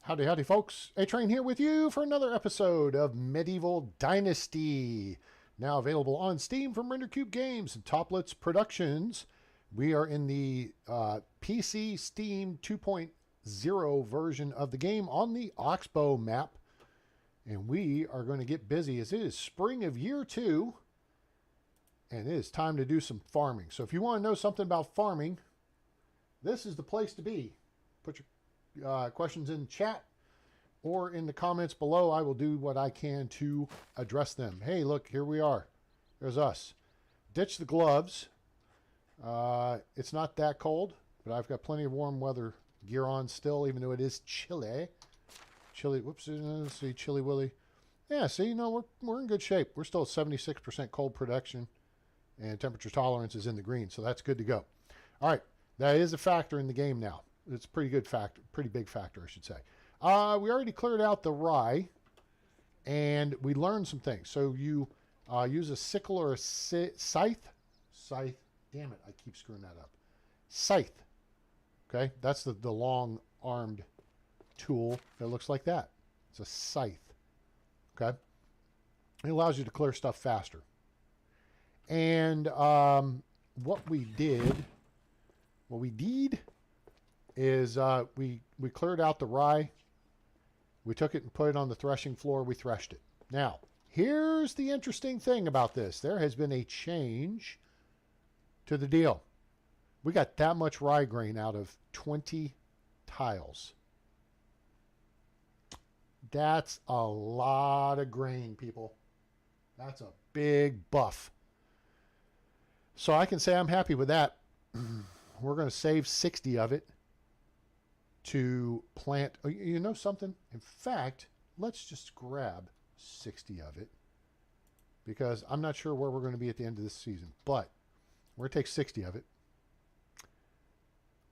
Howdy, howdy, folks. A-Train here with you for another episode of Medieval Dynasty. Now available on Steam from RenderCube Games and Toplets Productions. We are in the PC Steam 2.0 version of the game on the Oxbow map. And we are going to get busy as it is spring of year 2. And it is time to do some farming. So if you want to know something about farming, this is the place to be. Put your questions in chat or in the comments below. I will do what I can to address them. Hey, look, here we are. There's us. Ditch the gloves. It's not that cold, but I've got plenty of warm weather gear on still, even though it is chilly. Whoops, see, Chilly Willy. Yeah, see, you know, we're in good shape. We're still at 76% cold production, and temperature tolerance is in the green, so that's good to go. All right, that is a factor in the game now. It's a pretty good factor, pretty big factor, I should say. We already cleared out the rye, and we learned some things. So you use a sickle or a scythe. Damn it, I keep screwing that up. Scythe. Okay, that's the long-armed tool that looks like that. It's a scythe. Okay, it allows you to clear stuff faster. And what we did is we cleared out the rye. We took it and put it on the threshing floor. We threshed it. Now, here's the interesting thing about this. There has been a change to the deal. We got that much rye grain out of 20 tiles. That's a lot of grain, people. That's a big buff. So I can say I'm happy with that. We're going to save 60 of it to plant. Oh, you know something? In fact, let's just grab 60 of it because I'm not sure where we're going to be at the end of this season, but we're going to take 60 of it.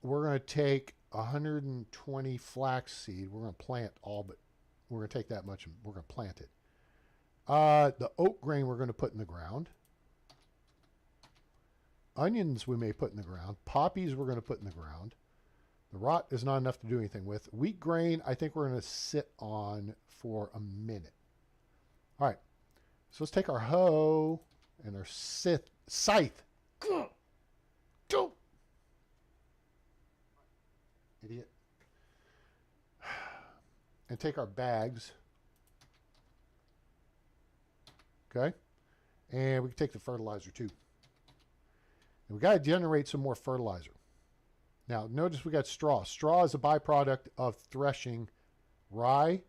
We're going to take 120 flaxseed. We're going to plant all, but we're going to take that much and we're going to plant it. The oat grain we're going to put in the ground. Onions we may put in the ground. Poppies we're going to put in the ground. The rot is not enough to do anything with. Wheat grain, I think we're going to sit on for a minute. All right. So let's take our hoe and our scythe. Go! Idiot. And take our bags. Okay. And we can take the fertilizer too. And we got to generate some more fertilizer. Now, notice we got straw. Straw is a byproduct of threshing rye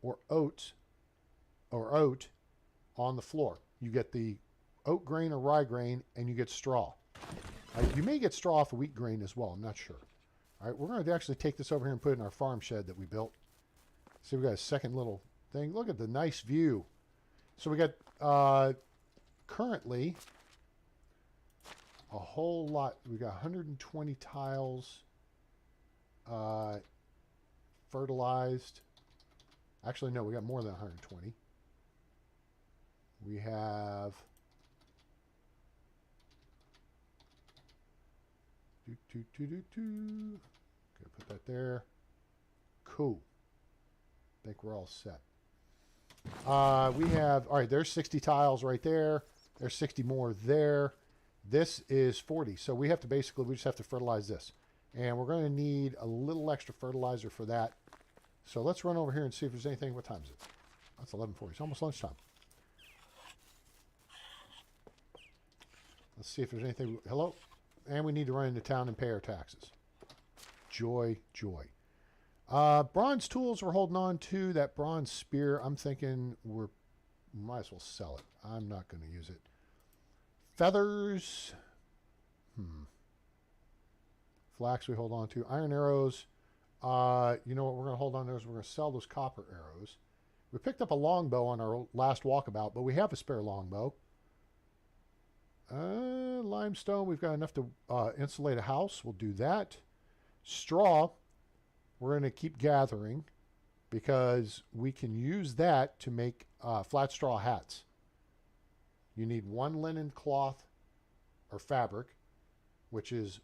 or oat on the floor. You get the oat grain or rye grain, and you get straw. You may get straw off of wheat grain as well. I'm not sure. All right, we're going to actually take this over here and put it in our farm shed that we built. See, we got a second little thing. Look at the nice view. So we got currently a whole lot. We got 120 tiles fertilized. Actually, no, we got more than 120. We have Gonna put that there. Cool. I think we're all set. We have, all right, there's 60 tiles right there. There's 60 more there. This is 40. So we have to basically, we just have to fertilize this. And we're going to need a little extra fertilizer for that. So let's run over here and see if there's anything. What time is it? That's 11:40. It's almost lunchtime. Let's see if there's anything. Hello? And we need to run into town and pay our taxes. Joy, joy. Bronze tools we're holding on to. That bronze spear, I'm thinking we might as well sell it. I'm not going to use it. Feathers. Flax we hold on to. Iron arrows. You know what we're going to hold on to is we're going to sell those copper arrows. We picked up a longbow on our last walkabout, but we have a spare longbow. Limestone, we've got enough to insulate a house. We'll do that. Straw, we're going to keep gathering because we can use that to make flat straw hats. You need one linen cloth or fabric, which is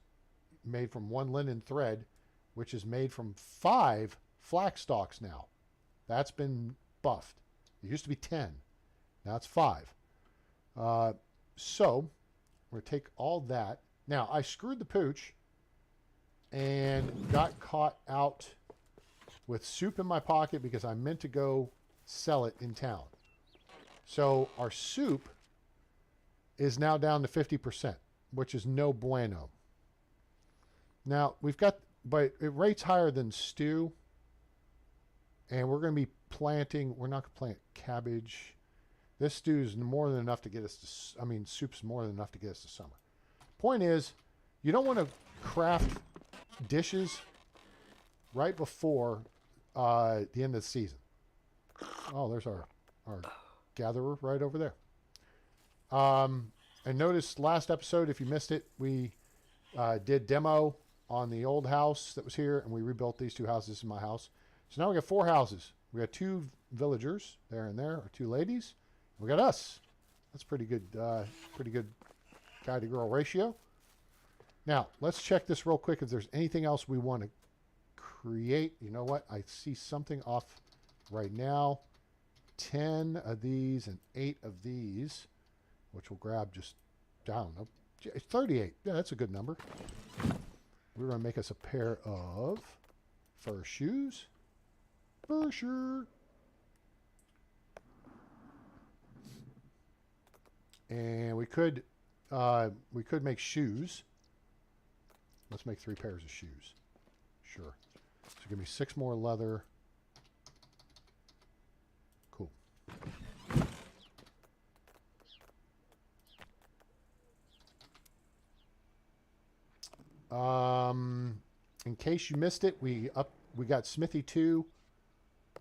made from one linen thread, which is made from 5 flax stalks now. That's been buffed. It used to be 10. Now it's 5. So we're going to take all that. Now, I screwed the pooch and got caught out with soup in my pocket because I meant to go sell it in town. So our soup is now down to 50%, which is no bueno. Now, we've got, but it rates higher than stew. And we're going to be planting, we're not going to plant cabbage. This stew is more than enough to get us to, I mean, soup's more than enough to get us to summer. Point is, you don't want to craft dishes right before the end of the season. Oh, there's our gatherer right over there. And notice last episode, if you missed it, we did demo on the old house that was here, and we rebuilt these 2 houses in my house. So now we got 4 houses. We got 2 villagers there and there, or 2 ladies. We got us. That's pretty good guy to girl ratio. Now, let's check this real quick if there's anything else we want to create. You know what? I see something off right now. 10 of these and 8 of these, which we'll grab just down. 38. Yeah, that's a good number. We're going to make us a pair of fur shoes. For sure. And we could make shoes. Let's make 3 pairs of shoes. Sure. So give me 6 more leather. Cool. In case you missed it, we got Smithy 2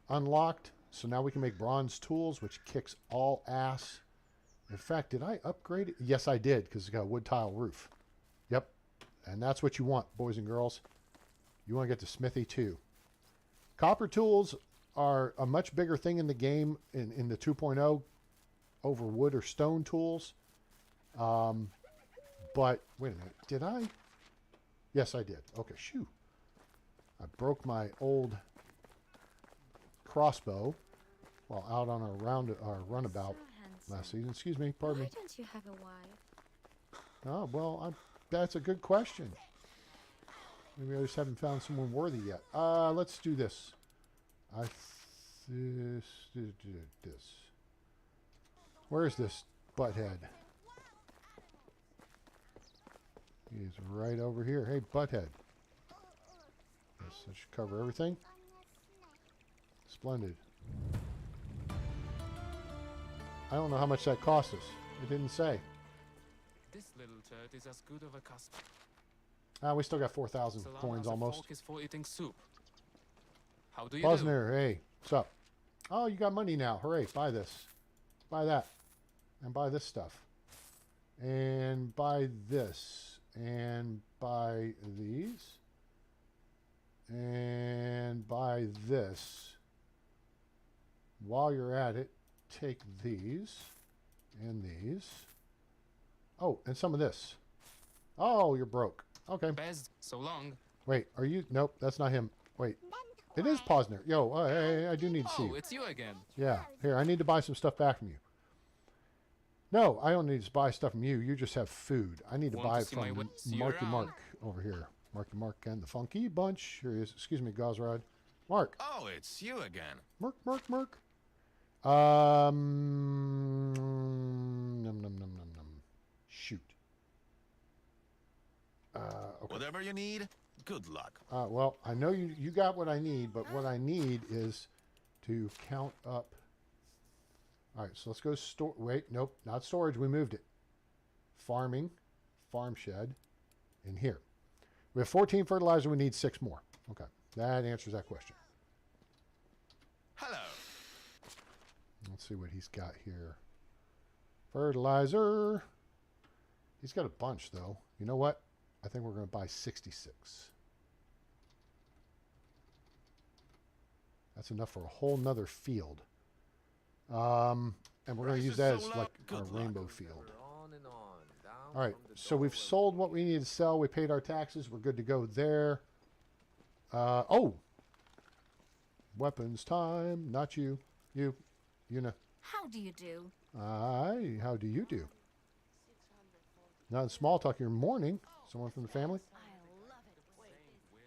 unlocked, so now we can make bronze tools, which kicks all ass. In fact, did I upgrade it? Yes, I did, because it's got a wood tile roof. Yep, and that's what you want, boys and girls. You want to get to Smithy 2. Copper tools are a much bigger thing in the game in the 2.0 over wood or stone tools. But wait a minute, did I? Yes, I did. Okay, shoo. I broke my old crossbow while out on our runabout last season. Excuse me, pardon me. Why don't you have a wife? Oh, well, that's a good question. Maybe I just haven't found someone worthy yet. Let's do this. This. Where's this butthead? He's right over here. Hey, butthead. Yes, that should cover everything. Splendid. I don't know how much that cost us. It didn't say. This little turd is as good of a customer. We still got 4,000 coins almost. Fork is for eating soup. How do you Bosner, hey, what's up? Oh, you got money now. Hooray, buy this. Buy that. And buy this stuff. And buy this. And buy these. And buy this. While you're at it, take these and these. Oh, and some of this. Oh, you're broke. Okay. Bez, so long. Wait, are you? Nope, that's not him. Wait, it is Posner. Yo, hey, I do need to see you. Oh, it's you again. Yeah, here, I need to buy some stuff back from you. No, I don't need to buy stuff from you. You just have food. I need to buy it from Marky Mark over here. Marky Mark and the Funky Bunch. Here he is. Excuse me, Gosrod. Mark. Oh, it's you again. Mark. Shoot. Okay. Whatever you need, good luck. Well, I know you got what I need, but what I need is to count up. All right, so let's go store. Wait, nope, not storage. We moved it. Farming, farm shed, in here. We have 14 fertilizer. We need 6 more. Okay, that answers that question. Hello. Let's see what he's got here. Fertilizer. He's got a bunch, though. You know what? I think we're going to buy 66. That's enough for a whole nother field. And we're going to use that as like our rainbow field. All right, so we've sold what we need to sell. We paid our taxes. We're good to go there. Oh, Weapons time. Not you. You. You know. How do you do? Aye. How do you do? Not in small talk. You're mourning. Someone from the family? I love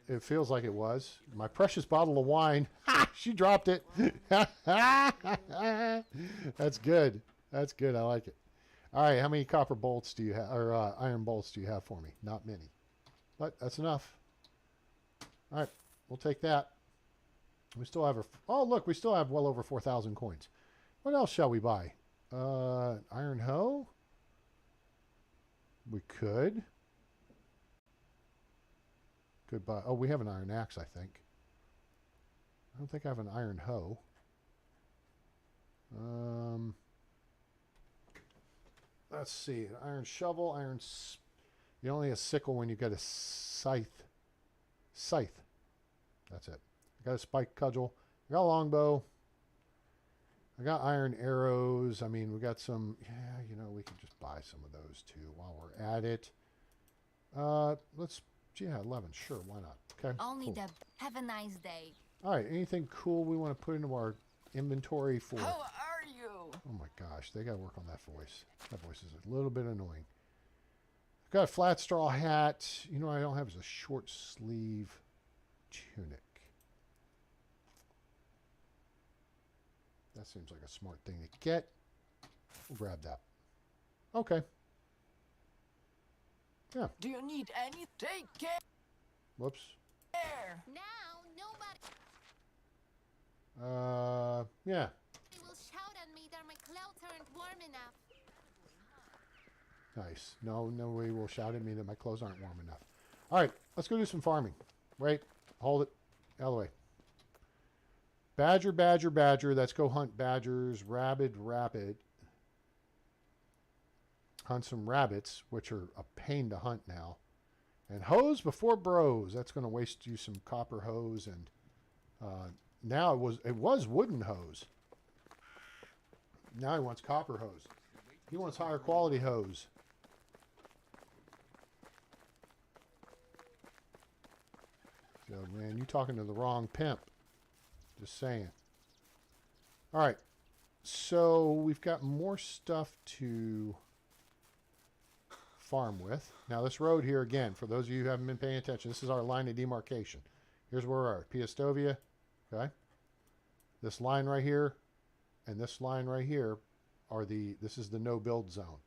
it. It feels like it was. My precious bottle of wine. Ha! She dropped it. That's good. That's good. I like it. All right. How many copper bolts do you have, or iron bolts do you have for me? Not many. But that's enough. All right. We'll take that. We still have oh, look. We still have well over 4,000 coins. What else shall we buy? Iron hoe? We could. Could buy. Oh, we have an iron axe, I think. I don't think I have an iron hoe. Let's see. An iron shovel, you only have a sickle when you get a scythe. Scythe. That's it. I got a spike cudgel. I got a longbow. I got iron arrows. I mean, we got some. Yeah, you know, we can just buy some of those too while we're at it. Let's. Yeah, 11. Sure, why not? Okay. Only cool. the. Have a nice day. All right. Anything cool we want to put into our inventory for? How are you? Oh my gosh, they got to work on that voice. That voice is a little bit annoying. I've got a flat straw hat. You know what I don't have is a short sleeve tunic. That seems like a smart thing to get. We'll grab that. Okay. Yeah. Do you need any? Take care. Whoops. Now, nobody Yeah. will shout at me that my clothes aren't warm enough. Nice. No, nobody will shout at me that my clothes aren't warm enough. All right, let's go do some farming. Wait, hold it. Out of the way. Badger, badger, badger. Let's go hunt badgers. Rabbit, rabbit. Hunt some rabbits, which are a pain to hunt now. And hose before bros. That's going to waste you some copper hose. And now it was wooden hose. Now he wants copper hose. He wants higher quality hose. So, man, you talking to the wrong pimp. Just saying. All right. So we've got more stuff to farm with. Now this road here again, for those of you who haven't been paying attention, this is our line of demarcation. Here's where we are. Piastovia. Okay. This line right here and this line right here are this is the no build zone.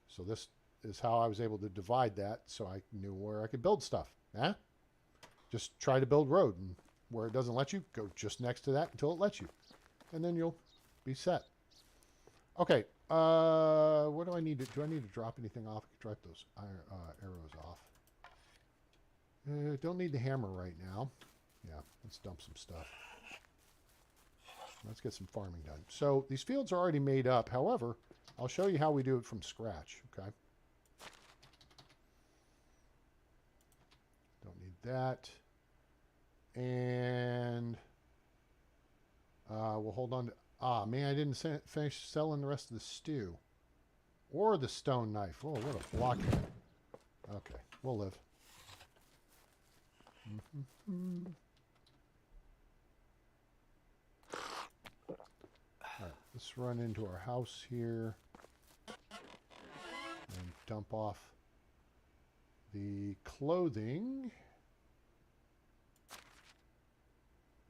So this is how I was able to divide that so I knew where I could build stuff. Huh? Just try to build road, and where it doesn't let you, go just next to that until it lets you. And then you'll be set. Okay, what do I need to, I need to drop anything off? I can drop those arrows off. Don't need the hammer right now. Yeah, let's dump some stuff. Let's get some farming done. So these fields are already made up. However, I'll show you how we do it from scratch, okay? Don't need that. And we'll hold on to... Ah, man, I didn't finish selling the rest of the stew. Or the stone knife. Oh, what a blockhead. Okay, we'll live. Alright, let's run into our house here. And dump off the clothing.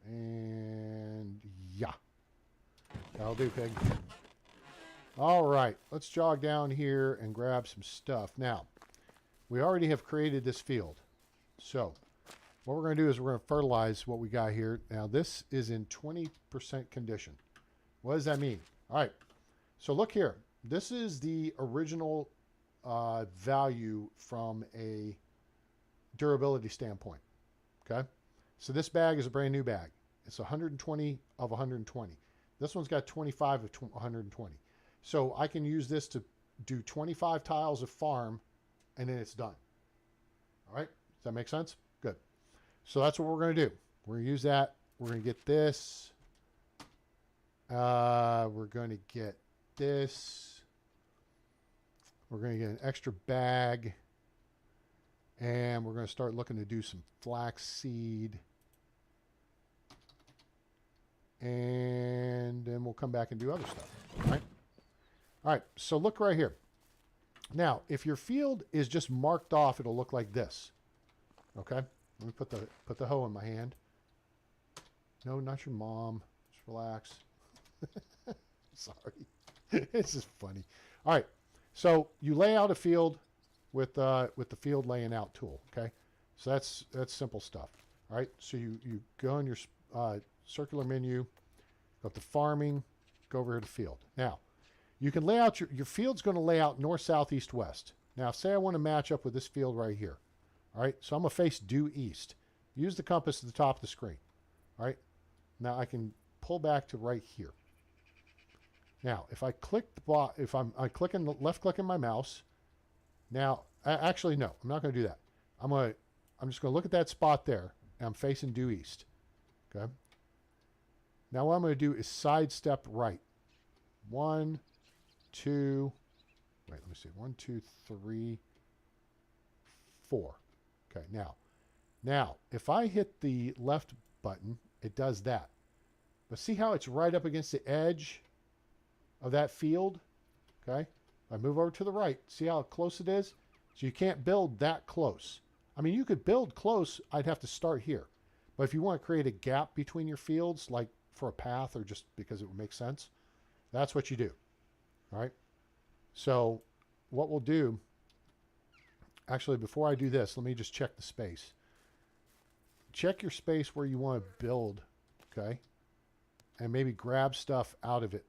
And yeah. That'll do, pig. All right, let's jog down here and grab some stuff. Now, we already have created this field. So, what we're going to do is we're going to fertilize what we got here. Now, this is in 20% condition. What does that mean? All right, so look here. This is the original value from a durability standpoint. Okay, so this bag is a brand new bag. It's 120 of 120. This one's got 25 of 120. So I can use this to do 25 tiles of farm, and then it's done. All right, does that make sense? Good. So that's what we're going to do. We're going to use that. We're going to get this. We're going to get this. We're going to get an extra bag. And we're going to start looking to do some flax seed. And then we'll come back and do other stuff. All right. All right. So look right here. Now, if your field is just marked off, it'll look like this. Okay. Let me put the hoe in my hand. No, not your mom. Just relax. Sorry. This is funny. All right. So you lay out a field with the field laying out tool. Okay. So that's simple stuff. All right. So you go in your circular menu, go to farming, go over here to field. Now, you can lay out your field's going to lay out north, south, east, west. Now, say I want to match up with this field right here. All right. So I'm going to face due east. Use the compass at the top of the screen. All right. Now I can pull back to right here. Now, if I click I click in the left click in my mouse. Now, actually, no, I'm not going to do that. I'm just going to look at that spot there, and I'm facing due east. Okay. Now, what I'm going to do is sidestep right. 1, 2. Wait, let me see. 1, 2, 3, 4. Okay. Now, if I hit the left button, it does that. But see how it's right up against the edge of that field? Okay. I move over to the right. See how close it is? So you can't build that close. I mean, you could build close. I'd have to start here. But if you want to create a gap between your fields, like for a path or just because it would make sense, that's what you do. All right. So what we'll do, actually, before I do this, let me just check the space. Check your space where you want to build, okay? And maybe grab stuff out of it.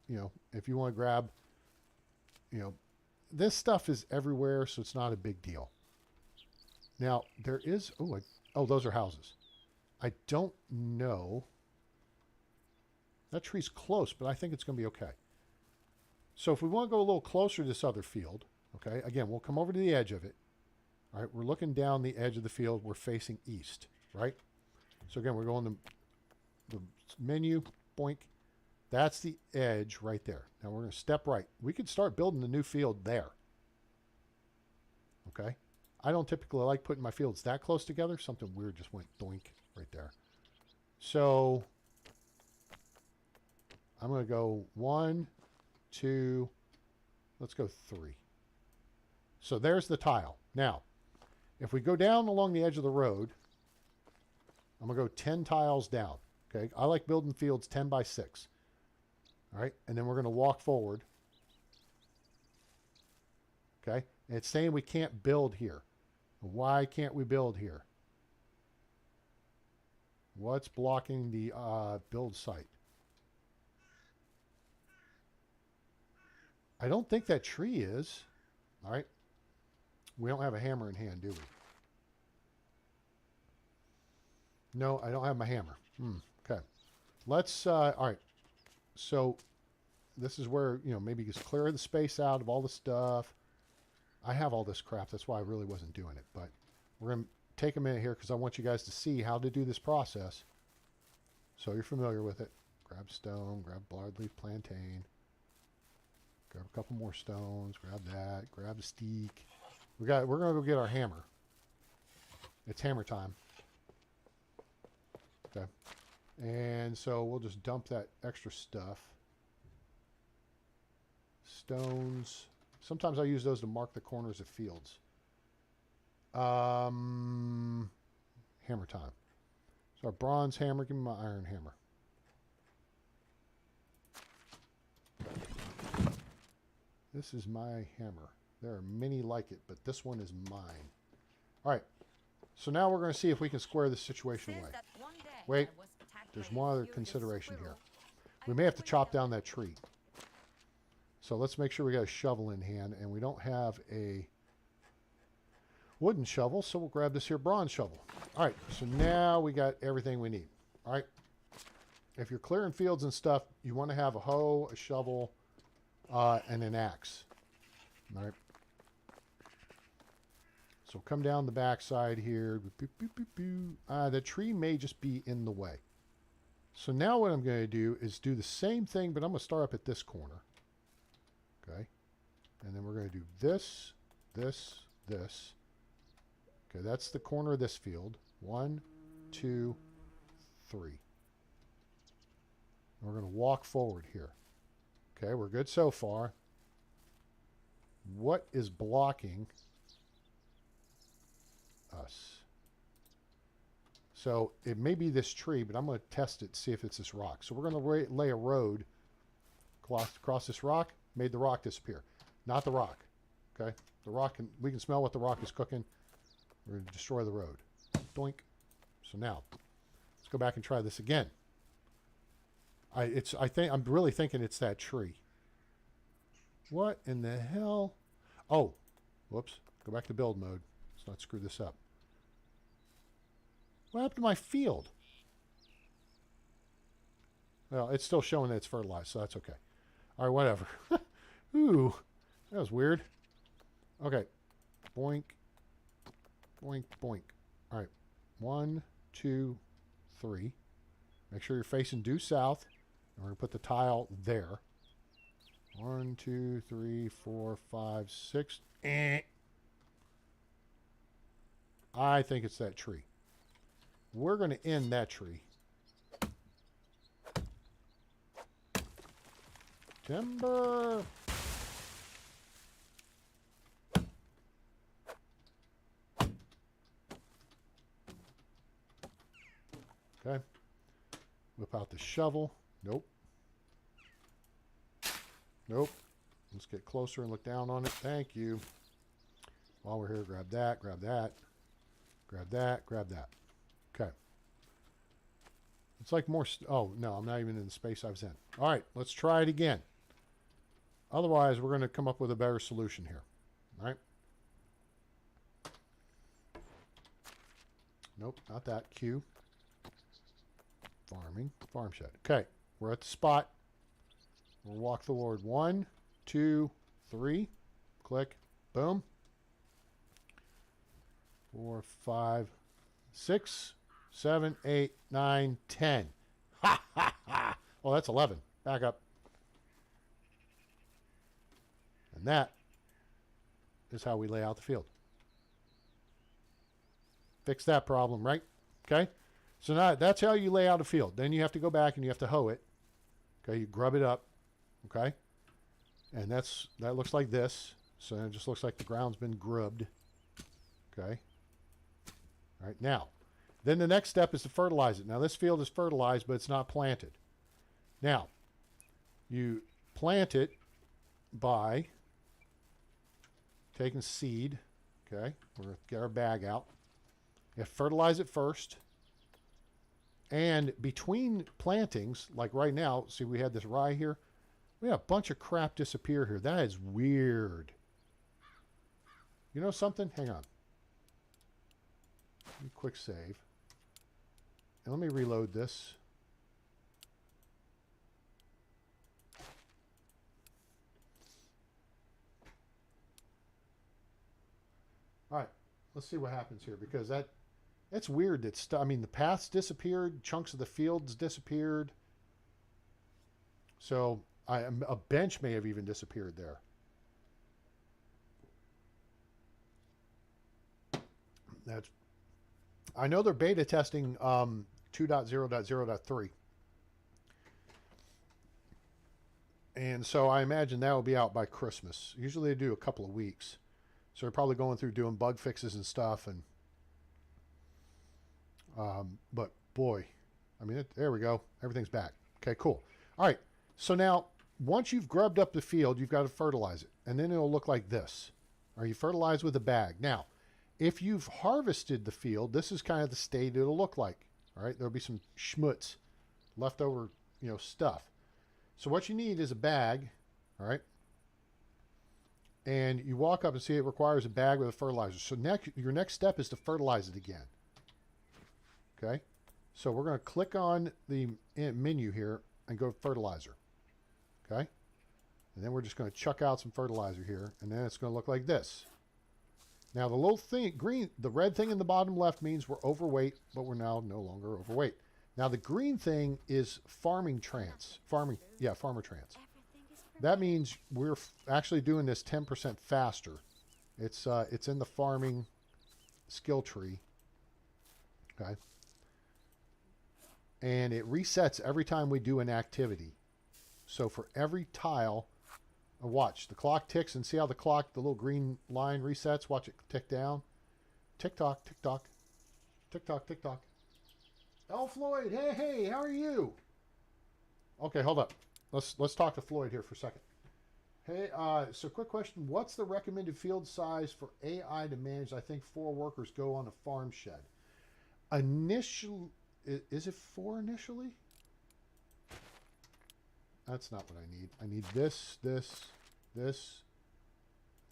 You know, if you want to grab, you know, this stuff is everywhere, so it's not a big deal. Now, there is, oh, those are houses. I don't know. That tree's close, but I think it's going to be okay. So if we want to go a little closer to this other field, okay, again, we'll come over to the edge of it. All right, we're looking down the edge of the field. We're facing east, right? So again, we're going to the menu, boink. That's the edge right there. Now we're going to step right. We could start building the new field there. Okay. I don't typically like putting my fields that close together. Something weird just went doink right there. So I'm going to go 1, 2, let's go 3. So there's the tile. Now, if we go down along the edge of the road, I'm going to go 10 tiles down. Okay. I like building fields 10 by 6. All right. And then we're going to walk forward. Okay. And it's saying we can't build here. Why can't we build here? What's blocking the build site? I don't think that tree is. All right. We don't have a hammer in hand, do we? No, I don't have my hammer. Okay. Let's, all right. So this is where, you know, maybe just clear the space out of all the stuff. I have all this crap. That's why I really wasn't doing it. But we're going to take a minute here because I want you guys to see how to do this process. So you're familiar with it. Grab stone, grab broadleaf plantain. Grab a couple more stones. Grab that. Grab the steak. We're going to go get our hammer. It's hammer time. Okay. And so we'll just dump that extra stuff. Stones. Sometimes I use those to mark the corners of fields. Hammer time. So our bronze hammer, give me my iron hammer. This is my hammer. There are many like it, but this one is mine. All right. So now we're going to see if we can square this situation away. Wait, there's one other consideration here. We may have to chop down that tree. So let's make sure we got a shovel in hand, and we don't have a wooden shovel, so we'll grab this here bronze shovel. All right, so now we got everything we need. All right. If you're clearing fields and stuff, you want to have a hoe, a shovel, and an axe. All right. So come down the backside here. The tree may just be in the way. So now what I'm going to do is do the same thing, but I'm going to start up at this corner. Okay. And then we're going to do this, this, this. Okay, that's the corner of this field. 1, 2, 3. We're going to walk forward here. Okay, we're good so far. What is blocking us? So it may be this tree, but I'm going to test it, see if it's this rock. So we're going to lay a road across this rock. Made the rock disappear. Not the rock. Okay, the rock, we can smell what the rock is cooking. We're going to destroy the road. Doink. So now, let's go back and try this again. I'm really thinking it's that tree. What in the hell? Oh, whoops. Go back to build mode. Let's not screw this up. What happened to my field? Well, it's still showing that it's fertilized, so that's okay. All right, whatever. Ooh, that was weird. Okay. Boink. Boink, boink. All right. 1, 2, 3. Make sure you're facing due south. And we're going to put the tile there. 1, 2, 3, 4, 5, 6. I think it's that tree. We're going to end that tree. Timber. Okay. Whip out the shovel. Nope. Nope. Let's get closer and look down on it. Thank you. While we're here, grab that, grab that, grab that, grab that. Okay. It's like more... oh, no, I'm not even in the space I was in. All right, let's try it again. Otherwise, we're going to come up with a better solution here. All right? Nope, not that. Q. Farming. Farm shed. Okay, we're at the spot. We'll walk forward. 1, 2, 3. Click. Boom. 4, 5, 6, 7, 8, 9, 10. Ha, ha, ha. Well, that's 11. Back up. And that is how we lay out the field. Fix that problem, right? Okay? So now that's how you lay out a field. Then you have to go back and you have to hoe it. Okay, you grub it up. Okay? And that looks like this. So it just looks like the ground's been grubbed. Okay? All right, now, then the next step is to fertilize it. Now, this field is fertilized, but it's not planted. Now, you plant it by taking seed. Okay? We're going to get our bag out. You have to fertilize it first. And between plantings, like right now, see we had this rye here. We had a bunch of crap disappear here. That is weird. You know something? Hang on. Let me quick save. And let me reload this. All right. Let's see what happens here, because that's weird. I mean, the paths disappeared. Chunks of the fields disappeared. So a bench may have even disappeared there. I know they're beta testing 2.0.0.3. And so I imagine that will be out by Christmas. Usually they do a couple of weeks. So they're probably going through doing bug fixes and stuff. And but boy, I mean, there we go. Everything's back. Okay, cool. All right. So now, once you've grubbed up the field, you've got to fertilize it. And then it'll look like this. Or you fertilize with a bag. Now, if you've harvested the field, this is kind of the state it'll look like. All right. There'll be some schmutz, leftover, stuff. So what you need is a bag. All right. And you walk up and see it requires a bag with a fertilizer. So your next step is to fertilize it again. Okay. So we're going to click on the menu here and go to fertilizer. Okay. And then we're just going to chuck out some fertilizer here. And then it's going to look like this. Now the little thing, the red thing in the bottom left means we're overweight, but we're now no longer overweight. Now the green thing is farmer trance. That means we're actually doing this 10% faster. It's in the farming skill tree. Okay. and it resets every time we do an activity. So for every tile, watch, the clock ticks, and see how the little green line resets? Watch it tick down. Tick-tock, tick-tock. Tick-tock, tick-tock. Oh, Floyd, hey, how are you? Okay, hold up. Let's talk to Floyd here for a second. Hey, so quick question. What's the recommended field size for AI to manage? I think 4 workers go on a farm shed. Initial, is it 4 initially? That's not what I need. I need this,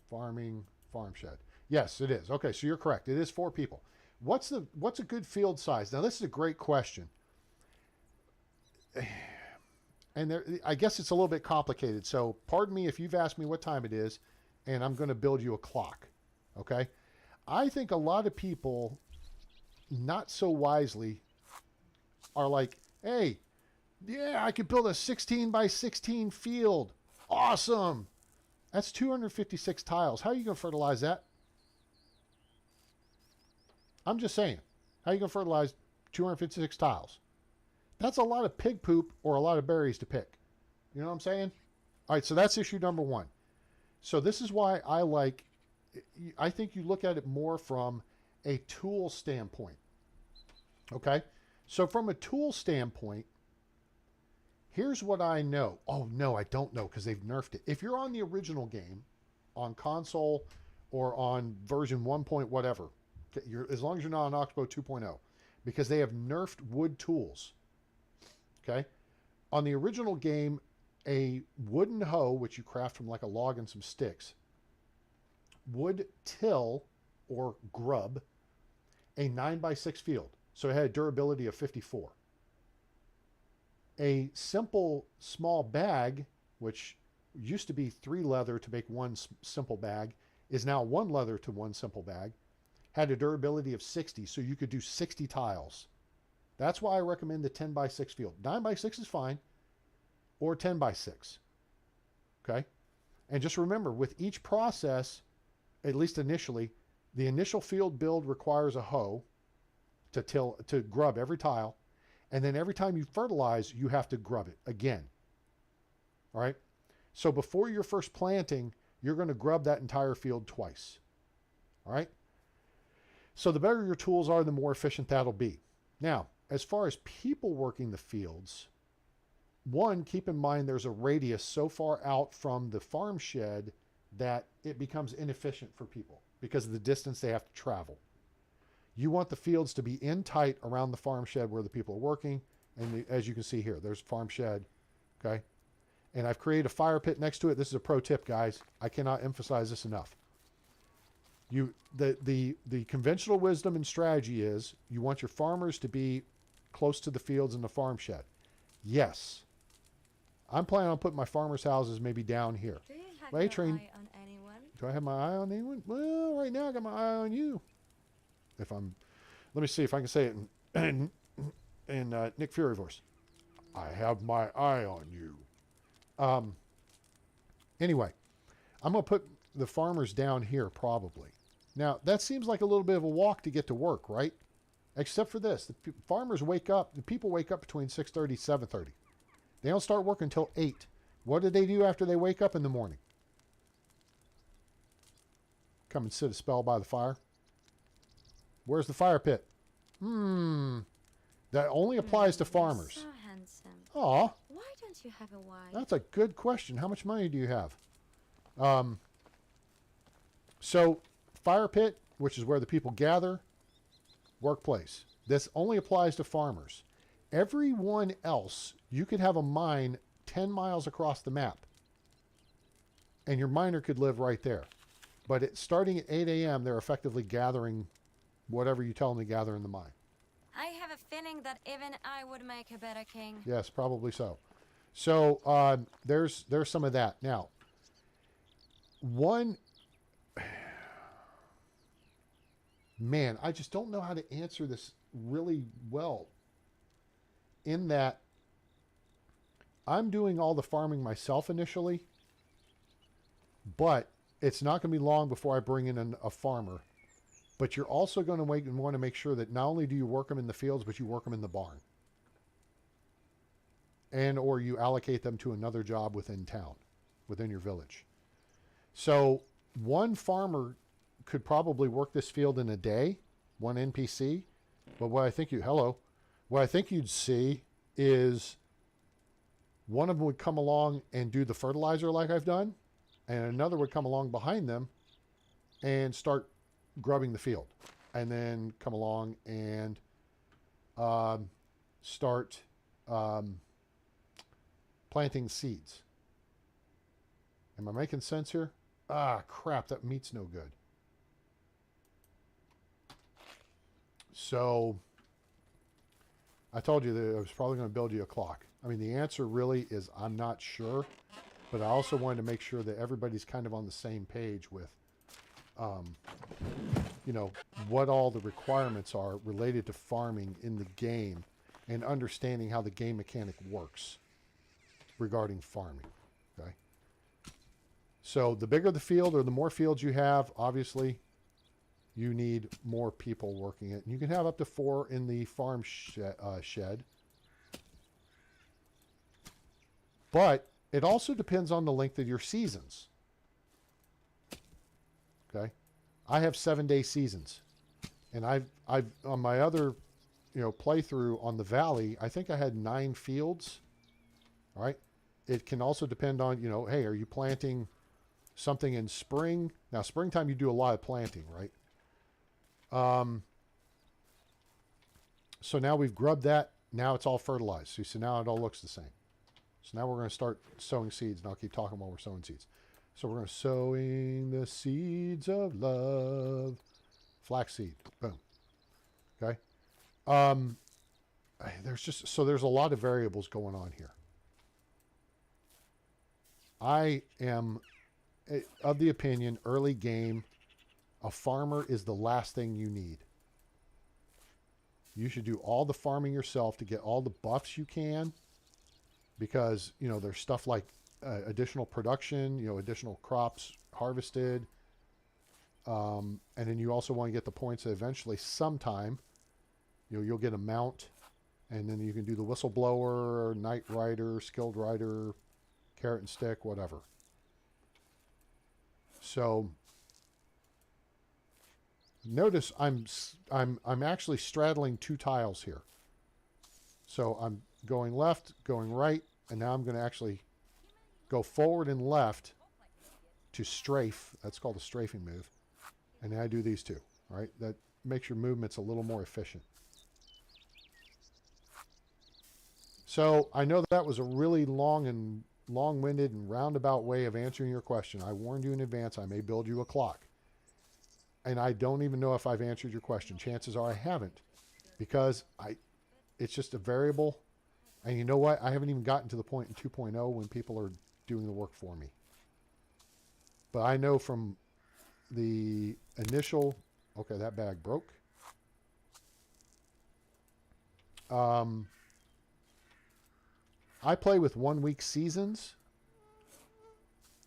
farm shed. Yes, it is. Okay, so you're correct. It is 4 people. What's a good field size? Now, this is a great question. And I guess it's a little bit complicated. So pardon me if you've asked me what time it is, and I'm going to build you a clock. Okay? I think a lot of people, not so wisely, are like, hey, yeah, I could build a 16 by 16 field. Awesome. That's 256 tiles. How are you going to fertilize that? I'm just saying. How are you going to fertilize 256 tiles? That's a lot of pig poop or a lot of berries to pick. You know what I'm saying? All right, so that's issue number 1. So this is why I think you look at it more from a tool standpoint. Okay? So from a tool standpoint, here's what I know. Oh, no, I don't know because they've nerfed it. If you're on the original game, on console or on version 1 point whatever, as long as you're not on Oxbow 2.0, because they have nerfed wood tools. Okay? On the original game, a wooden hoe, which you craft from like a log and some sticks, would till or grub a 9x6 field. So it had a durability of 54. A simple small bag, which used to be 3 leather to make 1 simple bag, is now 1 leather to 1 simple bag, had a durability of 60, so you could do 60 tiles. That's why I recommend the 10x6 field. 9x6 is fine, or 10x6. Okay? And just remember, with each process, at least initially, the initial field build requires a hoe to grub every tile, and then every time you fertilize, you have to grub it again. All right? So before your first planting, you're going to grub that entire field twice. All right? So the better your tools are, the more efficient that'll be. Now, as far as people working the fields, 1, keep in mind there's a radius so far out from the farm shed that it becomes inefficient for people because of the distance they have to travel. You want the fields to be in tight around the farm shed where the people are working. And as you can see here, there's farm shed. Okay. And I've created a fire pit next to it. This is a pro tip, guys. I cannot emphasize this enough. The conventional wisdom and strategy is you want your farmers to be close to the fields and the farm shed. Yes. I'm planning on putting my farmers' houses maybe down here. Do you have Wait, your train. eye on anyone? Do I have my eye on anyone? Well, right now I got my eye on you. Let me see if I can say it in Nick Fury voice. I have my eye on you. Anyway, I'm going to put the farmers down here probably. Now, that seems like a little bit of a walk to get to work, right? Except for this. The people wake up between 6:30 7:30. They don't start work until 8. What do they do after they wake up in the morning? Come and sit a spell by the fire. Where's the fire pit? That only applies to farmers. So handsome. Aw, Why don't you have a wife? that's a good question. How much money do you have? So, fire pit, which is where the people gather, workplace. This only applies to farmers. Everyone else, you could have a mine 10 miles across the map. And your miner could live right there. But starting at 8 a.m., they're effectively gathering whatever you tell them to gather in the mine. I have a feeling that even I would make a better king. Yes, probably so. So there's some of that. Now, man, I just don't know how to answer this really well. In that, I'm doing all the farming myself initially, but it's not going to be long before I bring in a farmer. But you're also going to want to make sure that not only do you work them in the fields, but you work them in the barn. and or you allocate them to another job within town, within your village. So one farmer could probably work this field in a day, one NPC. But what I think you'd see is one of them would come along and do the fertilizer like I've done, and another would come along behind them and start grubbing the field, and then come along and start planting seeds. Am I making sense here? Ah, crap, that meat's no good. So I told you that I was probably going to build you a clock. I mean, the answer really is I'm not sure, but I also wanted to make sure that everybody's kind of on the same page with, you know, what all the requirements are related to farming in the game and understanding how the game mechanic works regarding farming. Okay. So the bigger the field or the more fields you have, obviously, you need more people working it. You can have up to 4 in the farm shed. But it also depends on the length of your seasons. Okay? I have 7-day seasons. And I've on my other, playthrough on the valley, I think I had 9 fields. All right? It can also depend on, hey, are you planting something in spring? Now, springtime you do a lot of planting, right? So now we've grubbed that. Now it's all fertilized. So now it all looks the same. So now we're going to start sowing seeds, and I'll keep talking while we're sowing seeds. So we're going to sowing the seeds of love. Flaxseed. Boom. Okay. There's a lot of variables going on here. I am of the opinion, early game, a farmer is the last thing you need. You should do all the farming yourself to get all the buffs you can, because, there's stuff like additional production, additional crops harvested. And then you also want to get the points that eventually sometime, you'll get a mount, and then you can do the whistleblower, night rider, skilled rider, carrot and stick, whatever. So notice I'm actually straddling 2 tiles here. So I'm going left, going right, and now I'm going to actually go forward and left to strafe. That's called a strafing move. And then I do these 2. All right, that makes your movements a little more efficient. So I know that was a really long-winded and roundabout way of answering your question. I warned you in advance I may build you a clock. And I don't even know if I've answered your question. Chances are I haven't, because it's just a variable. And you know what? I haven't even gotten to the point in 2.0 when people are doing the work for me. But I know from the initial... Okay, that bag broke. I play with 1-week seasons.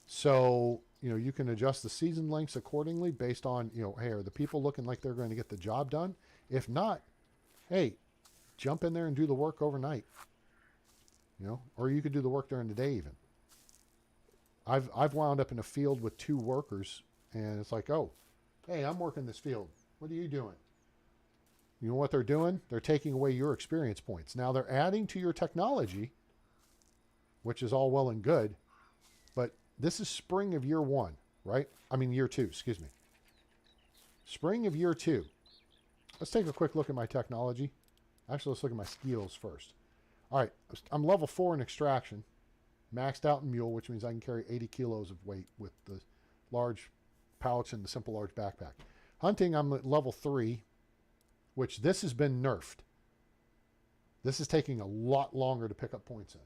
So, you can adjust the season lengths accordingly based on, hey, are the people looking like they're going to get the job done? If not, hey, jump in there and do the work overnight. Or you could do the work during the day even. I've wound up in a field with 2 workers, and it's like, oh, hey, I'm working this field. What are you doing? You know what they're doing? They're taking away your experience points. Now they're adding to your technology, which is all well and good, but this is spring of year 1, right? I mean year 2, excuse me. Spring of year 2. Let's take a quick look at my technology. Actually, let's look at my skills first. All right, I'm level 4 in extraction, maxed out in mule, which means I can carry 80 kilos of weight with the large pouch and the simple large backpack. Hunting, I'm at level 3, which this has been nerfed. This is taking a lot longer to pick up points in.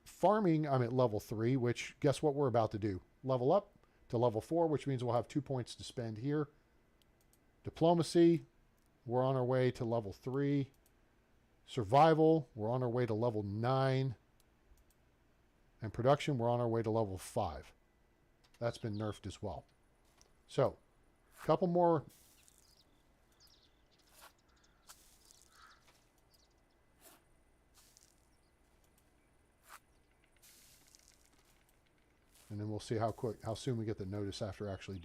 Farming, I'm at level 3, which guess what we're about to do? Level up to level 4, which means we'll have 2 points to spend here. Diplomacy, we're on our way to level 3. Survival, we're on our way to level 9. And production, we're on our way to level 5. That's been nerfed as well. So, a couple more. And then we'll see how soon we get the notice after actually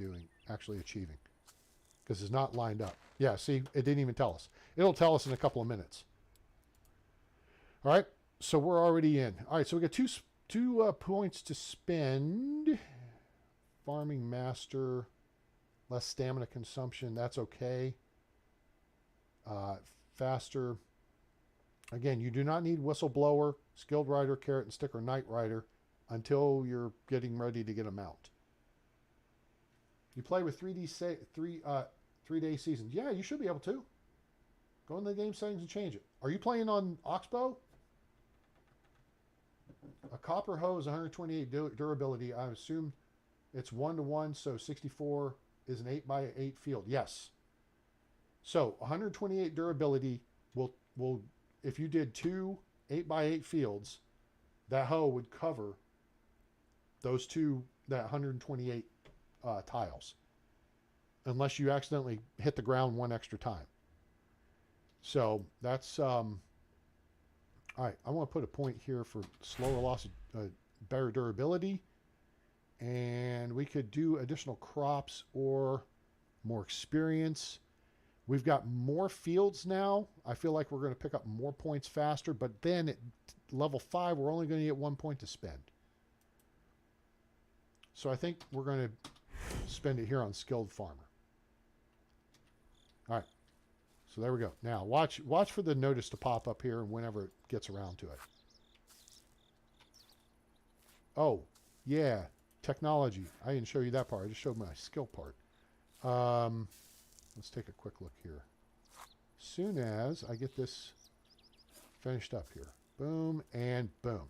achieving. Because it's not lined up. Yeah, see, it didn't even tell us. It'll tell us in a couple of minutes. All right, so we're already in. All right, so we got two points to spend. Farming master, less stamina consumption. That's okay. Faster. Again, you do not need whistleblower, skilled rider, carrot and stick, or night rider until you're getting ready to get a mount. You play with 3-day seasons. Yeah, you should be able to. Go in the game settings and change it. Are you playing on Oxbow? A copper hose, 128 durability. I assume it's 1-to-1, so 64 is an 8x8 field. Yes. So 128 durability will if you did 2 8x8 fields, that hoe would cover those that 128 tiles, unless you accidentally hit the ground one extra time. So that's all right. I want to put a point here for slower loss of better durability, and we could do additional crops or more experience. We've got more fields now. I feel like we're going to pick up more points faster, but then at level 5, we're only going to get 1 point to spend. So I think we're going to spend it here on skilled farmer. All right. So there we go. Now watch for the notice to pop up here whenever it gets around to it. Oh, yeah. Technology. I didn't show you that part. I just showed my skill part. Let's take a quick look here. Soon as I get this finished up here. Boom and boom.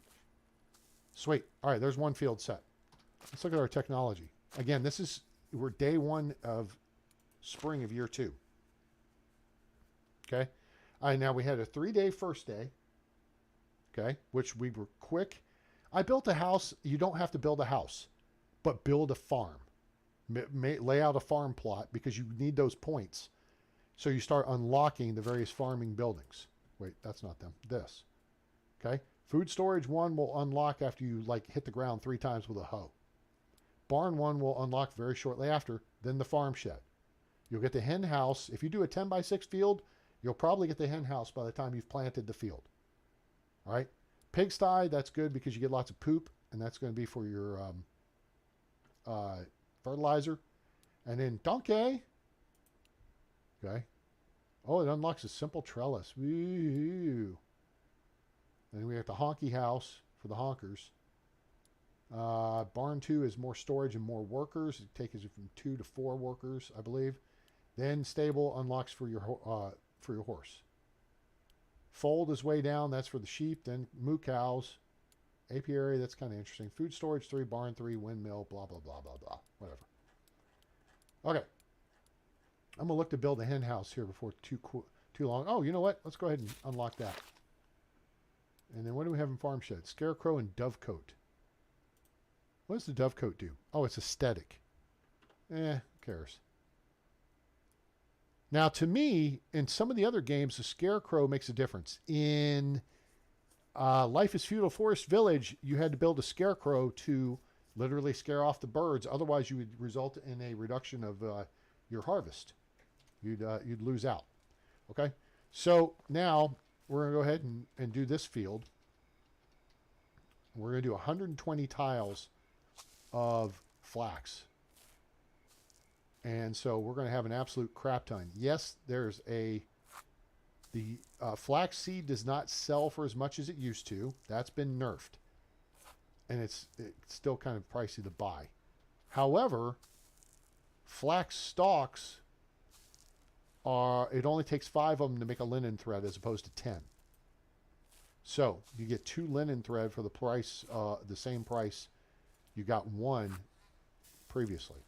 Sweet. All right, there's one field set. Let's look at our technology. Again, we're day 1 of spring of year 2. Okay. All right, now we had a 3-day first day. Okay, which we were quick. I built a house. You don't have to build a house, but build a farm. Lay out a farm plot because you need those points. So you start unlocking the various farming buildings. Wait, that's not them. This. Okay. Food storage 1 will unlock after you hit the ground 3 times with a hoe. Barn 1 will unlock very shortly after. Then the farm shed. You'll get the hen house. If you do a 10x6 field, you'll probably get the hen house by the time you've planted the field. All right. Pigsty, that's good because you get lots of poop, and that's going to be for your fertilizer. And then donkey. Okay. Oh, it unlocks a simple trellis. Woo. Then we have the honky house for the honkers. Barn 2 is more storage and more workers. It takes you from 2 to 4 workers, I believe. Then stable unlocks for your horse. Fold is way down. That's for the sheep. Then moo cows. Apiary, that's kind of interesting. Food storage 3, barn 3, windmill, blah, blah, blah, blah, blah. Whatever. Okay. I'm going to look to build a hen house here before too long. Oh, you know what? Let's go ahead and unlock that. And then what do we have in farm shed? Scarecrow and dovecote. What does the dovecote do? Oh, it's aesthetic. Who cares? Now, to me, in some of the other games, the scarecrow makes a difference. In Life is Feudal Forest Village, you had to build a scarecrow to literally scare off the birds. Otherwise, you would result in a reduction of your harvest. You'd lose out. Okay? So now we're going to go ahead and do this field. We're going to do 120 tiles of flax. And so we're going to have an absolute crap ton. Yes, there's the flax seed does not sell for as much as it used to. That's been nerfed. And it's still kind of pricey to buy. However, flax stalks it only takes 5 of them to make a linen thread as opposed to 10. So you get 2 linen thread for the price, the same price you got 1 previously.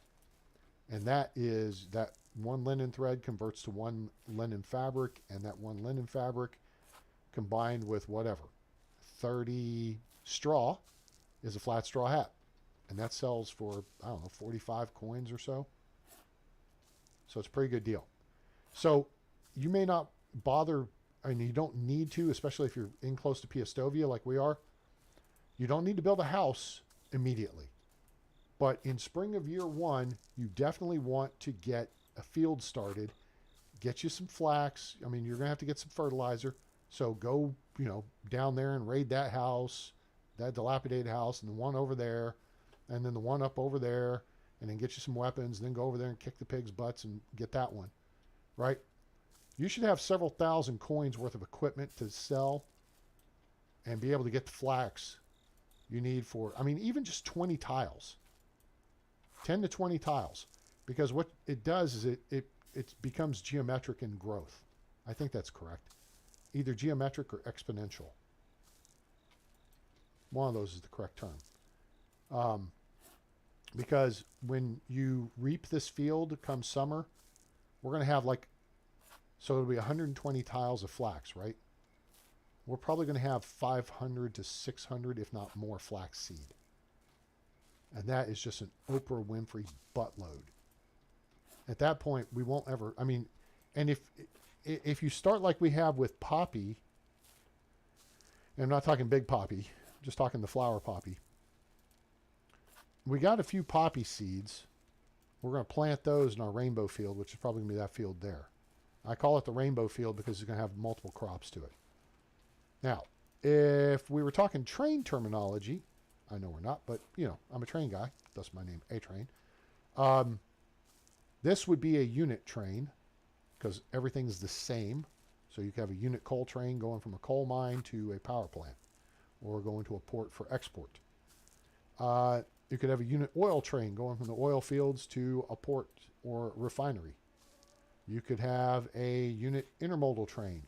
And that 1 linen thread converts to 1 linen fabric, and that 1 linen fabric combined with whatever, 30 straw is a flat straw hat. And that sells for, I don't know, 45 coins or so. So it's a pretty good deal. So you may not bother, and you don't need to, especially if you're in close to Piastovia like we are. You don't need to build a house immediately. But in spring of year 1, you definitely want to get a field started. Get you some flax. I mean, you're going to have to get some fertilizer. So go, down there and raid that house, that dilapidated house, and the one over there, and then the one up over there, and then get you some weapons, and then go over there and kick the pigs' butts and get that one, right? You should have several thousand coins worth of equipment to sell and be able to get the flax you need for, even just 20 tiles. 10 to 20 tiles. Because what it does is it becomes geometric in growth. I think that's correct. Either geometric or exponential. One of those is the correct term. Because when you reap this field come summer, we're going to have so it'll be 120 tiles of flax, right? We're probably going to have 500 to 600, if not more, flax seed. And that is just an Oprah Winfrey buttload. At that point, we won't ever, and if you start like we have with poppy, and I'm not talking big poppy, just talking the flower poppy. We got a few poppy seeds. We're going to plant those in our rainbow field, which is probably going to be that field there. I call it the rainbow field because it's going to have multiple crops to it. Now, if we were talking train terminology, I know we're not, but, I'm a train guy. Thus my name, A-Train. This would be a unit train because everything's the same. So you could have a unit coal train going from a coal mine to a power plant or going to a port for export. You could have a unit oil train going from the oil fields to a port or refinery. You could have a unit intermodal train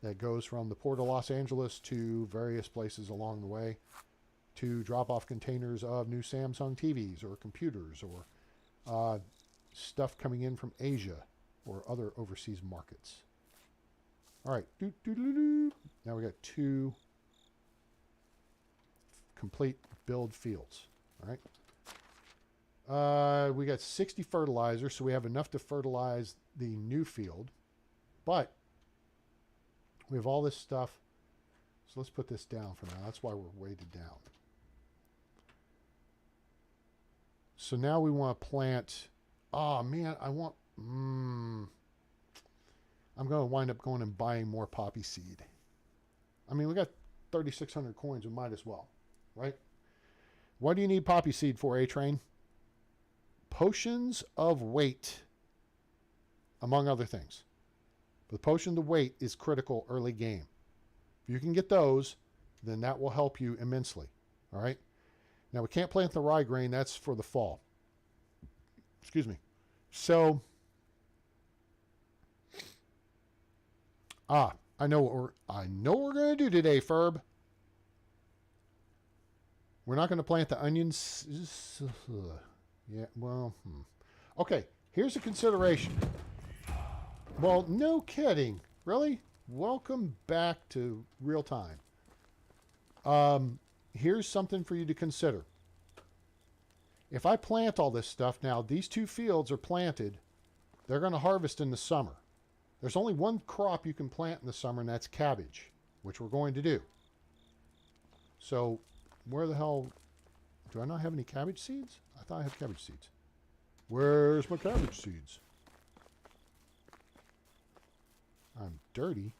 that goes from the port of Los Angeles to various places along the way to drop off containers of new Samsung TVs or computers or stuff coming in from Asia or other overseas markets. All right. Now we got 2 complete build fields. All right. We got 60 fertilizer, so we have enough to fertilize the new field. But we have all this stuff. So let's put this down for now. That's why we're weighted down. So now we want to plant. Oh, man, I want... I'm going to wind up going and buying more poppy seed. We got 3,600 coins. We might as well, right? What do you need poppy seed for, A-Train? Potions of weight, among other things. But the potion of weight is critical early game. If you can get those, then that will help you immensely, all right? Now, we can't plant the rye grain. That's for the fall. Excuse me. So, I know what we're going to do today, Ferb. We're not going to plant the onions. Yeah, well, Okay, here's a consideration. Well, no kidding. Really? Welcome back to real time. Here's something for you to consider. If I plant all this stuff now, these 2 fields are planted. They're going to harvest in the summer. There's only one crop you can plant in the summer, and that's cabbage, which we're going to do. So, where the hell... Do I not have any cabbage seeds? I thought I had cabbage seeds. Where's my cabbage seeds? I'm dirty.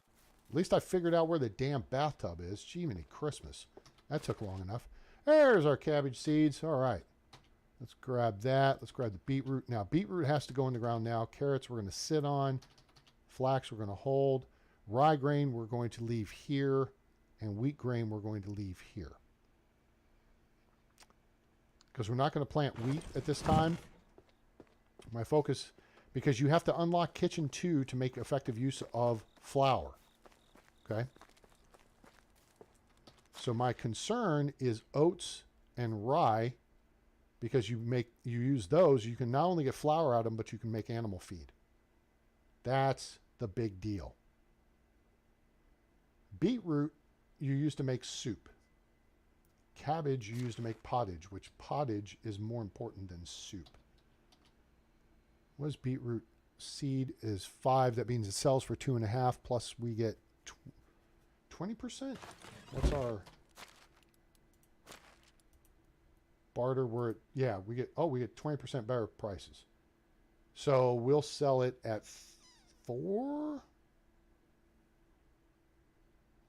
At least I figured out where the damn bathtub is. Jiminy Christmas. That took long enough. There's our cabbage seeds. All right. Let's grab that. Let's grab the beetroot. Now, beetroot has to go in the ground now. Carrots we're going to sit on. Flax we're going to hold. Rye grain we're going to leave here. And wheat grain we're going to leave here. Because we're not going to plant wheat at this time. My focus, because you have to unlock Kitchen 2 to make effective use of flour. Okay? So my concern is oats and rye, because you use those, you can not only get flour out of them, but you can make animal feed. That's the big deal. Beetroot you use to make soup. Cabbage you use to make pottage, which pottage is more important than soup. What is beetroot? Seed is 5. That means it sells for 2.5, plus we get 20%. What's our... barter, we get 20% better prices. So we'll sell it at 4.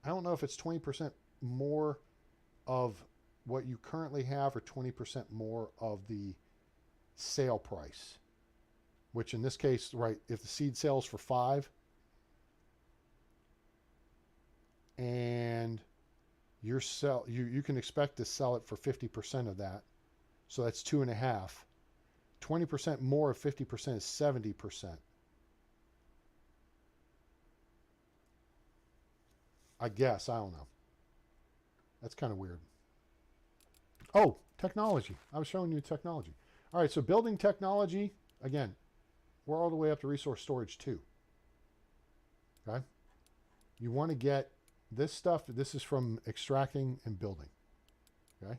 I don't know if it's 20% more of what you currently have or 20% more of the sale price, which in this case, right, if the seed sells for 5 and you can expect to sell it for 50% of that. So that's 2.5. 20% more of 50% is 70%. I guess. I don't know. That's kind of weird. Oh, technology. I was showing you technology. All right, so building technology, again, we're all the way up to resource storage 2. Okay? You want to get this stuff. This is from extracting and building. Okay?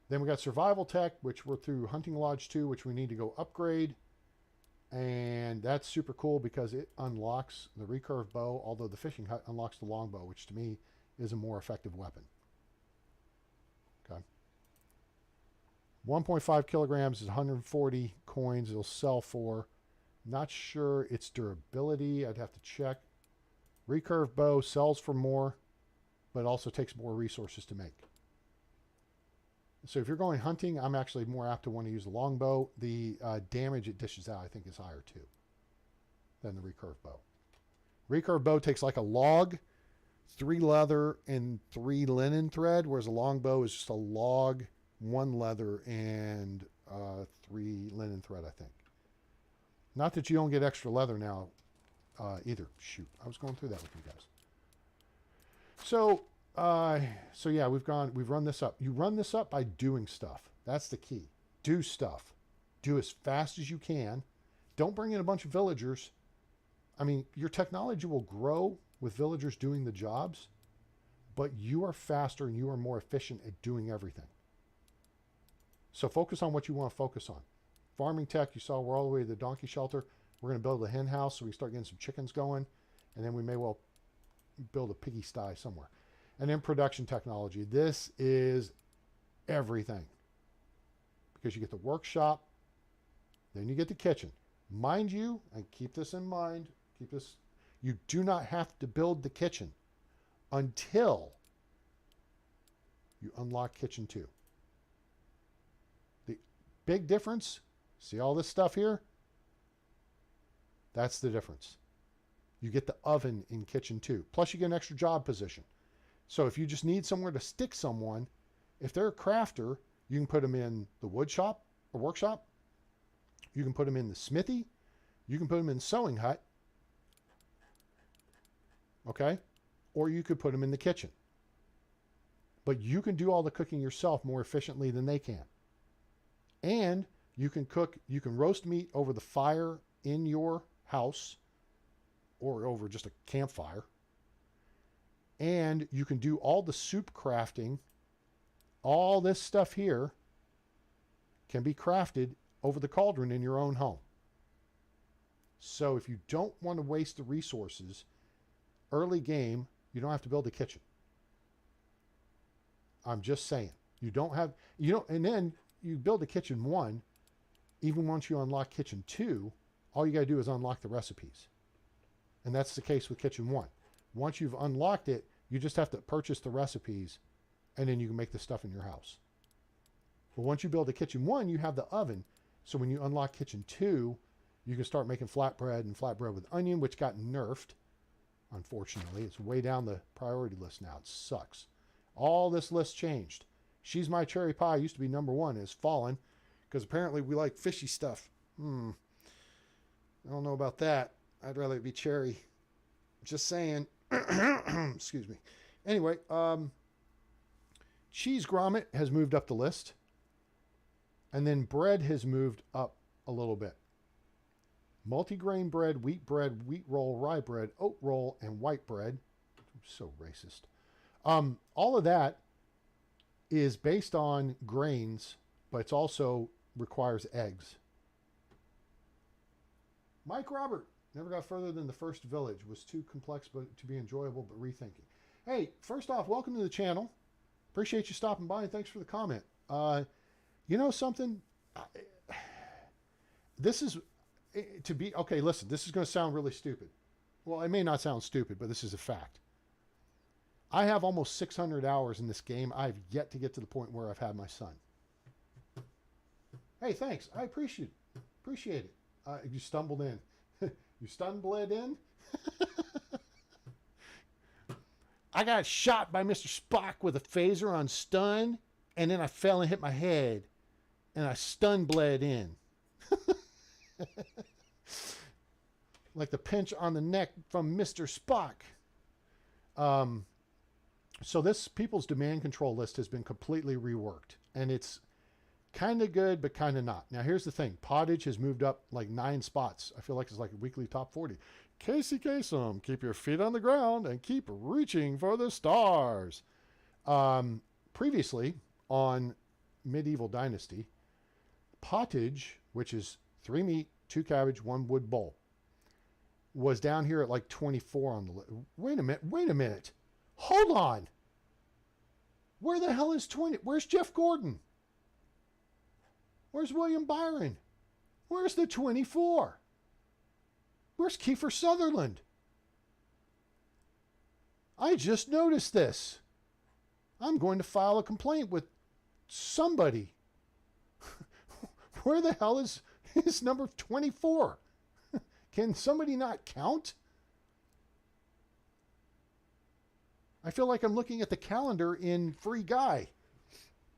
Then we got survival tech, which we're through hunting lodge 2, which we need to go upgrade. And that's super cool because it unlocks the recurve bow, although the fishing hut unlocks the longbow, which to me is a more effective weapon. Okay. 1.5 kilograms is 140 coins it'll sell for. Not sure its durability. I'd have to check. Recurve bow sells for more, but also takes more resources to make. So if you're going hunting, I'm actually more apt to want to use the longbow. The damage it dishes out, I think, is higher too than the recurve bow. Recurve bow takes like a log, 3 leather, and 3 linen thread, whereas a longbow is just a log, 1 leather, and 3 linen thread, I think. Not that you don't get extra leather now either. Shoot, I was going through that with you guys. So yeah, we've run this up. You run this up by doing stuff. That's the key. Do stuff. Do as fast as you can. Don't bring in a bunch of villagers. I mean, your technology will grow with villagers doing the jobs, but you are faster and you are more efficient at doing everything. So focus on what you want to focus on. Farming tech, you saw we're all the way to the donkey shelter. We're going to build a hen house so we start getting some chickens going, and then we may well build a piggy sty somewhere. And then production technology. This is everything. Because you get the workshop, then you get the kitchen. Mind you, and keep this in mind, you do not have to build the kitchen until you unlock kitchen 2. The big difference, see all this stuff here? That's the difference. You get the oven in kitchen 2. Plus you get an extra job position. So if you just need somewhere to stick someone, if they're a crafter, you can put them in the wood shop or workshop. You can put them in the smithy. You can put them in the sewing hut. Okay? Or you could put them in the kitchen. But you can do all the cooking yourself more efficiently than they can. And you can roast meat over the fire in your house or over just a campfire. And you can do all the soup crafting. All this stuff here can be crafted over the cauldron in your own home. So if you don't want to waste the resources, early game, you don't have to build a kitchen. I'm just saying. And then you build a kitchen 1, even once you unlock kitchen 2, all you got to do is unlock the recipes. And that's the case with kitchen 1. Once you've unlocked it, you just have to purchase the recipes, and then you can make the stuff in your house. But once you build a kitchen 1, you have the oven. So when you unlock kitchen 2, you can start making flatbread and flatbread with onion, which got nerfed, unfortunately. It's way down the priority list now. It sucks. All this list changed. She's My Cherry Pie used to be number 1. It's fallen because apparently we like fishy stuff. I don't know about that. I'd rather it be cherry. Just saying. Excuse me. Anyway, cheese grommet has moved up the list. And then bread has moved up a little bit. Multigrain bread, wheat roll, rye bread, oat roll, and white bread. I'm so racist. All of that is based on grains, but it's also requires eggs. Mike Robert never got further than the first village. Was too complex but to be enjoyable, but rethinking. Hey, first off, welcome to the channel. Appreciate you stopping by and thanks for the comment. You know something? This is to be okay. Listen, this is going to sound really stupid. Well, it may not sound stupid, but this is a fact. I have almost 600 hours in this game. I've yet to get to the point where I've had my son. Hey, thanks. I appreciate it. You stumbled in. You stumbled in? I got shot by Mr. Spock with a phaser on stun, and then I fell and hit my head, and I stun bled in. Like the pinch on the neck from Mr. Spock. So this people's demand control list has been completely reworked, and it's kind of good, but kind of not. Now, here's the thing. Pottage has moved up like 9 spots. I feel like it's like a weekly top 40. Casey Kasem, keep your feet on the ground and keep reaching for the stars. Previously on Medieval Dynasty, pottage, which is 3 meat, 2 cabbage, 1 wood bowl, was down here at like 24 on the list. Wait a minute. Hold on. Where the hell is 20? Where's Jeff Gordon? Where's William Byron? Where's the 24? Where's Kiefer Sutherland? I just noticed this. I'm going to file a complaint with somebody. Where the hell is number 24? Can somebody not count? I feel like I'm looking at the calendar in Free Guy.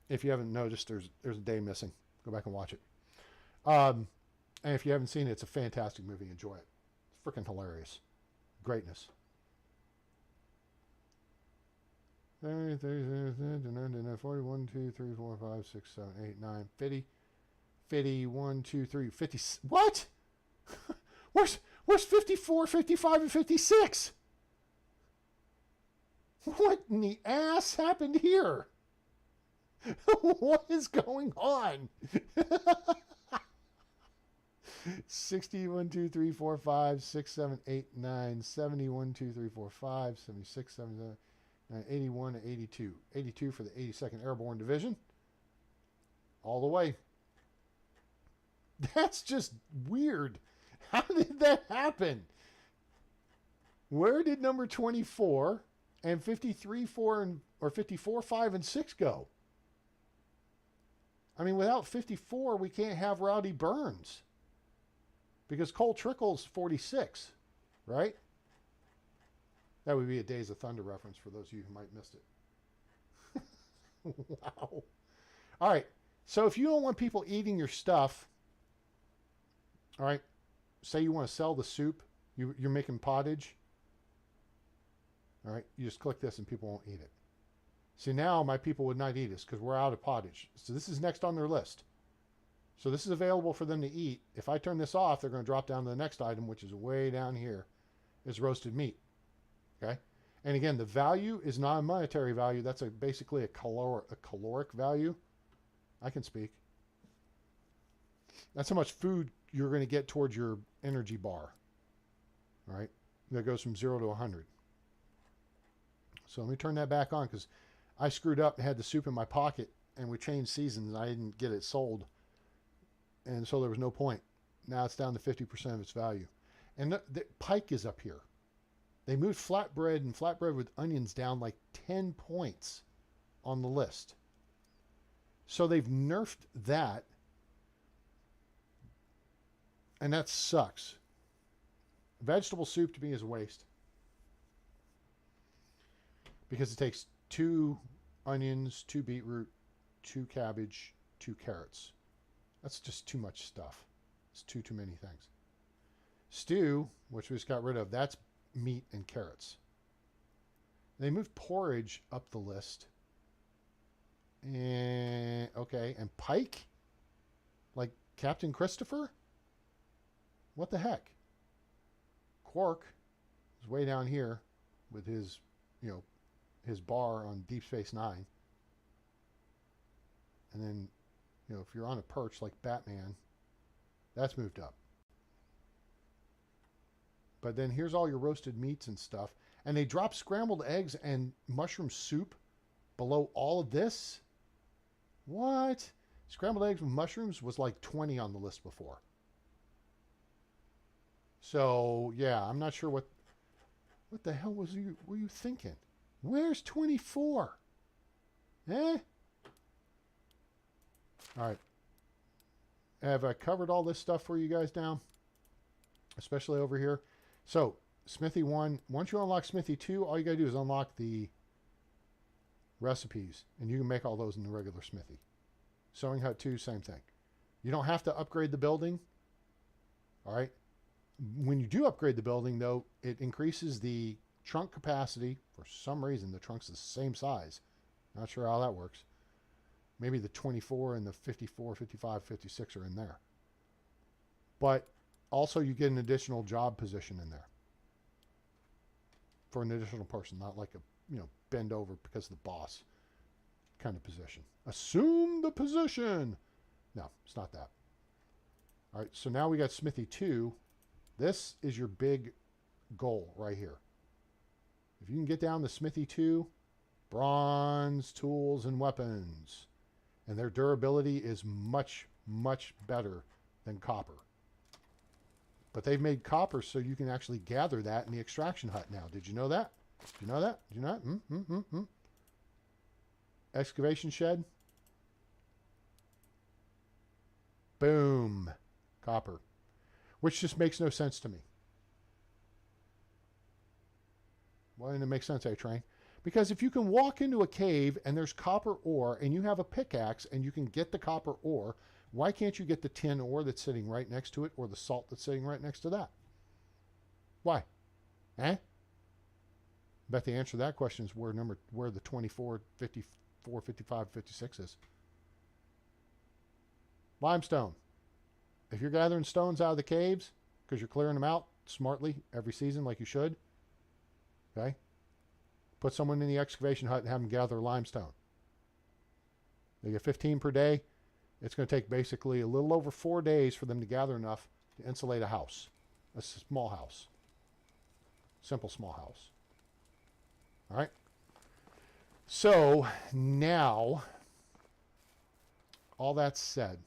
If you haven't noticed, there's a day missing. Go back and watch it. And if you haven't seen it, it's a fantastic movie. Enjoy it. It's freaking hilarious. Greatness. 30, 41, 2, 3, 4, 5, 6, 7, 8, 9, 50. 50, 1, 2, 3, 50. What? Where's 54, 55, and 56? What in the ass happened here? What is going on? 60, 1, 2, 3, 4, 5, 6, 7, 8, 9, 70, 1, 2, 3, 4, 5, 76, 77, 81, 82. 82 for the 82nd Airborne Division. All the way. That's just weird. How did that happen? Where did number 24 and 53, 4, or 54, 5, and 6 go? I mean, without 54, we can't have Rowdy Burns. Because Cole Trickle's 46, right? That would be a Days of Thunder reference for those of you who might have missed it. Wow. All right. So if you don't want people eating your stuff, all right, say you want to sell the soup, you're making pottage, all right, you just click this and people won't eat it. See, now my people would not eat this because we're out of pottage. So this is next on their list. So this is available for them to eat. If I turn this off, they're going to drop down to the next item, which is way down here, is roasted meat. Okay? And again, the value is not a monetary value. That's basically a caloric value. I can speak. That's how much food you're going to get towards your energy bar. All right? That goes from 0 to 100. So let me turn that back on because I screwed up and had the soup in my pocket and we changed seasons. I didn't get it sold. And so there was no point. Now it's down to 50% of its value. And the pike is up here. They moved flatbread and flatbread with onions down like 10 points on the list. So they've nerfed that. And that sucks. Vegetable soup to me is a waste. Because it takes 2 onions, 2 beetroot, 2 cabbage, 2 carrots. That's just too much stuff. It's too many things. Stew, which we just got rid of, that's meat and carrots. They moved porridge up the list. And okay, and pike? Like Captain Christopher? What the heck? Quark is way down here with his, his bar on Deep Space Nine. And then, if you're on a perch like Batman, that's moved up. But then here's all your roasted meats and stuff. And they drop scrambled eggs and mushroom soup below all of this? What? Scrambled eggs with mushrooms was like 20 on the list before. So, yeah, I'm not sure what the hell were you thinking? Where's 24? Eh? All right. Have I covered all this stuff for you guys now? Especially over here. So, Smithy 1. Once you unlock Smithy 2, all you got to do is unlock the recipes. And you can make all those in the regular Smithy. Sewing Hut 2, same thing. You don't have to upgrade the building. All right. When you do upgrade the building, though, it increases the trunk capacity. For some reason, the trunk's the same size. Not sure how that works. Maybe the 24 and the 54, 55, 56 are in there. But also you get an additional job position in there. For an additional person, not like a, bend over because of the boss kind of position. Assume the position. No, it's not that. All right, so now we got Smithy 2. This is your big goal right here. If you can get down to Smithy 2, bronze tools and weapons. And their durability is much, much better than copper. But they've made copper so you can actually gather that in the extraction hut now. Did you know that? Did you know that? Did you not? Excavation shed. Boom. Copper. Which just makes no sense to me. Why didn't it make sense, A-Train? Because if you can walk into a cave and there's copper ore and you have a pickaxe and you can get the copper ore, why can't you get the tin ore that's sitting right next to it or the salt that's sitting right next to that? Why? Eh? Bet the answer to that question is where the 24, 54, 55, 56 is. Limestone. If you're gathering stones out of the caves because you're clearing them out smartly every season like you should, okay? Put someone in the excavation hut and have them gather limestone. They get 15 per day. It's going to take basically a little over 4 days for them to gather enough to insulate a house. A small house. Simple small house. All right. So now, all that said,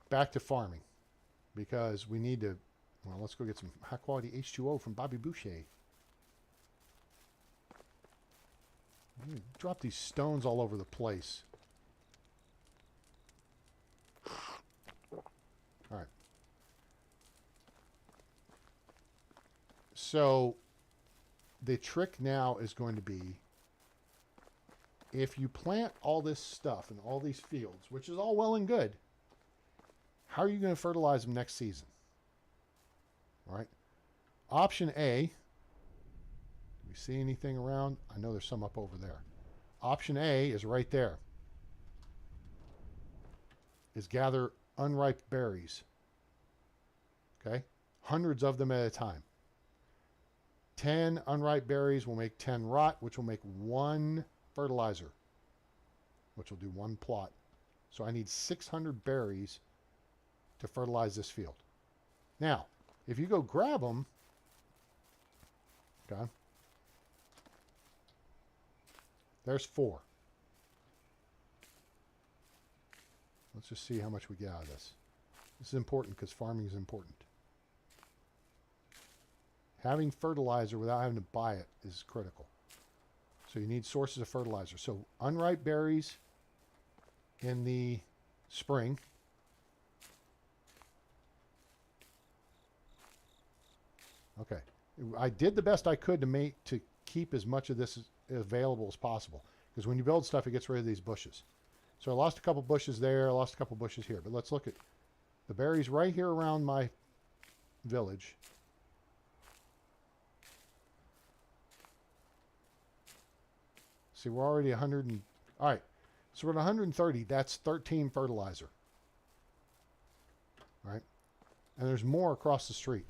back to farming. Because we need to, well, let's go get some high quality H2O from Bobby Boucher. Drop these stones all over the place. All right. So the trick now is going to be, if you plant all this stuff in all these fields, which is all well and good, how are you going to fertilize them next season? All right. Option A. Do we see anything around? I know there's some up over there. Option A is right there. Is gather unripe berries. Okay? Hundreds of them at a time. 10 unripe berries will make 10 rot, which will make 1 fertilizer, which will do 1 plot. So I need 600 berries to fertilize this field. Now, if you go grab them, okay, there's 4. Let's just see how much we get out of this. This is important because farming is important. Having fertilizer without having to buy it is critical. So you need sources of fertilizer. So unripe berries in the spring. Okay. I did the best I could to keep as much of this available as possible. Because when you build stuff, it gets rid of these bushes. So I lost a couple bushes there. I lost a couple bushes here. But let's look at the berries right here around my village. See, we're already 100 and... All right. So we're at 130. That's 13 fertilizer. All right. And there's more across the street.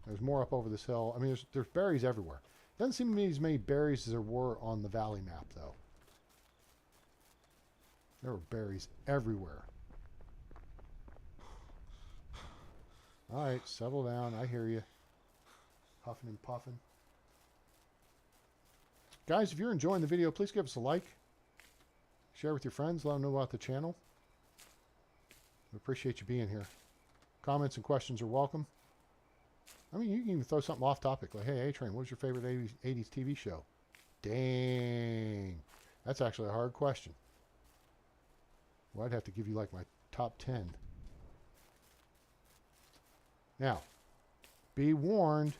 There's more up over this hill. I mean, there's berries everywhere. Doesn't seem to be as many berries as there were on the valley map, though. There were berries everywhere. All right, settle down. I hear you. Huffing and puffing. Guys, if you're enjoying the video, please give us a like. Share with your friends. Let them know about the channel. We appreciate you being here. Comments and questions are welcome. I mean, you can even throw something off topic. Like, hey, A-Train, what was your favorite 80s TV show? Dang. That's actually a hard question. Well, I'd have to give you like my top 10. Now, be warned.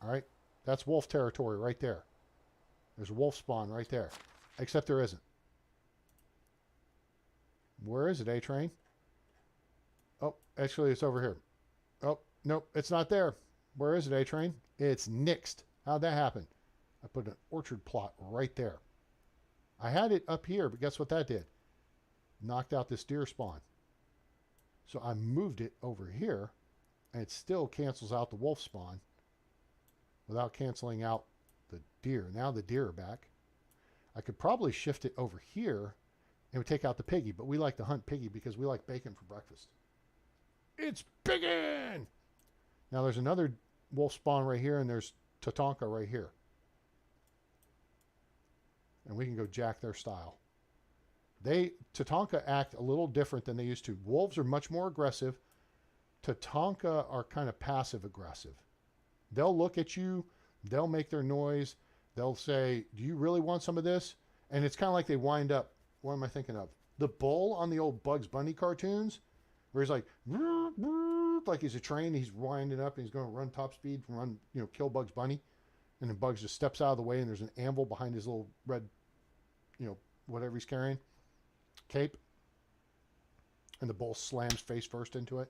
All right, that's wolf territory right there. There's a wolf spawn right there. Except there isn't. Where is it, A-Train? Oh, actually, it's over here. Oh, nope, it's not there. Where is it, A-Train? It's nixed. How'd that happen? I put an orchard plot right there. I had it up here, but guess what that did? Knocked out this deer spawn. So I moved it over here, and it still cancels out the wolf spawn without canceling out the deer. Now the deer are back. I could probably shift it over here and would take out the piggy, but we like to hunt piggy because we like bacon for breakfast. It's piggin'! Now there's another wolf spawn right here, and there's Tatanka right here. And we can go jack their style. Tatanka act a little different than they used to. Wolves are much more aggressive. Tatanka are kind of passive aggressive. They'll look at you. They'll make their noise. They'll say, do you really want some of this? And it's kind of like they wind up. What am I thinking of? The bull on the old Bugs Bunny cartoons, where he's like, "Vroom, vroom," like he's a train. He's winding up and he's going to run top speed and kill Bugs Bunny. And then Bugs just steps out of the way and there's an anvil behind his little red, whatever he's carrying, cape. And the bull slams face first into it.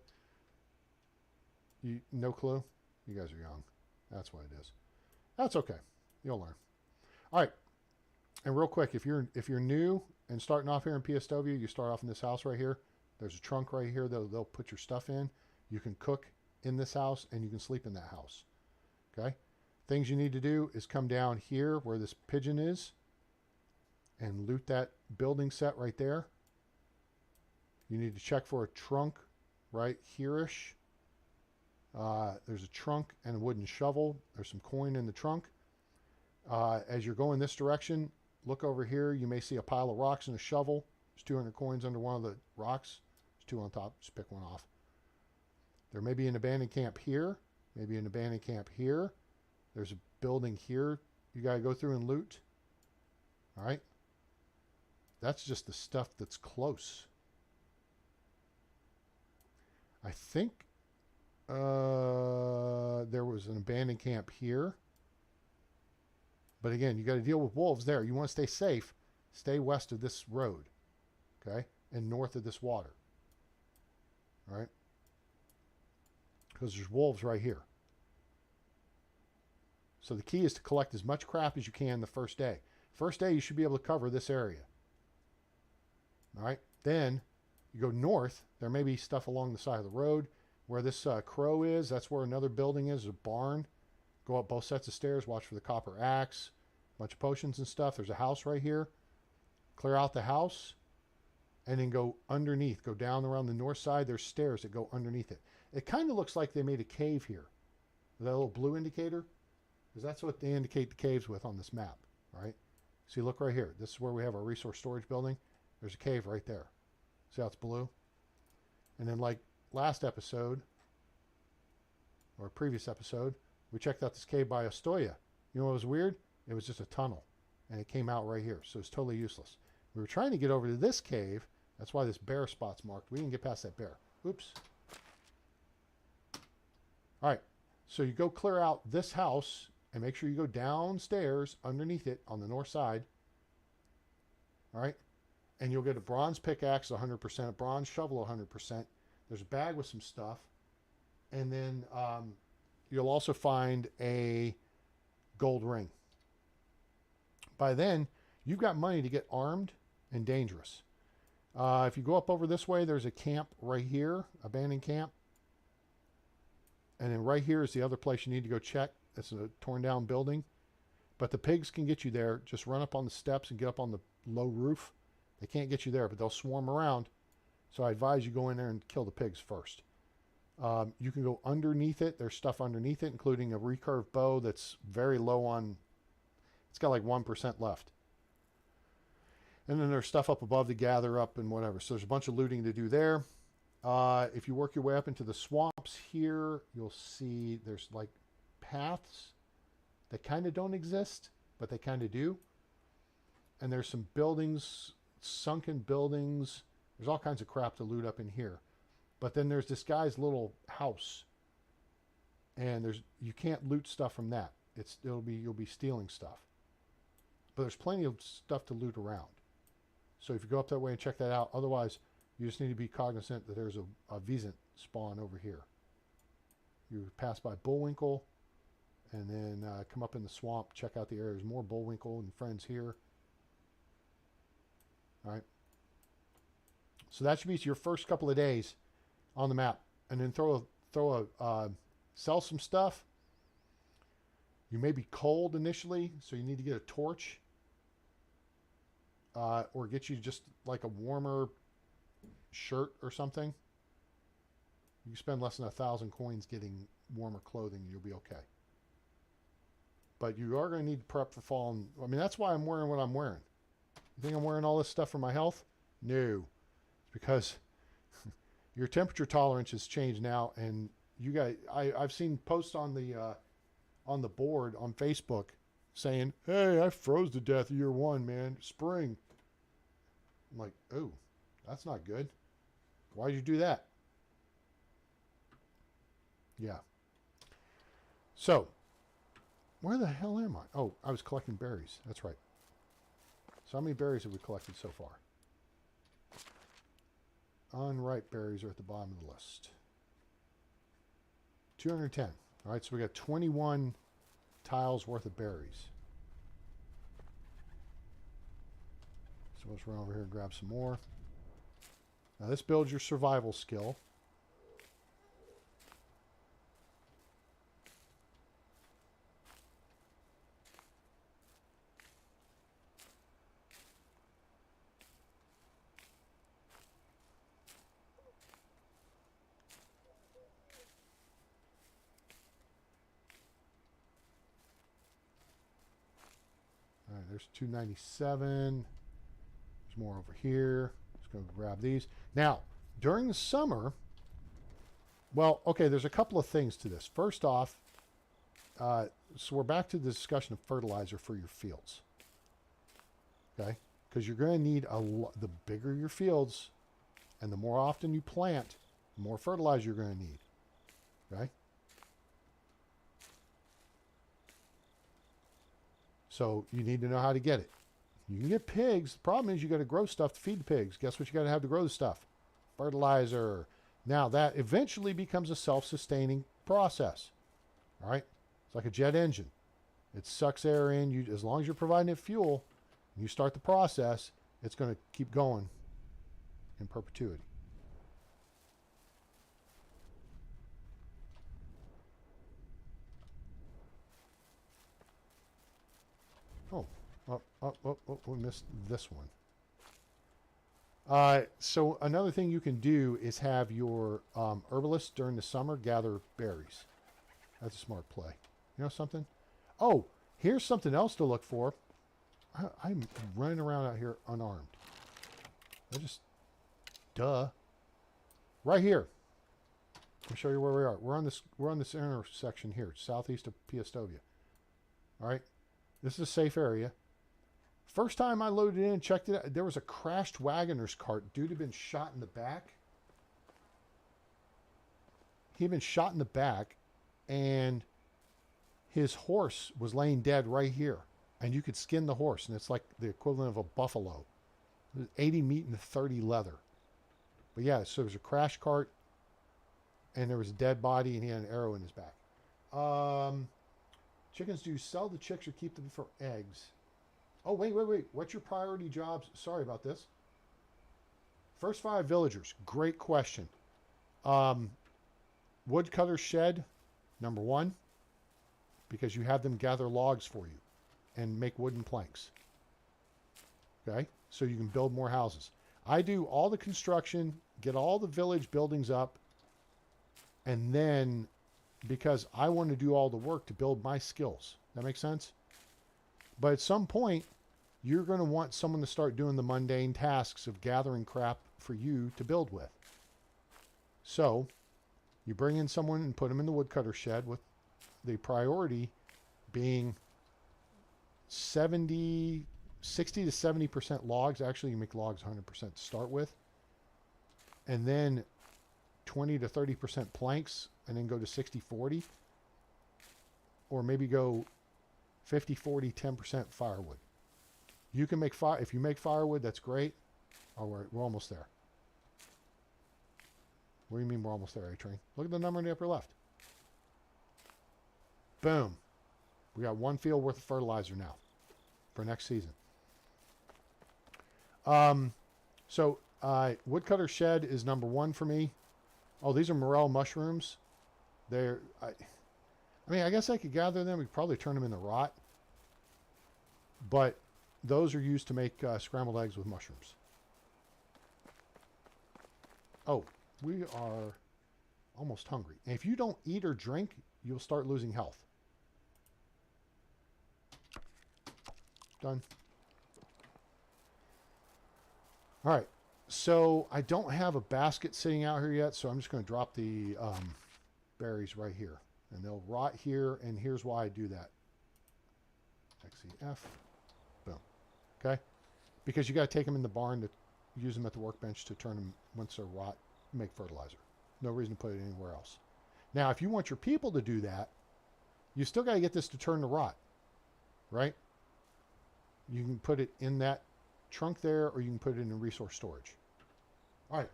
No clue? You guys are young. That's what it is. That's okay. You'll learn. All right. And real quick, if you're new and starting off here in PSW, you start off in this house right here. There's a trunk right here that they'll put your stuff in. You can cook in this house and you can sleep in that house. Okay? Things you need to do is come down here where this pigeon is and loot that building set right there. You need to check for a trunk right here-ish. There's a trunk and a wooden shovel. There's some coin in the trunk. As you're going this direction, look over here. You may see a pile of rocks and a shovel. There's 200 coins under one of the rocks. There's 2 on top. Just pick one off. There may be an abandoned camp here. Maybe an abandoned camp here. There's a building here you got to go through and loot. All right. That's just the stuff that's close. I think there was an abandoned camp here. But again, you got to deal with wolves there. You want to stay safe. Stay west of this road. Okay? And north of this water. All right? Because there's wolves right here. So the key is to collect as much crap as you can the first day. First day, you should be able to cover this area. All right? Then you go north. There may be stuff along the side of the road. Where this crow is, that's where another building is, a barn. Go up both sets of stairs, watch for the copper axe, a bunch of potions and stuff. There's a house right here. Clear out the house, and then go underneath. Go down around the north side. There's stairs that go underneath it. It kind of looks like they made a cave here. That little blue indicator, because that's what they indicate the caves with on this map, right? See, look right here. This is where we have our resource storage building. There's a cave right there. See how it's blue? And then like last episode, or previous episode, we checked out this cave by Ostoya. You know what was weird? It was just a tunnel, and it came out right here, so it's totally useless. We were trying to get over to this cave. That's why this bear spot's marked. We didn't get past that bear. Oops. All right, so you go clear out this house, and make sure you go downstairs underneath it on the north side. All right, and you'll get a bronze pickaxe 100%, a bronze shovel 100%. There's a bag with some stuff. And then you'll also find a gold ring. By then, you've got money to get armed and dangerous. If you go up over this way, there's a camp right here, abandoned camp. And then right here is the other place you need to go check. It's a torn down building. But the pigs can get you there. Just run up on the steps and get up on the low roof. They can't get you there, but they'll swarm around. So I advise you go in there and kill the pigs first. You can go underneath it. There's stuff underneath it, including a recurve bow that's very low on... It's got like 1% left. And then there's stuff up above to gather up and whatever. So there's a bunch of looting to do there. If you work your way up into the swamps here, you'll see there's like paths that kind of don't exist, but they kind of do. And there's some buildings, sunken buildings. There's all kinds of crap to loot up in here. But then there's this guy's little house. And you can't loot stuff from that. You'll be stealing stuff. But there's plenty of stuff to loot around. So if you go up that way and check that out, otherwise you just need to be cognizant that there's a Vezant spawn over here. You pass by Bullwinkle and then come up in the swamp, check out the area. There's more Bullwinkle and friends here. All right. So that should be your first couple of days on the map. And then sell some stuff. You may be cold initially, so you need to get a torch. Or get you just like a warmer shirt or something. You spend less than 1,000 coins getting warmer clothing, and you'll be okay. But you are going to need to prep for fall. And, I mean, that's why I'm wearing what I'm wearing. You think I'm wearing all this stuff for my health? No. It's because your temperature tolerance has changed now, and you guys, I've seen posts on the board on Facebook saying, "Hey, I froze to death year one, man. Spring." I'm like, "Oh, that's not good. Why'd you do that?" Yeah. So, where the hell am I? Oh, I was collecting berries. That's right. So how many berries have we collected so far? Unripe berries are at the bottom of the list. 210. All right, so we got 21 tiles worth of berries. So let's run over here and grab some more. Now this builds your survival skill. All right, there's 297. There's more over here. Let's go grab these. Now, during the summer, well, okay, there's a couple of things to this. First off, so we're back to the discussion of fertilizer for your fields. Okay? Because you're going to need the bigger your fields and the more often you plant, the more fertilizer you're going to need. Okay? So you need to know how to get it. You can get pigs. The problem is you got to grow stuff to feed the pigs. Guess what you got to have to grow the stuff? Fertilizer. Now that eventually becomes a self-sustaining process. All right? It's like a jet engine. It sucks air in. As long as you're providing it fuel, and you start the process, it's going to keep going in perpetuity. We missed this one. So another thing you can do is have your herbalist during the summer gather berries. That's a smart play. You know something? Oh, here's something else to look for. I'm running around out here unarmed. Duh. Right here. Let me show you where we are. We're on this intersection here, southeast of Piastovia. All right. This is a safe area. First time I loaded in and checked it out, there was a crashed wagoner's cart. Dude had been shot in the back. He'd been shot in the back, and his horse was laying dead right here. And you could skin the horse, and it's like the equivalent of a buffalo. It was 80 meat and 30 leather. But yeah, so there was a crash cart, and there was a dead body, and he had an arrow in his back. Chickens, do you sell the chicks or keep them for eggs? Oh, wait. What's your priority jobs? Sorry about this. First 5 villagers. Great question. Woodcutter shed, number 1, because you have them gather logs for you and make wooden planks. Okay? So you can build more houses. I do all the construction, get all the village buildings up, and then, because I want to do all the work to build my skills. That makes sense? But at some point, you're going to want someone to start doing the mundane tasks of gathering crap for you to build with. So you bring in someone and put them in the woodcutter shed, with the priority being 60 to 70% logs. Actually, you make logs 100% to start with. And then 20 to 30% planks, and then go to 60-40. Or maybe go 50-40, 10% firewood. You can make fire. If you make firewood, that's great. Oh, we're almost there. What do you mean we're almost there, A-Train? Look at the number in the upper left. Boom. We got 1 field worth of fertilizer now for next season. Woodcutter shed is number 1 for me. Oh, these are morel mushrooms. I guess I could gather them. We could probably turn them into rot. But those are used to make scrambled eggs with mushrooms. Oh, we are almost hungry. And if you don't eat or drink, you'll start losing health. Done. All right. So I don't have a basket sitting out here yet, so I'm just going to drop the berries right here. And they'll rot here, and here's why I do that. XEF. Boom. Okay? Because you got to take them in the barn to use them at the workbench to turn them, once they're rot, make fertilizer. No reason to put it anywhere else. Now, if you want your people to do that, you still got to get this to turn to rot. Right? You can put it in that trunk there, or you can put it in resource storage. All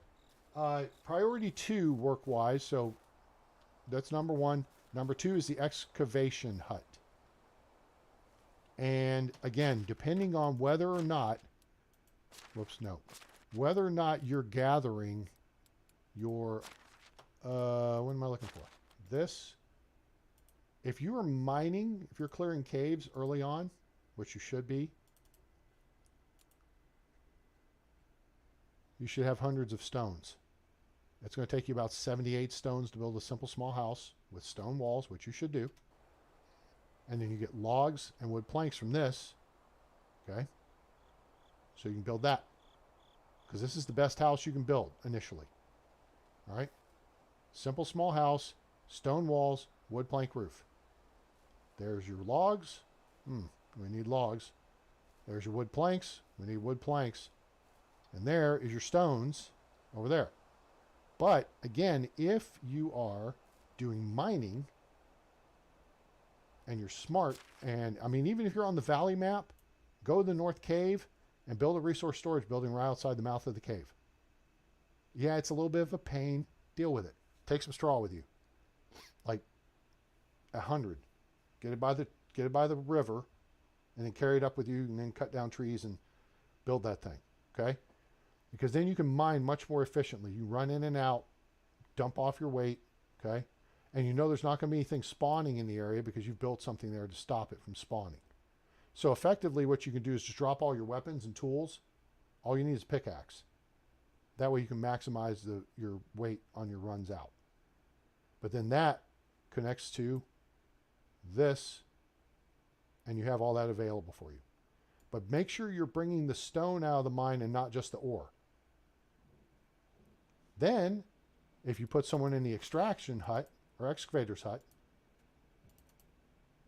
right. Priority 2 work-wise, so that's number 1. Number 2 is the excavation hut. And again, depending on whether or not, whether or not you're gathering your, what am I looking for? This. If you are mining, if you're clearing caves early on, which you should be, you should have hundreds of stones. It's going to take you about 78 stones to build a simple small house with stone walls, which you should do. And then you get logs and wood planks from this. Okay? So you can build that. Because this is the best house you can build initially. All right? Simple small house, stone walls, wood plank roof. There's your logs. We need logs. There's your wood planks. We need wood planks. And there is your stones over there. But again, if you are doing mining and you're smart, and I mean, even if you're on the valley map, go to the North Cave and build a resource storage building right outside the mouth of the cave. Yeah, it's a little bit of a pain. Deal with it. Take some straw with you. Like 100. Get it by the river, and then carry it up with you, and then cut down trees and build that thing. Okay? Because then you can mine much more efficiently. You run in and out, dump off your weight, okay? And you know there's not going to be anything spawning in the area because you've built something there to stop it from spawning. So effectively what you can do is just drop all your weapons and tools. All you need is a pickaxe. That way you can maximize your weight on your runs out. But then that connects to this, and you have all that available for you. But make sure you're bringing the stone out of the mine and not just the ore. Then, if you put someone in the extraction hut or excavator's hut,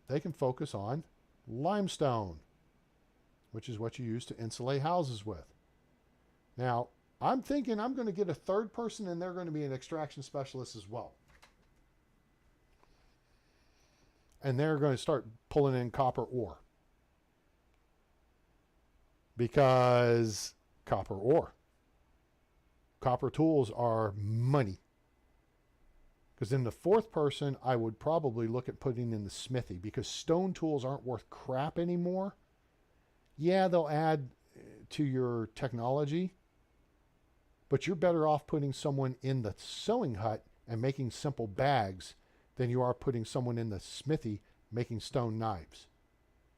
they can focus on limestone, which is what you use to insulate houses with. Now, I'm thinking I'm going to get a third person, and they're going to be an extraction specialist as well. And they're going to start pulling in copper ore. Because copper ore. Copper tools are money. Because then the fourth person, I would probably look at putting in the smithy, because stone tools aren't worth crap anymore. Yeah, they'll add to your technology, but you're better off putting someone in the sewing hut and making simple bags than you are putting someone in the smithy making stone knives.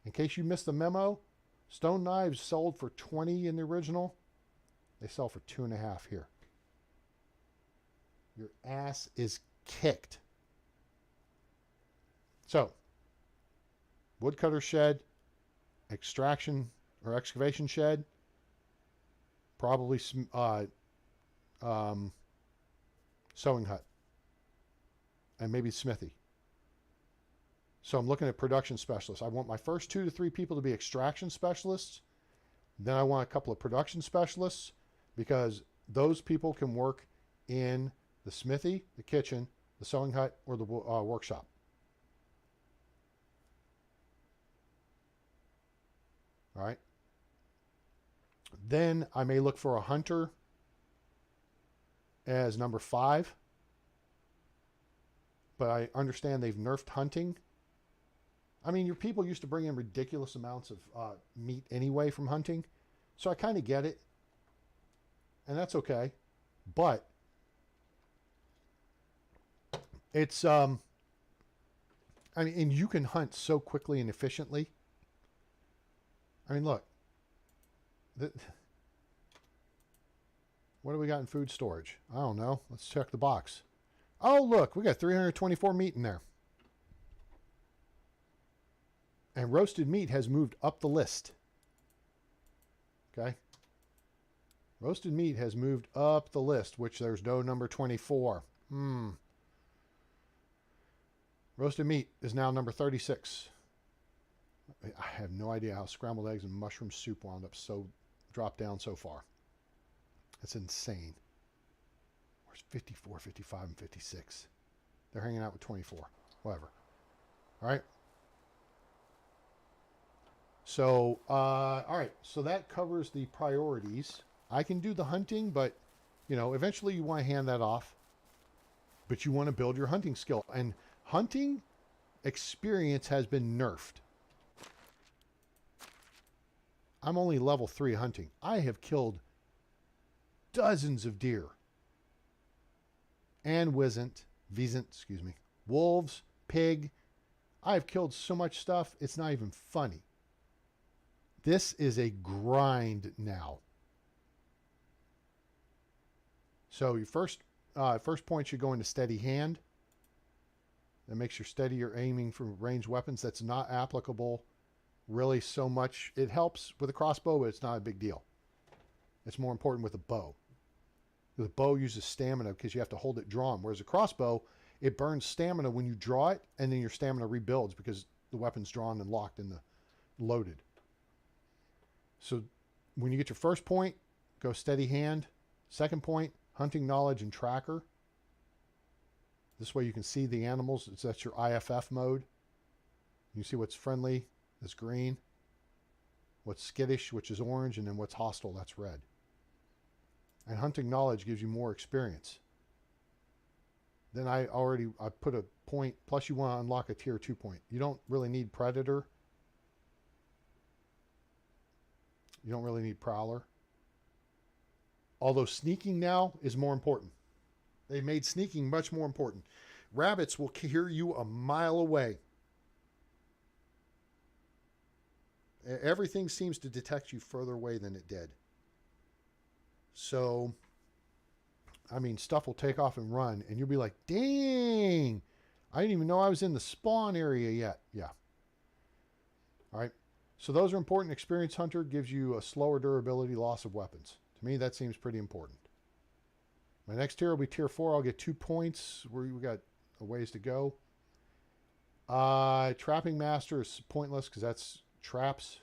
In case you missed the memo, stone knives sold for 20 in the original. They sell for 2.5 here. Your ass is kicked. So, woodcutter shed, extraction or excavation shed. Probably sewing hut. And maybe smithy. So I'm looking at production specialists. I want my first 2 to 3 people to be extraction specialists. Then I want a couple of production specialists because those people can work in the smithy, the kitchen, the sewing hut, or the workshop. All right. Then I may look for a hunter as number 5. But I understand they've nerfed hunting. I mean, your people used to bring in ridiculous amounts of meat anyway from hunting. So I kind of get it. And that's okay. But it's, I mean, and you can hunt so quickly and efficiently. I mean, look. What do we got in food storage? I don't know. Let's check the box. Oh, look, we got 324 meat in there. And roasted meat has moved up the list. Okay. Roasted meat has moved up the list, which there's no number 24. Roasted meat is now number 36. I have no idea how scrambled eggs and mushroom soup wound up dropped down so far. That's insane. Where's 54, 55, and 56? They're hanging out with 24. Whatever. All right. So, all right. So that covers the priorities. I can do the hunting, but, you know, eventually you want to hand that off. But you want to build your hunting skill. And hunting experience has been nerfed. I'm only level 3 hunting. I have killed dozens of deer. And wisent, excuse me, wolves, pig. I've killed so much stuff, it's not even funny. This is a grind now. So your first point should go into steady hand. That makes you steady your aiming for ranged weapons. That's not applicable really so much. It helps with a crossbow, but it's not a big deal. It's more important with a bow. The bow uses stamina because you have to hold it drawn. Whereas a crossbow, it burns stamina when you draw it, and then your stamina rebuilds because the weapon's drawn and locked and loaded. So when you get your first point, go steady hand. Second point, hunting knowledge and tracker. This way you can see the animals. That's your IFF mode. You can see what's friendly, that's green. What's skittish, which is orange, and then what's hostile, that's red. And hunting knowledge gives you more experience. Then I put a point, plus you want to unlock a tier 2 point. You don't really need predator. You don't really need prowler. Although sneaking now is more important. They made sneaking much more important. Rabbits will hear you a mile away. Everything seems to detect you further away than it did. So, I mean, stuff will take off and run, and you'll be like, dang, I didn't even know I was in the spawn area yet. Yeah. All right. So those are important. Experienced hunter gives you a slower durability, loss of weapons. To me, that seems pretty important. My next tier will be tier 4. I'll get 2 points. We got a ways to go. Trapping master is pointless because that's traps.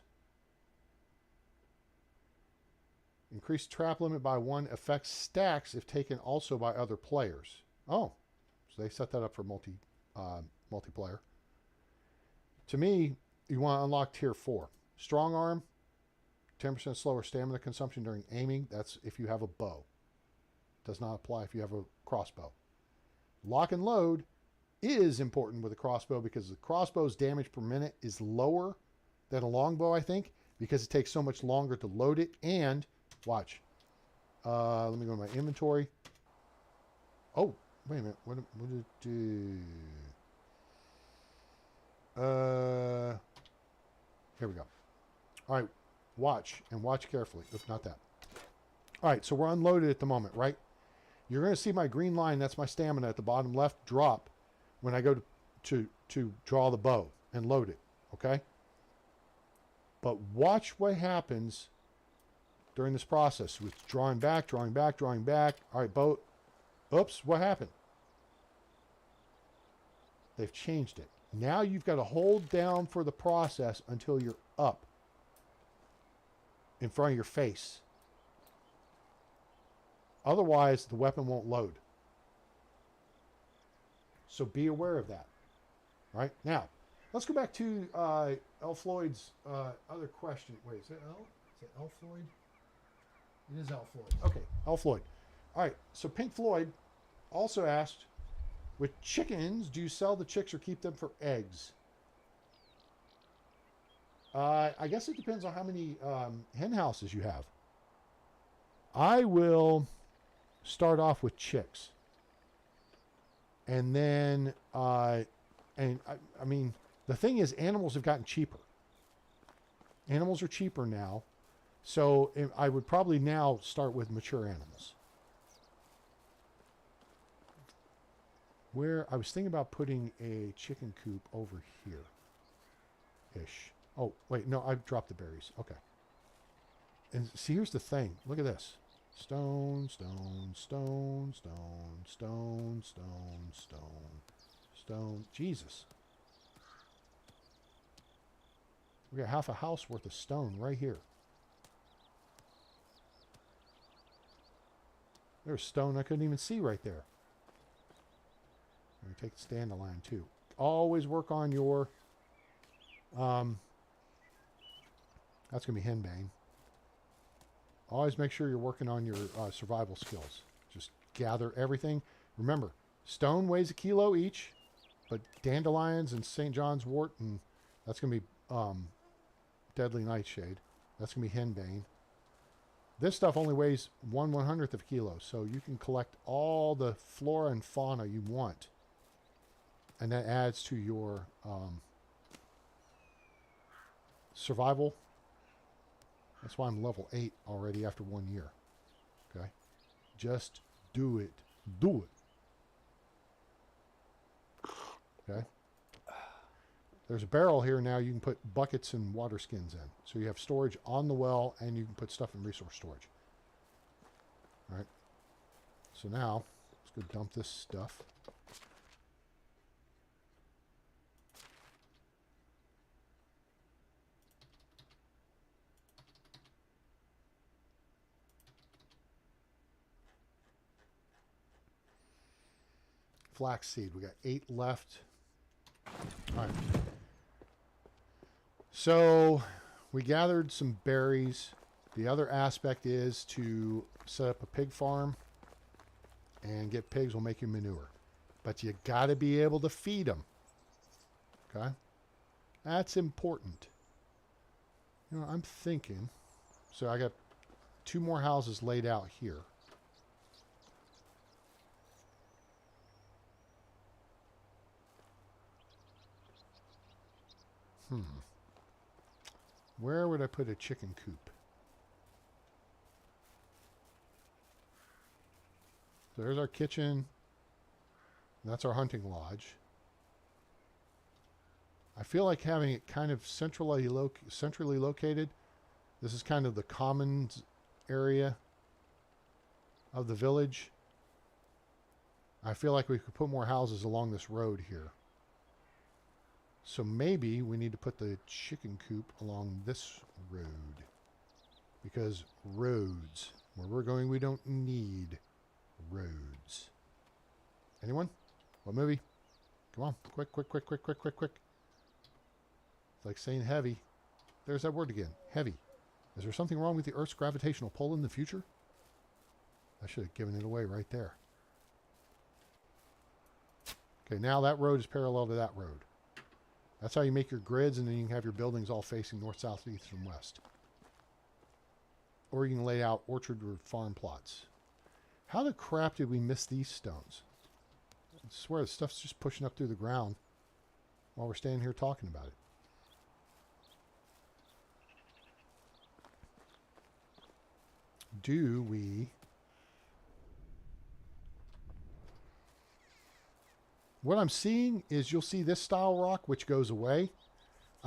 Increase trap limit by 1 affects stacks if taken also by other players. Oh, so they set that up for multiplayer. To me, you want to unlock tier 4. Strong arm, 10% slower stamina consumption during aiming. That's if you have a bow. Does not apply if you have a crossbow. Lock and load is important with a crossbow because the crossbow's damage per minute is lower than a longbow, I think, because it takes so much longer to load it. And watch. Let me go to my inventory. Oh, wait a minute. What did it do? Here we go. All right. Watch, and watch carefully. If not that. All right, so we're unloaded at the moment, right? You're going to see my green line, that's my stamina at the bottom left, drop when I go to draw the bow and load it, okay? But watch what happens during this process with drawing back, drawing back, drawing back. All right, boat. Oops, what happened? They've changed it. Now you've got to hold down for the process until you're up in front of your face. Otherwise, the weapon won't load. So be aware of that. All right, now, let's go back to L. Floyd's other question. Wait, is it L? Is it L. Floyd? It is L. Floyd. Okay, L. Floyd. All right, so Pink Floyd also asked, with chickens, do you sell the chicks or keep them for eggs? I guess it depends on how many hen houses you have. I will start off with chicks. And then, I mean, the thing is, animals have gotten cheaper. Animals are cheaper now. So I would probably now start with mature animals. Where I was thinking about putting a chicken coop over here-ish. Oh, wait, no, I've dropped the berries. Okay. And see, here's the thing. Look at this. Stone, stone, stone, stone, stone, stone, stone, stone. Jesus. We got half a house worth of stone right here. There's stone I couldn't even see right there. I'm going to take the dandelion too. Always work on your... that's going to be henbane. Always make sure you're working on your survival skills. Just gather everything. Remember, stone weighs 1 kilo each, but dandelions and St. John's wort, and that's going to be deadly nightshade. That's going to be henbane. This stuff only weighs 1/100th of a kilo, so you can collect all the flora and fauna you want. And that adds to your survival. That's why I'm level 8 already after 1 year. Okay? Just do it. Do it. Okay? There's a barrel here now you can put buckets and water skins in. So you have storage on the well and you can put stuff in resource storage. All right? So now, let's go dump this stuff. Flaxseed. We got 8 left. All right. So we gathered some berries. The other aspect is to set up a pig farm and get pigs will make you manure. But you got to be able to feed them. Okay? That's important. You know, I'm thinking. So I got 2 more houses laid out here. Where would I put a chicken coop? So there's our kitchen. That's our hunting lodge. I feel like having it kind of centrally located. This is kind of the commons area of the village. I feel like we could put more houses along this road here. So maybe we need to put the chicken coop along this road. Because roads, where we're going, we don't need roads. Anyone? What movie? Come on. Quick, quick, quick, quick, quick, quick, quick. It's like saying heavy. There's that word again. Heavy. Is there something wrong with the Earth's gravitational pull in the future? I should have given it away right there. Okay, now that road is parallel to that road. That's how you make your grids, and then you can have your buildings all facing north, south, east, and west. Or you can lay out orchard or farm plots. How the crap did we miss these stones? I swear the stuff's just pushing up through the ground while we're standing here talking about it. Do we... What I'm seeing is you'll see this style rock, which goes away.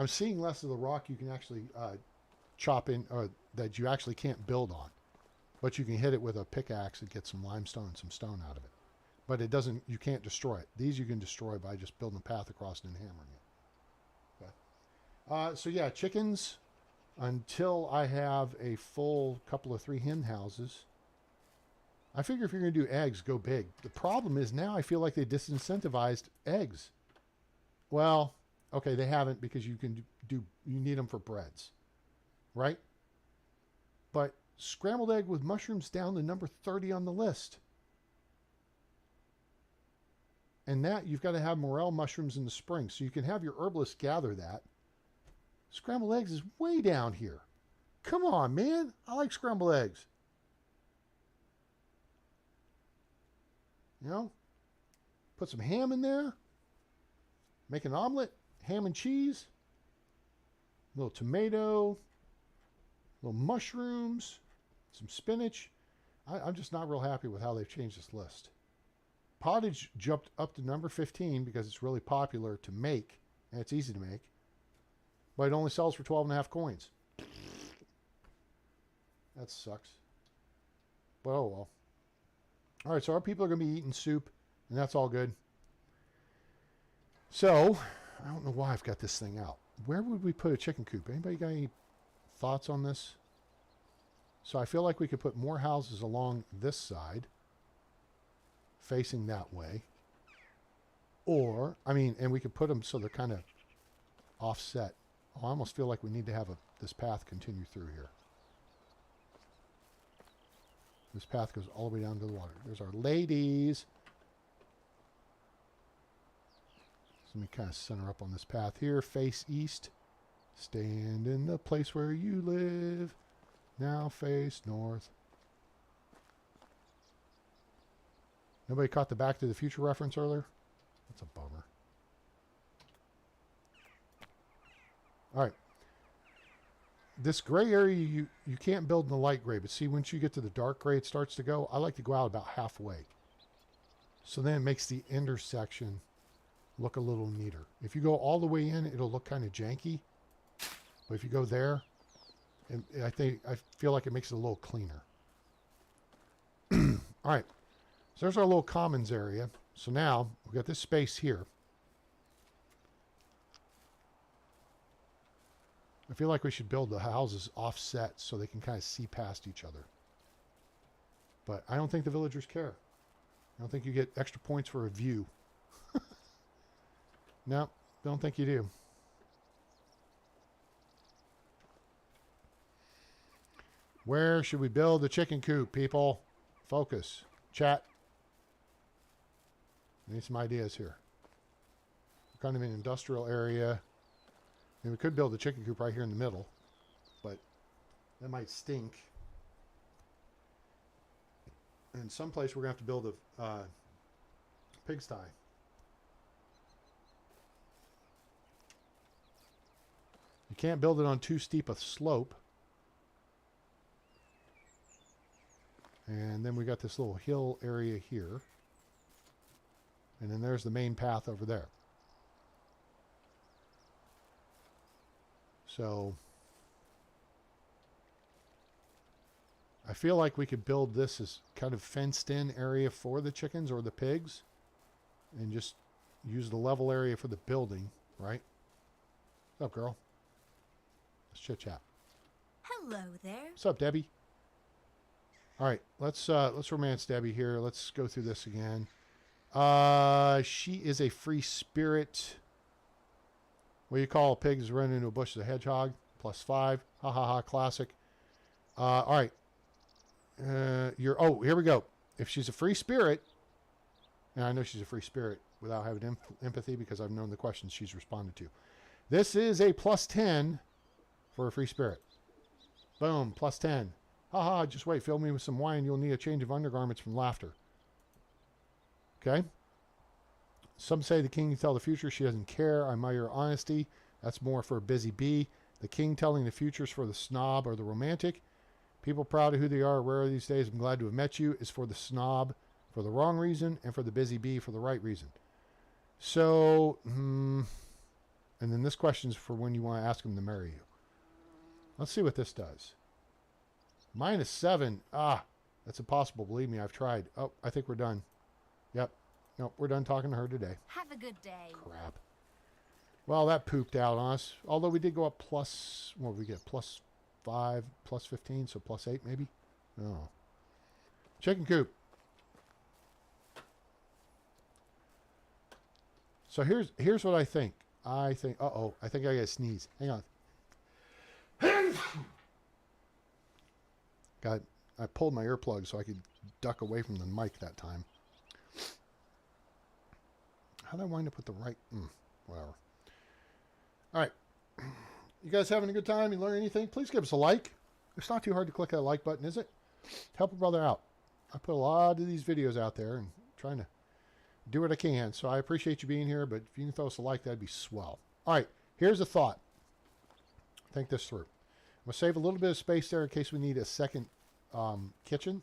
I'm seeing less of the rock you can actually chop in, or that you actually can't build on. But you can hit it with a pickaxe and get some limestone and some stone out of it. But it doesn't, you can't destroy it. These you can destroy by just building a path across and then hammering it. Okay. So yeah, chickens, until I have a full couple of 3 hen houses. I figure if you're going to do eggs, go big. The problem is now I feel like they disincentivized eggs. Well, okay, they haven't, because you can you need them for breads, right? But scrambled egg with mushrooms down to number 30 on the list. And that, you've got to have morel mushrooms in the spring. So you can have your herbalist gather that. Scrambled eggs is way down here. Come on, man. I like scrambled eggs. You know? Put some ham in there. Make an omelet. Ham and cheese. A little tomato. Little mushrooms. Some spinach. I'm just not real happy with how they've changed this list. Pottage jumped up to number 15 because it's really popular to make, and it's easy to make, but it only sells for 12.5 coins. That sucks. But oh well. All right, so our people are going to be eating soup, and that's all good. So, I don't know why I've got this thing out. Where would we put a chicken coop? Anybody got any thoughts on this? So I feel like we could put more houses along this side, facing that way. Or, I mean, and we could put them so they're kind of offset. Oh, I almost feel like we need to have this path continue through here. This path goes all the way down to the water. There's our ladies. So let me kind of center up on this path here. Face east. Stand in the place where you live. Now face north. Nobody caught the Back to the Future reference earlier? That's a bummer. All right. This gray area, you can't build in the light gray, but see, once you get to the dark gray, it starts to go. I like to go out about halfway. So then it makes the intersection look a little neater. If you go all the way in, it'll look kind of janky. But if you go there, and I feel like it makes it a little cleaner. All right. So there's our little commons area. So now we've got this space here. I feel like we should build the houses offset so they can kind of see past each other. But I don't think the villagers care. I don't think you get extra points for a view. No, don't think you do. Where should we build the chicken coop, people? Focus. Chat. I need some ideas here. Kind of an industrial area. And we could build a chicken coop right here in the middle, but that might stink. And someplace we're going to have to build a pigsty. You can't build it on too steep a slope. And then we got this little hill area here. And then there's the main path over there. So I feel like we could build this as kind of fenced in area for the chickens or the pigs and just use the level area for the building, right? What's up, girl? Let's chit chat. Hello there. What's up, Debbie? All right, let's romance Debbie here. Let's go through this again. She is a free spirit. What do you call a pig is running into a bush as a hedgehog? +5. Ha ha ha, classic. All right. Here we go. If she's a free spirit, and I know she's a free spirit without having empathy because I've known the questions she's responded to. This is a +10 for a free spirit. Boom, +10. Haha, just wait, fill me with some wine. You'll need a change of undergarments from laughter. Okay. Some say the king can tell the future. She doesn't care. I admire her honesty. That's more for a busy bee. The king telling the futures for the snob or the romantic. People proud of who they are rare these days. I'm glad to have met you. Is for the snob for the wrong reason and for the busy bee for the right reason. So, And then this question's for when you want to ask them to marry you. Let's see what this does. -7. Ah, that's impossible. Believe me, I've tried. Oh, I think we're done. Yep. Nope, we're done talking to her today. Have a good day. Crap. Well, that pooped out on us. Although we did go up plus, what did we get? +5, +15, so +8 maybe? Oh. Chicken coop. So here's what I think. I think, uh-oh, I think I got to sneeze. Hang on. I pulled my earplug so I could duck away from the mic that time. How did I wind up with the right? Whatever. All right. You guys having a good time? You learn anything? Please give us a like. It's not too hard to click that like button, is it? Help a brother out. I put a lot of these videos out there and trying to do what I can. So I appreciate you being here, but if you can throw us a like, that'd be swell. All right. Here's a thought. Think this through. I'm going to save a little bit of space there in case we need a second kitchen.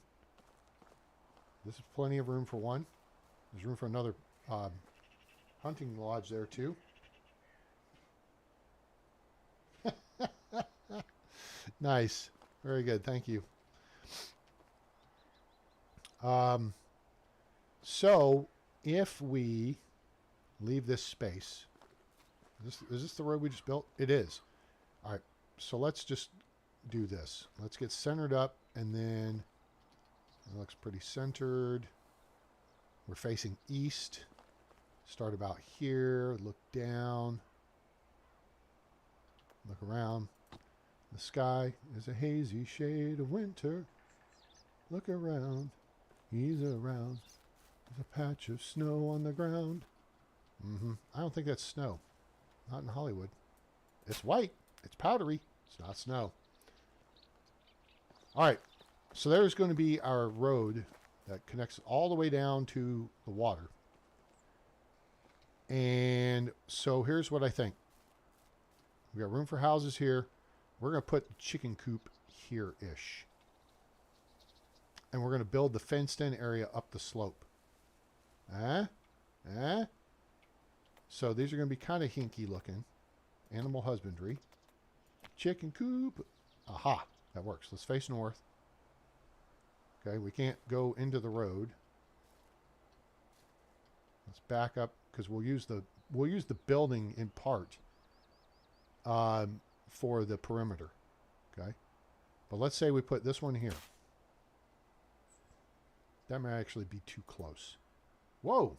This is plenty of room for one. There's room for another hunting lodge there too. Nice. Very good. Thank you. So if we leave this space, is this the road we just built? It is. All right. So let's just do this. Let's get centered up, and then it looks pretty centered. We're facing east. Start about here. Look down. Look around. The sky is a hazy shade of winter. Look around. He's around. There's a patch of snow on the ground. I don't think that's snow. Not in Hollywood. It's white. It's powdery. It's not snow. All right. So there's going to be our road that connects all the way down to the water. And so here's what I think. We got room for houses here. We're going to put the chicken coop here-ish. And we're going to build the fenced-in area up the slope. So these are going to be kind of hinky looking. Animal husbandry. Chicken coop. Aha. That works. Let's face north. Okay, we can't go into the road. Let's back up because we'll use the building in part for the perimeter. Okay, but let's say we put this one here. That may actually be too close. Whoa,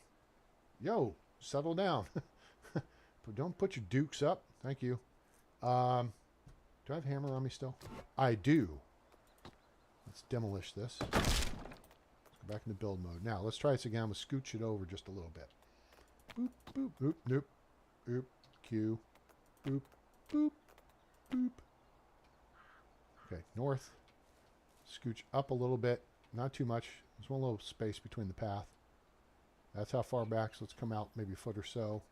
yo, settle down. Don't put your dukes up. Thank you. Do I have a hammer on me still? I do. Let's demolish this. Let's go back into build mode. Now, let's try this again. We'll scooch it over just a little bit. Boop, boop, boop, nope. Oop, Q. Boop, boop, boop. Okay, north. Scooch up a little bit. Not too much. There's one little space between the path. That's how far back, so let's come out maybe a foot or so.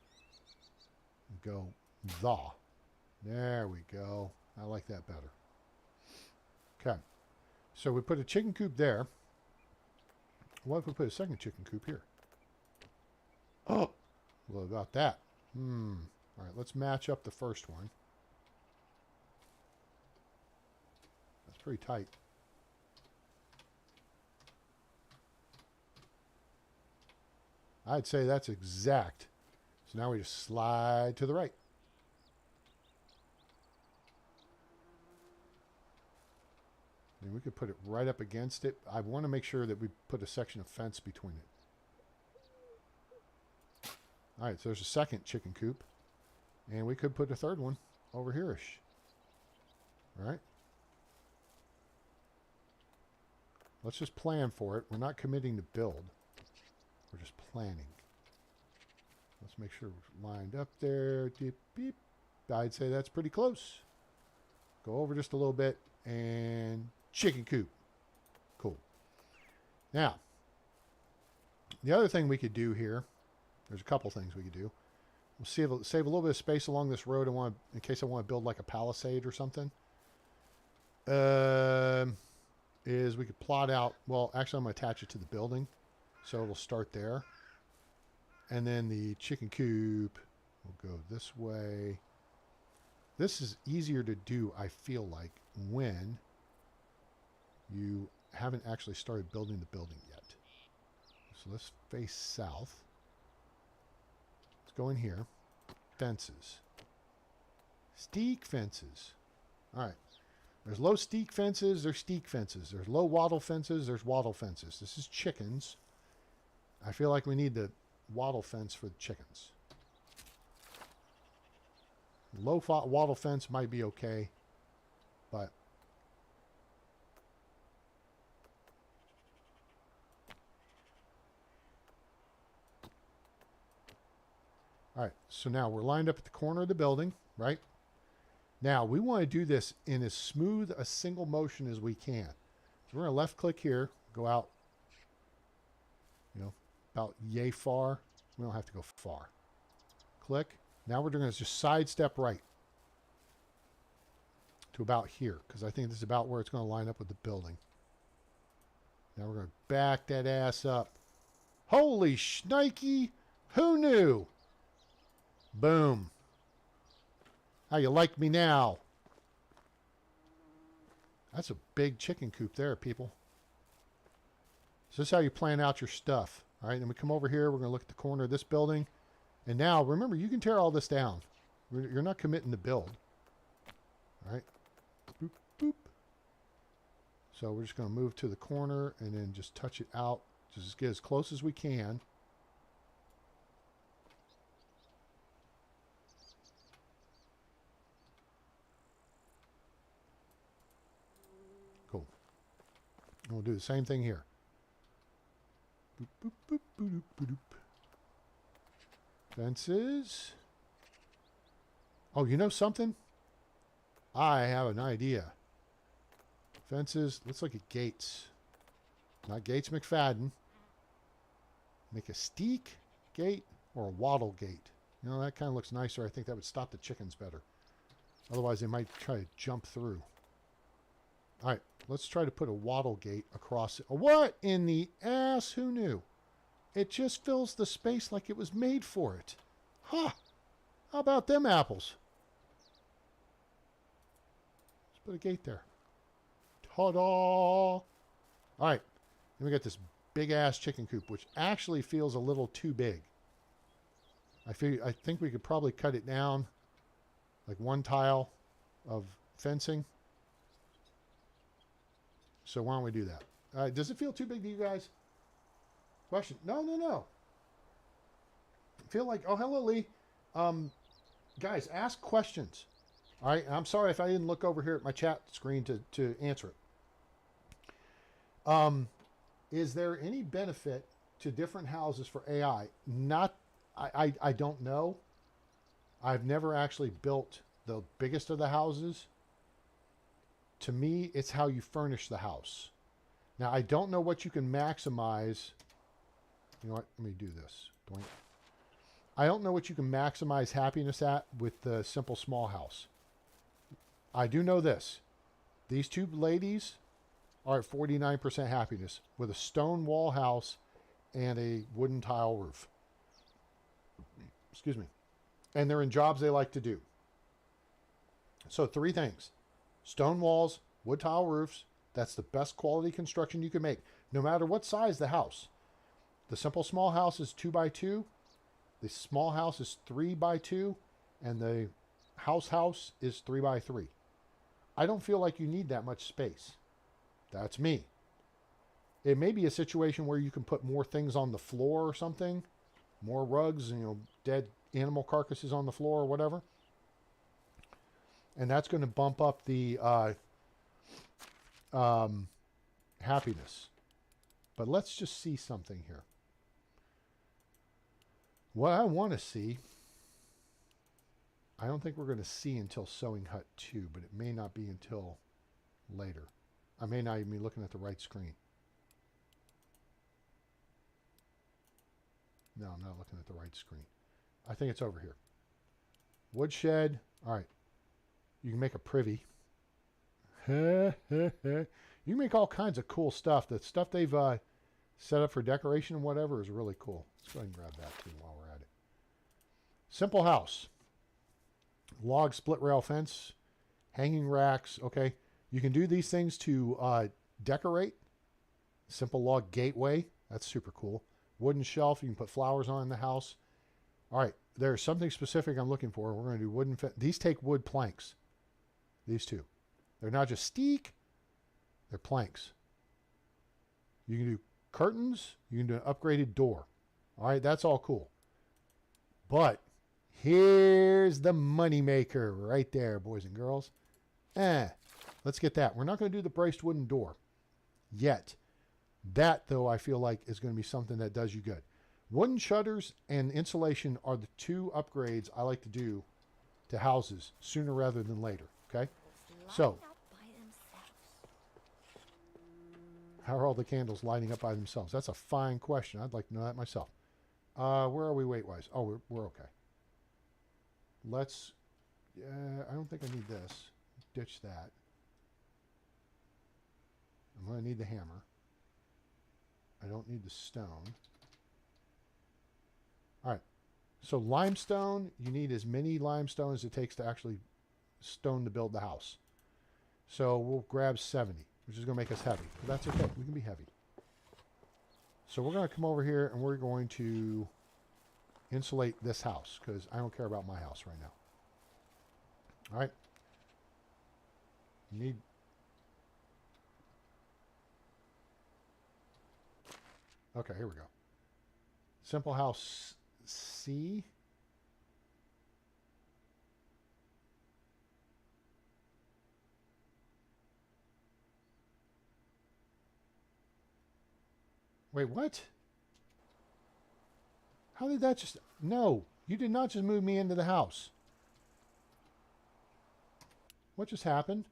And go the. There we go. I like that better. Okay. So we put a chicken coop there. What if we put a second chicken coop here? Oh, what about that? All right, let's match up the first one. That's pretty tight. I'd say that's exact. So now we just slide to the right. And we could put it right up against it. I want to make sure that we put a section of fence between it. All right, so there's a second chicken coop. And we could put a third one over here-ish. All right. Let's just plan for it. We're not committing to build. We're just planning. Let's make sure we're lined up there. Deep, beep. I'd say that's pretty close. Go over just a little bit and chicken coop. Cool. Now, the other thing we could do here, there's a couple things we could do. We'll save a little bit of space along this road in case I want to build like a palisade or something. Is we could plot out, well, actually I'm going to attach it to the building. So it'll start there. And then the chicken coop We'll go this way. This is easier to do, I feel like, when you haven't actually started building the building yet. So let's face south. Let's go in here. Fences. Steak fences. All right. There's low steak fences. There's steak fences. There's low wattle fences. There's wattle fences. This is chickens. I feel like we need the wattle fence for the chickens. Low wattle fence might be okay, but all right, so now we're lined up at the corner of the building, right? Now we want to do this in as smooth a single motion as we can. So we're going to left click here, go out, you know, about yay far. We don't have to go far. Click. Now we're going to just sidestep right to about here, because I think this is about where it's going to line up with the building. Now we're going to back that ass up. Holy shnikey! Who knew? Boom. How you like me now? That's a big chicken coop there, people. So this is how you plan out your stuff. All right, then we come over here. We're going to look at the corner of this building. And now, remember, you can tear all this down. You're not committing to build. All right. Boop, boop. So we're just going to move to the corner and then just touch it out. Just get as close as we can. Cool. And we'll do the same thing here. Boop, boop, boop, boop, boop, boop, boop. Fences. Oh, you know something? I have an idea. Fences. Let's look at gates. Not Gates McFadden. Make a steak gate or a wattle gate. You know, that kind of looks nicer. I think that would stop the chickens better. Otherwise, they might try to jump through. All right. Let's try to put a wattle gate across it. What in the ass? Who knew? It just fills the space like it was made for it. Huh. How about them apples? Let's put a gate there. Ta-da! All right. Then we got this big-ass chicken coop, which actually feels a little too big. I think we could probably cut it down like one tile of fencing. So why don't we do that? Does it feel too big to you guys? Question. No. Feel like, oh, hello, Lee. Guys, ask questions. All right. I'm sorry if I didn't look over here at my chat screen to answer it. Is there any benefit to different houses for AI? I don't know. I've never actually built the biggest of the houses. To me, it's how you furnish the house. Now, I don't know what you can maximize. You know what? Let me do this. Doink. I don't know what you can maximize happiness at with the simple small house. I do know this. These two ladies are at 49% happiness with a stone wall house and a wooden tile roof. Excuse me. And they're in jobs they like to do. So 3 things. Stone walls, wood tile roofs. That's the best quality construction you can make, no matter what size the house. The simple small house is 2x2. The small house is 3x2. And the house is 3x3. I don't feel like you need that much space. That's me. It may be a situation where you can put more things on the floor or something. More rugs, dead animal carcasses on the floor or whatever. And that's going to bump up the happiness. But let's just see something here. What I want to see, I don't think we're going to see until Sewing Hut 2, but it may not be until later. I may not even be looking at the right screen. No, I'm not looking at the right screen. I think it's over here. Woodshed. All right. You can make a privy. You can make all kinds of cool stuff. The stuff they've set up for decoration and whatever is really cool. Let's go ahead and grab that too while we're at it. Simple house. Log split rail fence. Hanging racks. Okay. You can do these things to decorate. Simple log gateway. That's super cool. Wooden shelf. You can put flowers on in the house. All right. There's something specific I'm looking for. We're going to do wooden fence. These take wood planks. These two. They're not just steak. They're planks. You can do curtains. You can do an upgraded door. All right. That's all cool. But here's the money maker right there, boys and girls. Let's get that. We're not going to do the braced wooden door yet. That, though, I feel like is going to be something that does you good. Wooden shutters and insulation are the two upgrades I like to do to houses sooner rather than later. Okay? So, how are all the candles lighting up by themselves? That's a fine question. I'd like to know that myself. Where are we weight-wise? Oh, we're okay. Let's... I don't think I need this. Ditch that. I'm going to need the hammer. I don't need the stone. All right. So limestone, you need as many limestone as it takes to actually stone to build the house. So we'll grab 70, which is going to make us heavy. But that's okay. We can be heavy. So we're going to come over here and we're going to insulate this house because I don't care about my house right now. All right. You need... Okay, here we go. Simple house C. Wait, what? How did that just... No, you did not just move me into the house. What just happened?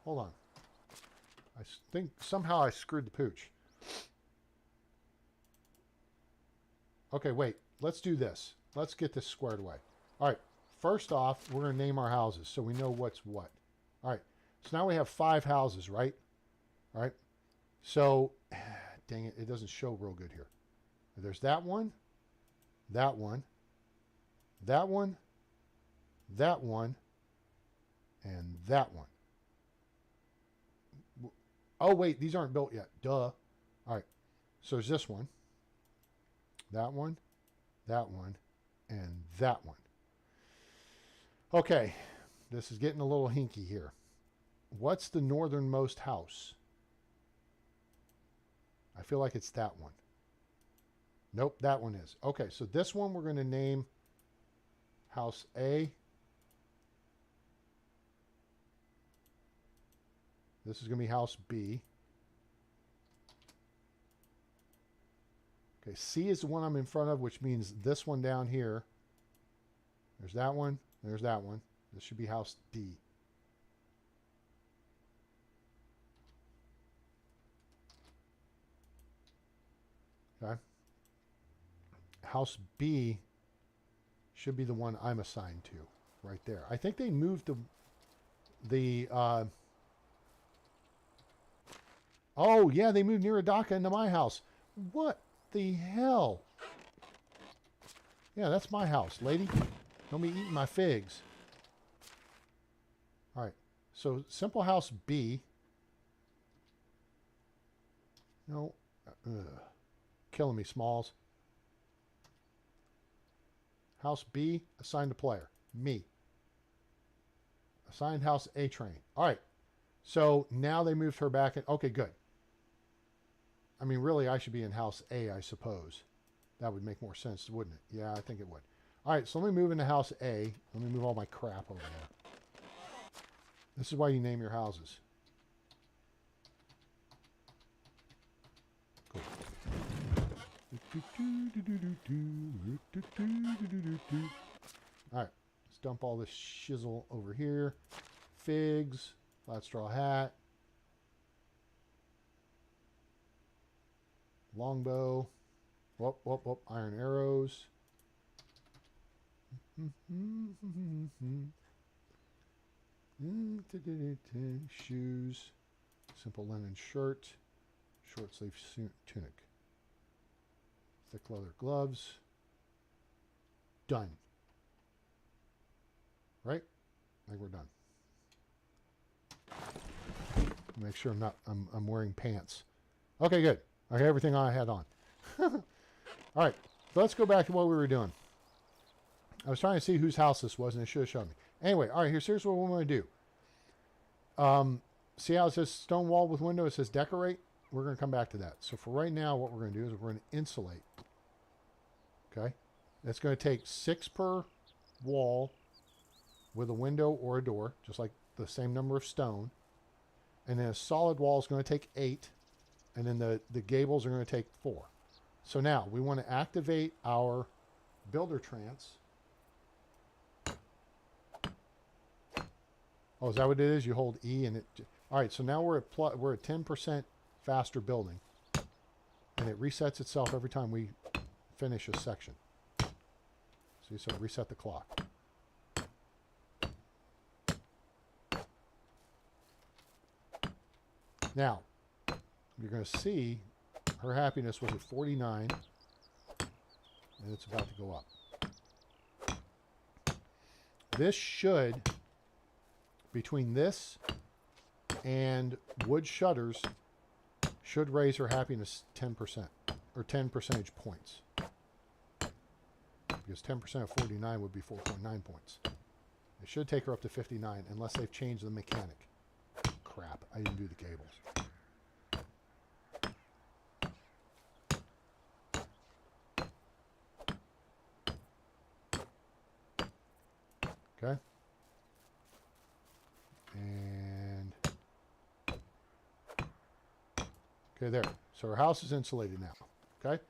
Hold on. I think somehow I screwed the pooch. Okay, wait. Let's do this. Let's get this squared away. All right. First off, we're going to name our houses so we know what's what. All right. So now we have 5 houses, right? All right. So, dang it. It doesn't show real good here. There's that one, that one, that one, that one, and that one. Oh, wait. These aren't built yet. Duh. All right. So there's this one. That one, and that one. Okay, this is getting a little hinky here. What's the northernmost house? I feel like it's that one. Nope, that one is. Okay, so this one we're going to name House A. This is going to be House B. Okay, C is the one I'm in front of, which means this one down here. There's that one. There's that one. This should be House D. Okay. House B should be the one I'm assigned to, right there. I think they moved the oh, yeah, they moved Niradaka into my house. What the hell? Yeah, that's my house, lady. Don't be eating my figs. All right. So, simple house B. No. Killing me, Smalls. House B, assigned to player. Me. Assigned house A train. All right. So, now they moved her back in. Okay, good. I mean, really, I should be in house A, I suppose. That would make more sense, wouldn't it? Yeah, I think it would. All right, so let me move into house A. Let me move all my crap over there. This is why you name your houses. Cool. All right, let's dump all this shizzle over here. Figs, flat straw hat. Longbow. Whoop, whoop, whoop. Iron arrows. Shoes. Simple linen shirt. Short sleeve tunic. Thick leather gloves. done. Right? I think we're done. Make sure I'm wearing pants. Okay, good. I got everything I had on. All right, so let's go back to what we were doing. I was trying to see whose house this was, and it should have shown me. Anyway, all right, here's what we want to do. See how it says stone wall with window? It says decorate. We're going to come back to that. So for right now, what we're going to do is we're going to insulate. Okay? That's going to take 6 per wall with a window or a door, just like the same number of stone. And then a solid wall is going to take 8. And then the gables are going to take 4. So now we want to activate our builder trance. Oh, is that what it is? You hold E and it... All right, so now we're at 10% faster building. And it resets itself every time we finish a section. See, so reset the clock. Now, you're going to see her happiness was at 49, and it's about to go up. This should, between this and wood shutters, should raise her happiness 10%, or 10 percentage points. Because 10% of 49 would be 4.9 points. It should take her up to 59, unless they've changed the mechanic. Crap, I didn't do the cables. Okay. And okay, there. So our house is insulated now. Okay.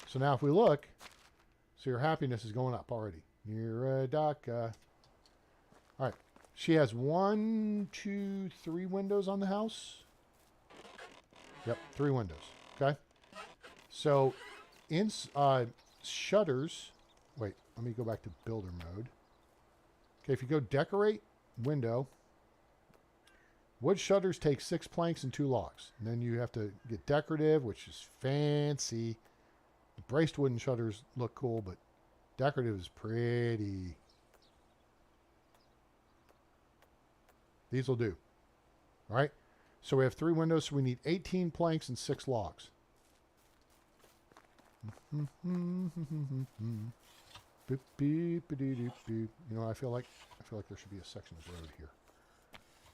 So now if we look, see her happiness is going up already. Miradaka. All right. She has 1, 2, 3 windows on the house. Yep, 3 windows. Okay. So in shutters. Wait, let me go back to builder mode. Okay, if you go decorate, window, wood shutters take 6 planks and 2 logs. And then you have to get decorative, which is fancy. The braced wooden shutters look cool, but decorative is pretty. These will do. All right? So we have 3 windows, so we need 18 planks and 6 logs. Boop, beep, doop, boop. You know, I feel like there should be a section of road here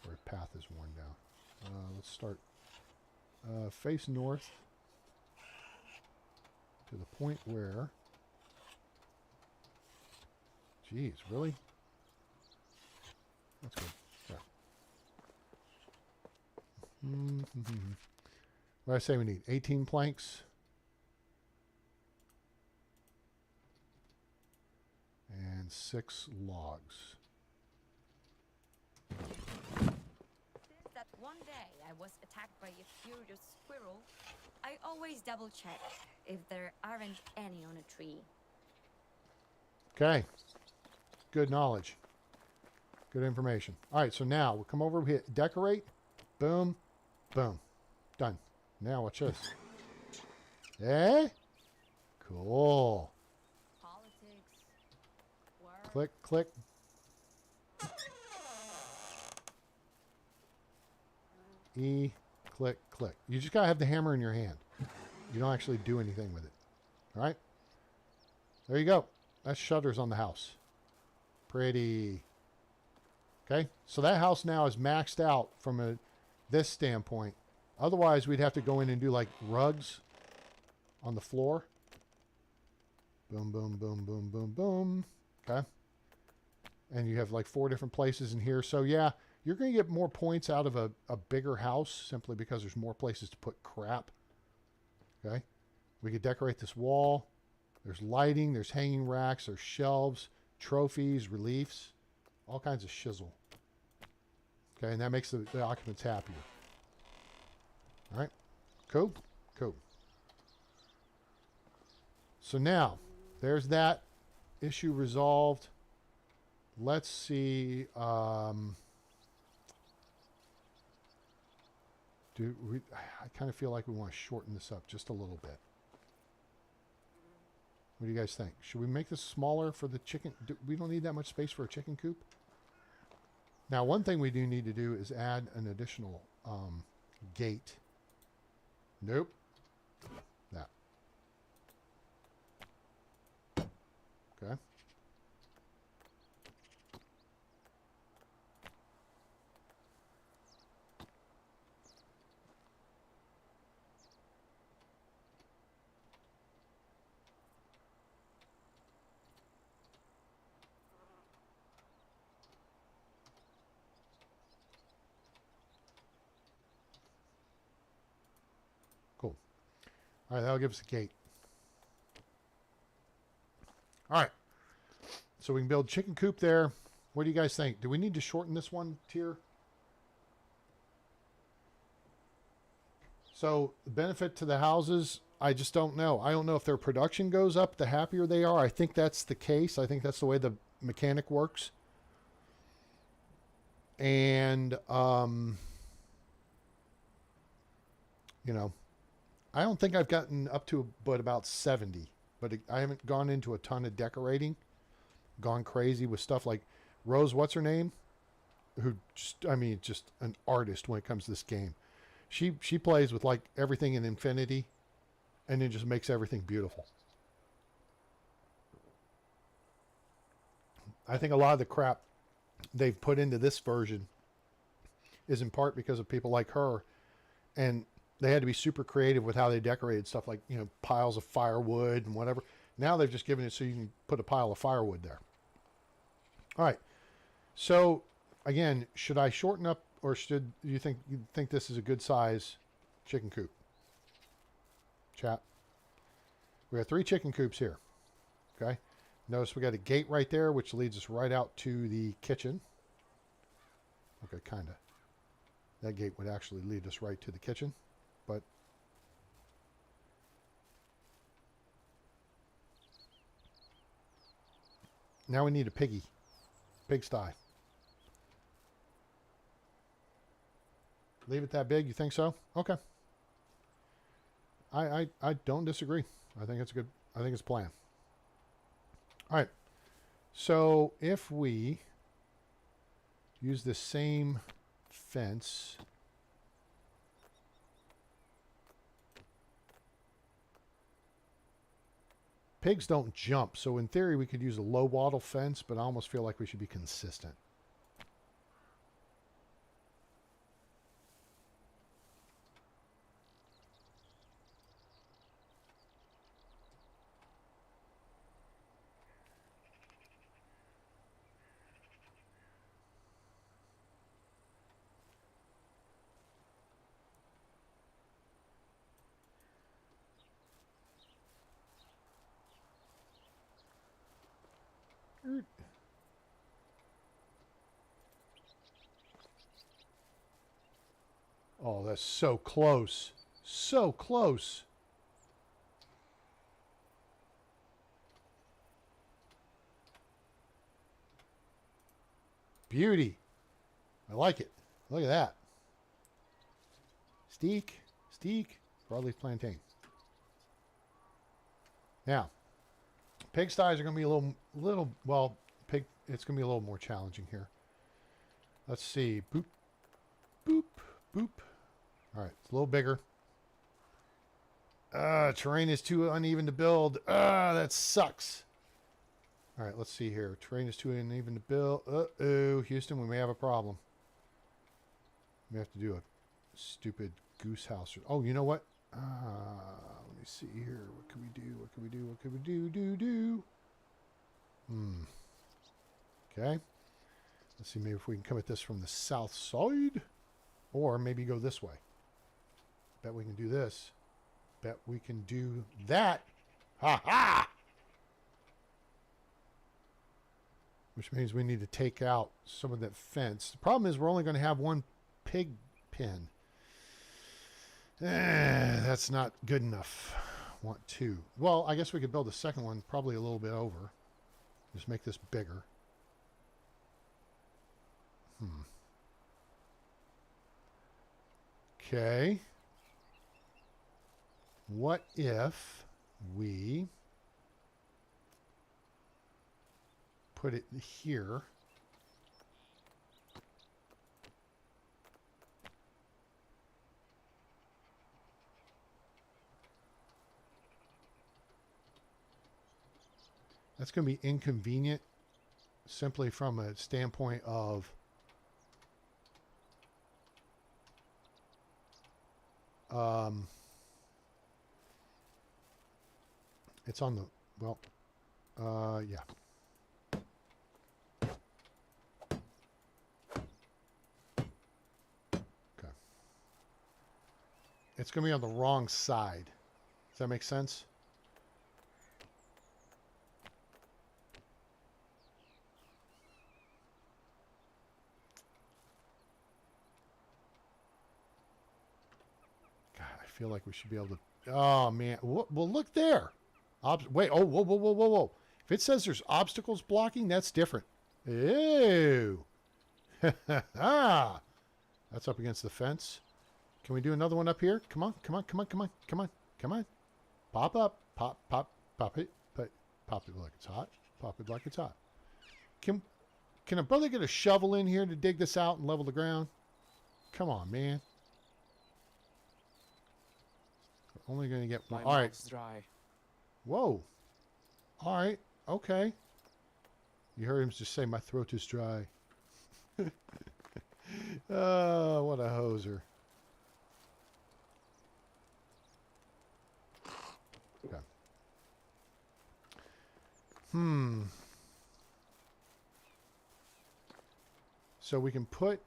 where a path is worn down. Let's start face north to the point where. Geez, really? That's good. Yeah. What did I say we need? 18 planks. And 6 logs. Since that one day I was attacked by a furious squirrel, I always double check if there aren't any on a tree. Okay. Good knowledge. Good information. All right, so now we'll come over, we hit decorate. Boom. Boom. Done. Now watch this. Eh? Cool. Click, click. E, click, click. You just gotta have the hammer in your hand. You don't actually do anything with it. All right? There you go. That's shutters on the house. Pretty. Okay? So that house now is maxed out from this standpoint. Otherwise, we'd have to go in and do like rugs on the floor. Boom, boom, boom, boom, boom, boom. Okay? And you have like 4 different places in here. So yeah, you're going to get more points out of a bigger house simply because there's more places to put crap. Okay. We could decorate this wall. There's lighting. There's hanging racks. There's shelves, trophies, reliefs, all kinds of shizzle. Okay. And that makes the occupants happier. All right. Cool. Cool. So now there's that issue resolved. Let's see. I kind of feel like we want to shorten this up just a little bit. What do you guys think? Should we make this smaller for the chicken? We don't need that much space for a chicken coop. Now, one thing we do need to do is add an additional gate. Nope. That. Okay. Cool. All right, that'll give us a gate. All right. So we can build chicken coop there. What do you guys think? Do we need to shorten this one tier? So the benefit to the houses, I just don't know. I don't know if their production goes up the happier they are. I think that's the case. I think that's the way the mechanic works. And, you know, I don't think I've gotten up to but about 70. But I haven't gone into a ton of decorating. Gone crazy with stuff like Rose, what's her name? Who just, I mean, just an artist when it comes to this game. She plays with like everything in infinity and it just makes everything beautiful. I think a lot of the crap they've put into this version is in part because of people like her, and they had to be super creative with how they decorated stuff like, you know, piles of firewood and whatever. Now they've just given it so you can put a pile of firewood there. All right. So again, should I shorten up, or should you think this is a good size chicken coop? Chat. We have 3 chicken coops here. Okay. Notice we got a gate right there, which leads us right out to the kitchen. Okay, kind of. That gate would actually lead us right to the kitchen, but now we need a pigsty. Leave it that big? You think so? Okay. I don't disagree. I think it's good. I think it's a plan. All right. So if we use the same fence, pigs don't jump, so in theory we could use a low wattle fence, but I almost feel like we should be consistent. Oh, that's so close. So close. Beauty. I like it. Look at that. Steak. Broadleaf plantain. Now, pigsties are going to be a little, well, it's going to be a little more challenging here. Let's see. Boop, boop, boop. All right, it's a little bigger. Terrain is too uneven to build. That sucks. All right, let's see here. Terrain is too uneven to build. Uh-oh, Houston, we may have a problem. We have to do a stupid goose house. Oh, you know what? Let me see here. What can we do? What can we do? What can we do? Okay. Let's see, maybe if we can come at this from the south side. Or maybe go this way. Bet we can do this. Bet we can do that. Ha ha! Which means we need to take out some of that fence. The problem is we're only going to have one pig pen. That's not good enough. Want 2. Well, I guess we could build a second one probably a little bit over. Just make this bigger. Okay. What if we put it here. That's going to be inconvenient simply from a standpoint of it's on the, well, yeah. Okay. It's going to be on the wrong side. Does that make sense? God, I feel like we should be able to. Oh, man. Well, look there. Wait. Oh, whoa, whoa, whoa, whoa, whoa. If it says there's obstacles blocking, that's different. Ew. That's up against the fence. Can we do another one up here? Come on, come on, come on, come on, come on, come on. Pop up. Pop, pop, pop it. Pop it like it's hot. Pop it like it's hot. Can a brother get a shovel in here to dig this out and level the ground? Come on, man. We're only going to get one. My All right. mouth's dry. Whoa. All right. Okay. You heard him just say, my throat is dry. Oh, what a hoser. Okay. So we can put...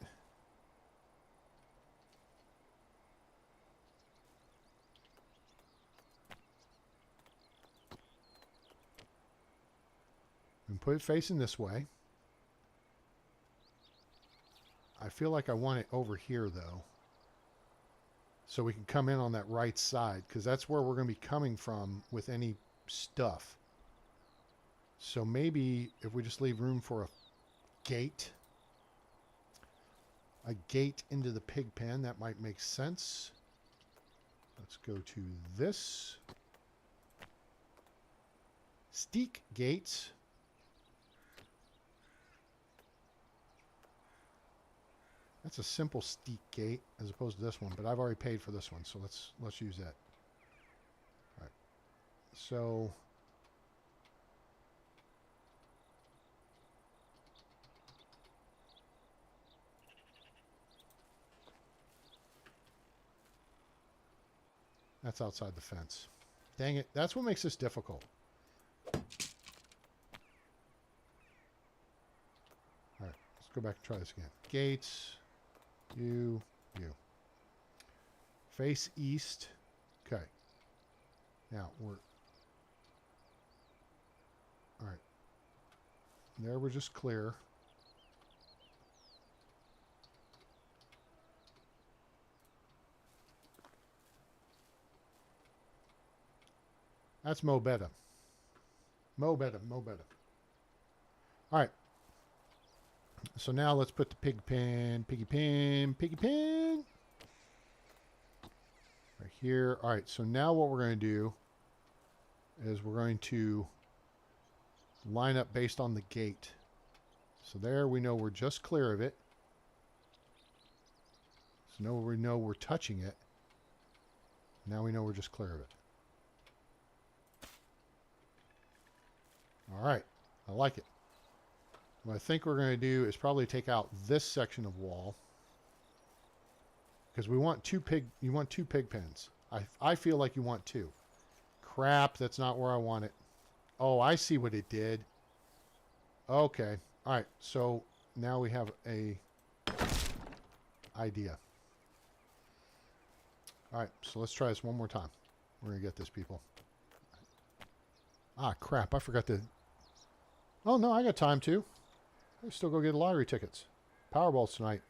and put it facing this way. I feel like I want it over here, though. So we can come in on that right side, because that's where we're going to be coming from with any stuff. So maybe if we just leave room for a gate into the pig pen, that might make sense. Let's go to this. Steak gates. That's a simple steak gate as opposed to this one, but I've already paid for this one, so let's use that. All right. So that's outside the fence. Dang it. That's what makes this difficult. All right. Let's go back and try this again. Gates. You. Face east. Okay. Now we're... All right. There we're just clear. That's mo better. Mo better. All right. So now let's put the piggy pen right here. All right, so now what we're going to do is we're going to line up based on the gate. So there we know we're just clear of it. So now we know we're touching it. Now we know we're just clear of it. All right, I like it. What I think we're going to do is probably take out this section of wall, because we want two pig pens. I feel like you want two. Crap, that's not where I want it. Oh, I see what it did. Okay. All right. So now we have a idea. All right. So let's try this one more time. We're going to get this, people. Ah, crap. I forgot to... Oh, no, I got time to. I still go get lottery tickets. Powerball's tonight.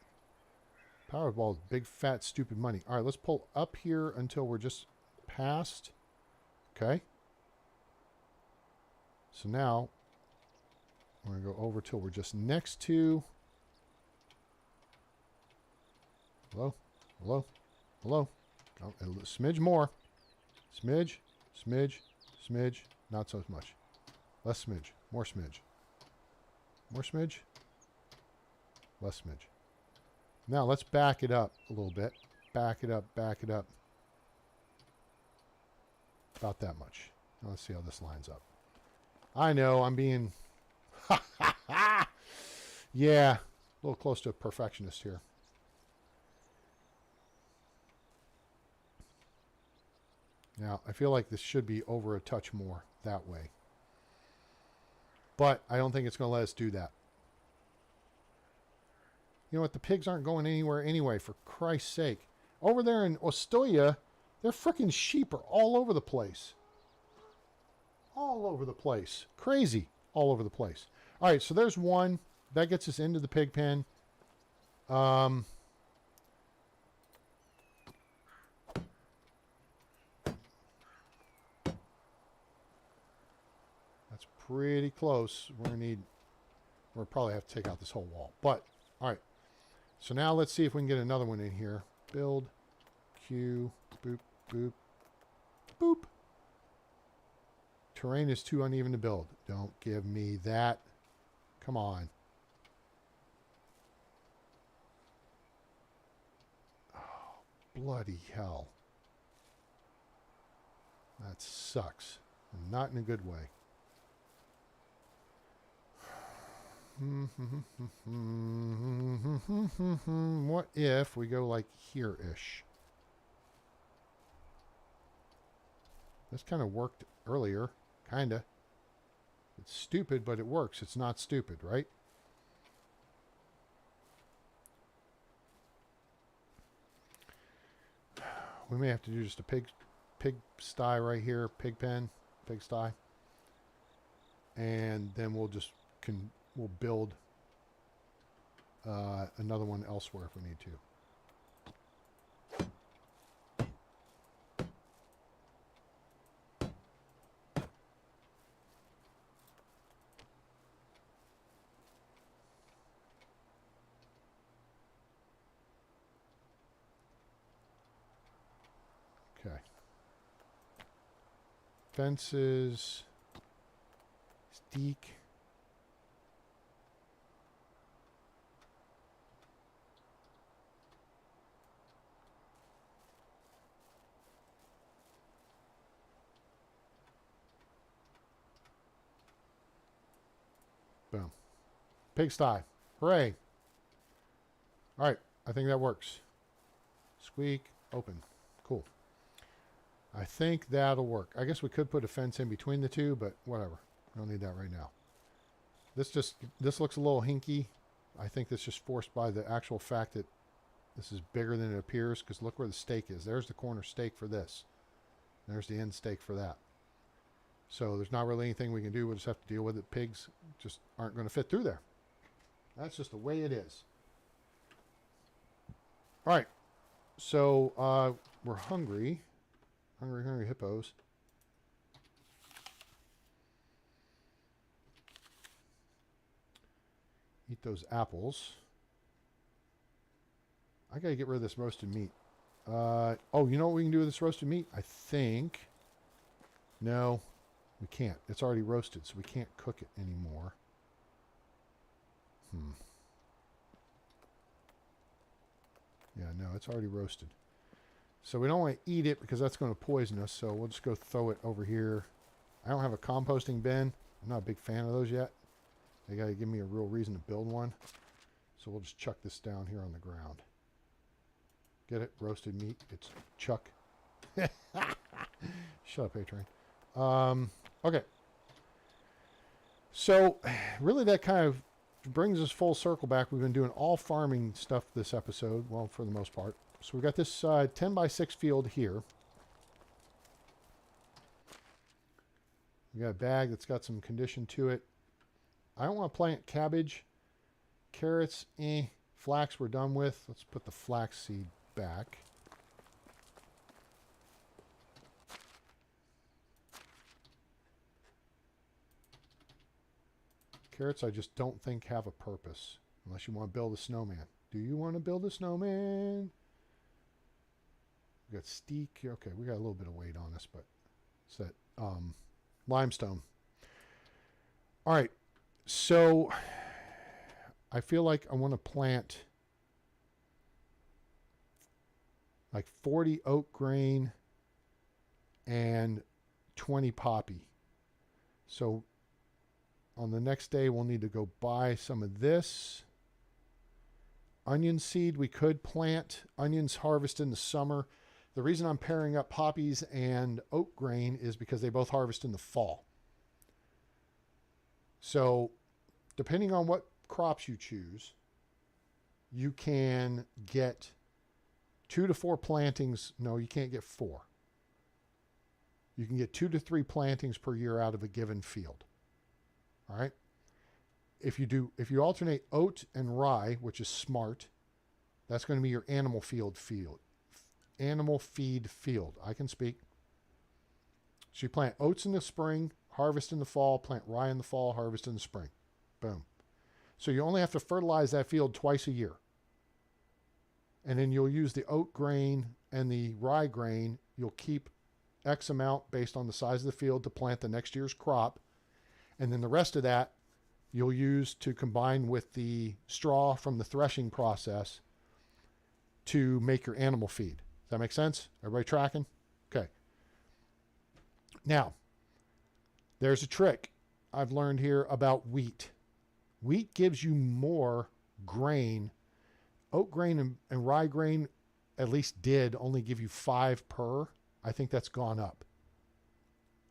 Powerball, big, fat, stupid money. All right, let's pull up here until we're just past. Okay. So now, we're going to go over till we're just next to... Hello? Hello? Hello? Oh, a smidge more. Smidge. Smidge. Smidge. Not so much. Less smidge. More smidge. More smidge? Less smidge. Now let's back it up a little bit. Back it up, back it up. About that much. Now let's see how this lines up. I know, I'm being... yeah, a little close to a perfectionist here. Now, I feel like this should be over a touch more that way. But I don't think it's going to let us do that. You know what? The pigs aren't going anywhere anyway, for Christ's sake. Over there in Ostoya, their frickin' sheep are all over the place. All over the place. Crazy. All over the place. All right, so there's one. That gets us into the pig pen. That's pretty close. We'll probably have to take out this whole wall. But, all right. So now let's see if we can get another one in here. Build. Q. Boop, boop, boop. Terrain is too uneven to build. Don't give me that. Come on. Oh, bloody hell. That sucks. And not in a good way. What if we go like here-ish? This kind of worked earlier. Kinda. It's stupid, but it works. It's not stupid, right? We may have to do just a pig sty right here. Pig pen. Pig sty. And then we'll just... we'll build another one elsewhere if we need to. Okay. Fences. Steak. Boom. Pigsty. Hooray. All right. I think that works. Squeak. Open. Cool. I think that'll work. I guess we could put a fence in between the two, but whatever. We don't need that right now. This looks a little hinky. I think that's just forced by the actual fact that this is bigger than it appears, because look where the stake is. There's the corner stake for this. There's the end stake for that. So there's not really anything we can do. We'll just have to deal with it. Pigs just aren't going to fit through there. That's just the way it is. All right. So we're hungry. Hungry hippos. Eat those apples. I got to get rid of this roasted meat. Oh, you know what we can do with this roasted meat? I think. No. We can't. It's already roasted, so we can't cook it anymore. Yeah, no, it's already roasted. So we don't want to eat it because that's going to poison us, so we'll just go throw it over here. I don't have a composting bin. I'm not a big fan of those yet. They got to give me a real reason to build one. So we'll just chuck this down here on the ground. Get it? Roasted meat. It's chuck. Shut up, A-Train. Okay. So, really that kind of brings us full circle back. We've been doing all farming stuff this episode, well, for the most part. So we've got this 10 by 6 field here. We got a bag that's got some condition to it. I don't want to plant cabbage. Carrots, Flax we're done with. Let's put the flax seed back. Carrots I just don't think have a purpose. Unless you want to build a snowman. Do you want to build a snowman? We got steak. Okay, we got a little bit of weight on us, but it's that limestone. All right. So I feel like I want to plant like 40 oat grain and 20 poppy. So on the next day, we'll need to go buy some of this. Onion seed, we could plant. Onions harvest in the summer. The reason I'm pairing up poppies and oat grain is because they both harvest in the fall. So depending on what crops you choose, you can get 2 to 4 plantings. No, you can't get 4. You can get 2 to 3 plantings per year out of a given field. All right. If you alternate oat and rye, which is smart, that's going to be your animal feed field. I can speak. So you plant oats in the spring, harvest in the fall, plant rye in the fall, harvest in the spring. Boom. So you only have to fertilize that field twice a year. And then you'll use the oat grain and the rye grain. You'll keep X amount based on the size of the field to plant the next year's crop. And then the rest of that you'll use to combine with the straw from the threshing process to make your animal feed. Does that make sense? Everybody tracking? Okay. Now, there's a trick I've learned here about wheat. Wheat gives you more grain. Oat grain and rye grain at least did only give you 5 per. I think that's gone up.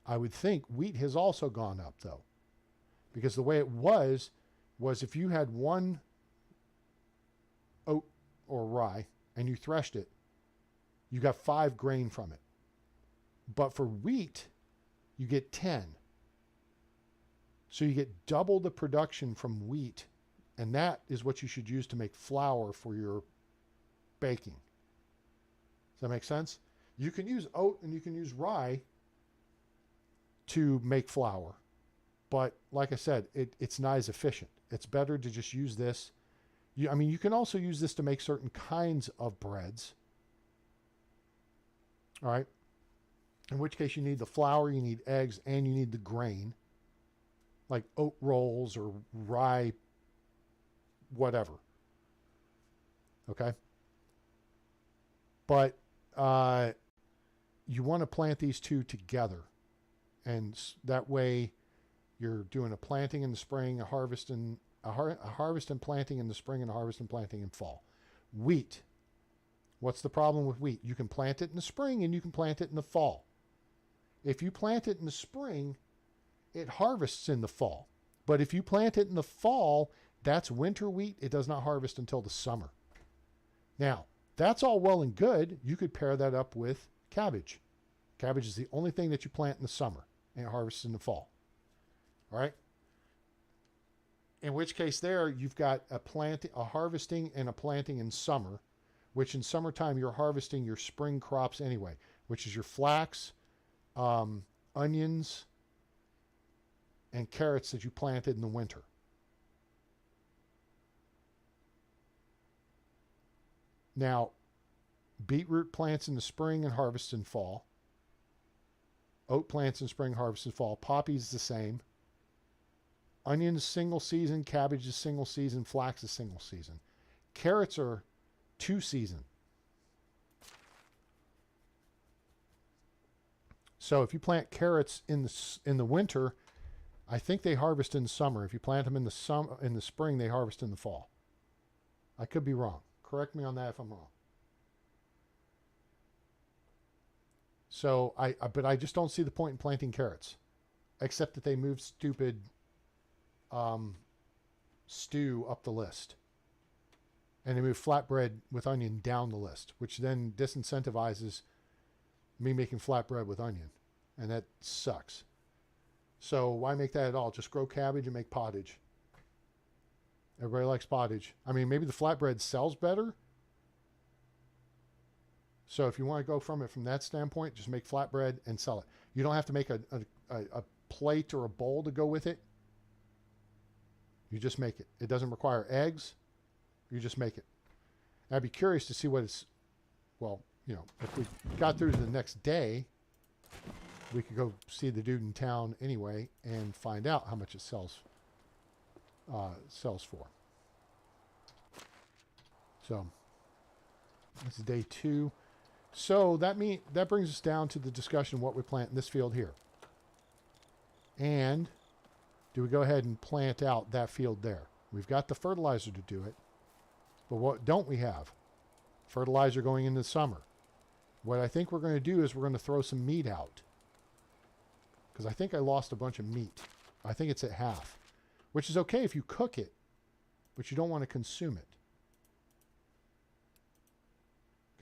I would think wheat has also gone up though. Because the way it was if you had 1 oat or rye and you threshed it, you got 5 grain from it. But for wheat, you get 10. So you get double the production from wheat, and that is what you should use to make flour for your baking. Does that make sense? You can use oat and you can use rye to make flour. But like I said, it's not as efficient. It's better to just use this. You can also use this to make certain kinds of breads. All right. In which case you need the flour, you need eggs, and you need the grain. Like oat rolls or rye, whatever. Okay. But you want to plant these two together. And that way you're doing a planting in the spring, a harvest and planting in the spring, and a harvest and planting in fall. Wheat. What's the problem with wheat? You can plant it in the spring and you can plant it in the fall. If you plant it in the spring, it harvests in the fall. But if you plant it in the fall, that's winter wheat. It does not harvest until the summer. Now, that's all well and good. You could pair that up with cabbage. Cabbage is the only thing that you plant in the summer and it harvests in the fall. All right? In which case there, you've got a harvesting and a planting in summer, which in summertime you're harvesting your spring crops anyway, which is your flax, onions, and carrots that you planted in the winter. Now, beetroot plants in the spring and harvest in fall. Oat plants in spring, harvest in fall. Poppy is the same. Onions single season, cabbage is single season, flax is single season. Carrots are 2 season. So if you plant carrots in the winter, I think they harvest in the summer. If you plant them in the spring, they harvest in the fall. I could be wrong. Correct me on that if I'm wrong. So but I just don't see the point in planting carrots, except that they move stupid stew up the list. And they move flatbread with onion down the list, which then disincentivizes me making flatbread with onion. And that sucks. So why make that at all? Just grow cabbage and make pottage. Everybody likes pottage. I mean, maybe the flatbread sells better. So if you want to go from that standpoint, just make flatbread and sell it. You don't have to make a plate or a bowl to go with it. You just make it. It doesn't require eggs. You just make it. And I'd be curious to see what it's, well, if we got through to the next day, we could go see the dude in town anyway and find out how much it sells for. So this is day 2. So that brings us down to the discussion of what we plant in this field here. And do we go ahead and plant out that field there? We've got the fertilizer to do it. But what don't we have? Fertilizer going into the summer. What I think we're going to do is we're going to throw some meat out. Because I think I lost a bunch of meat. I think it's at half. Which is okay if you cook it. But you don't want to consume it.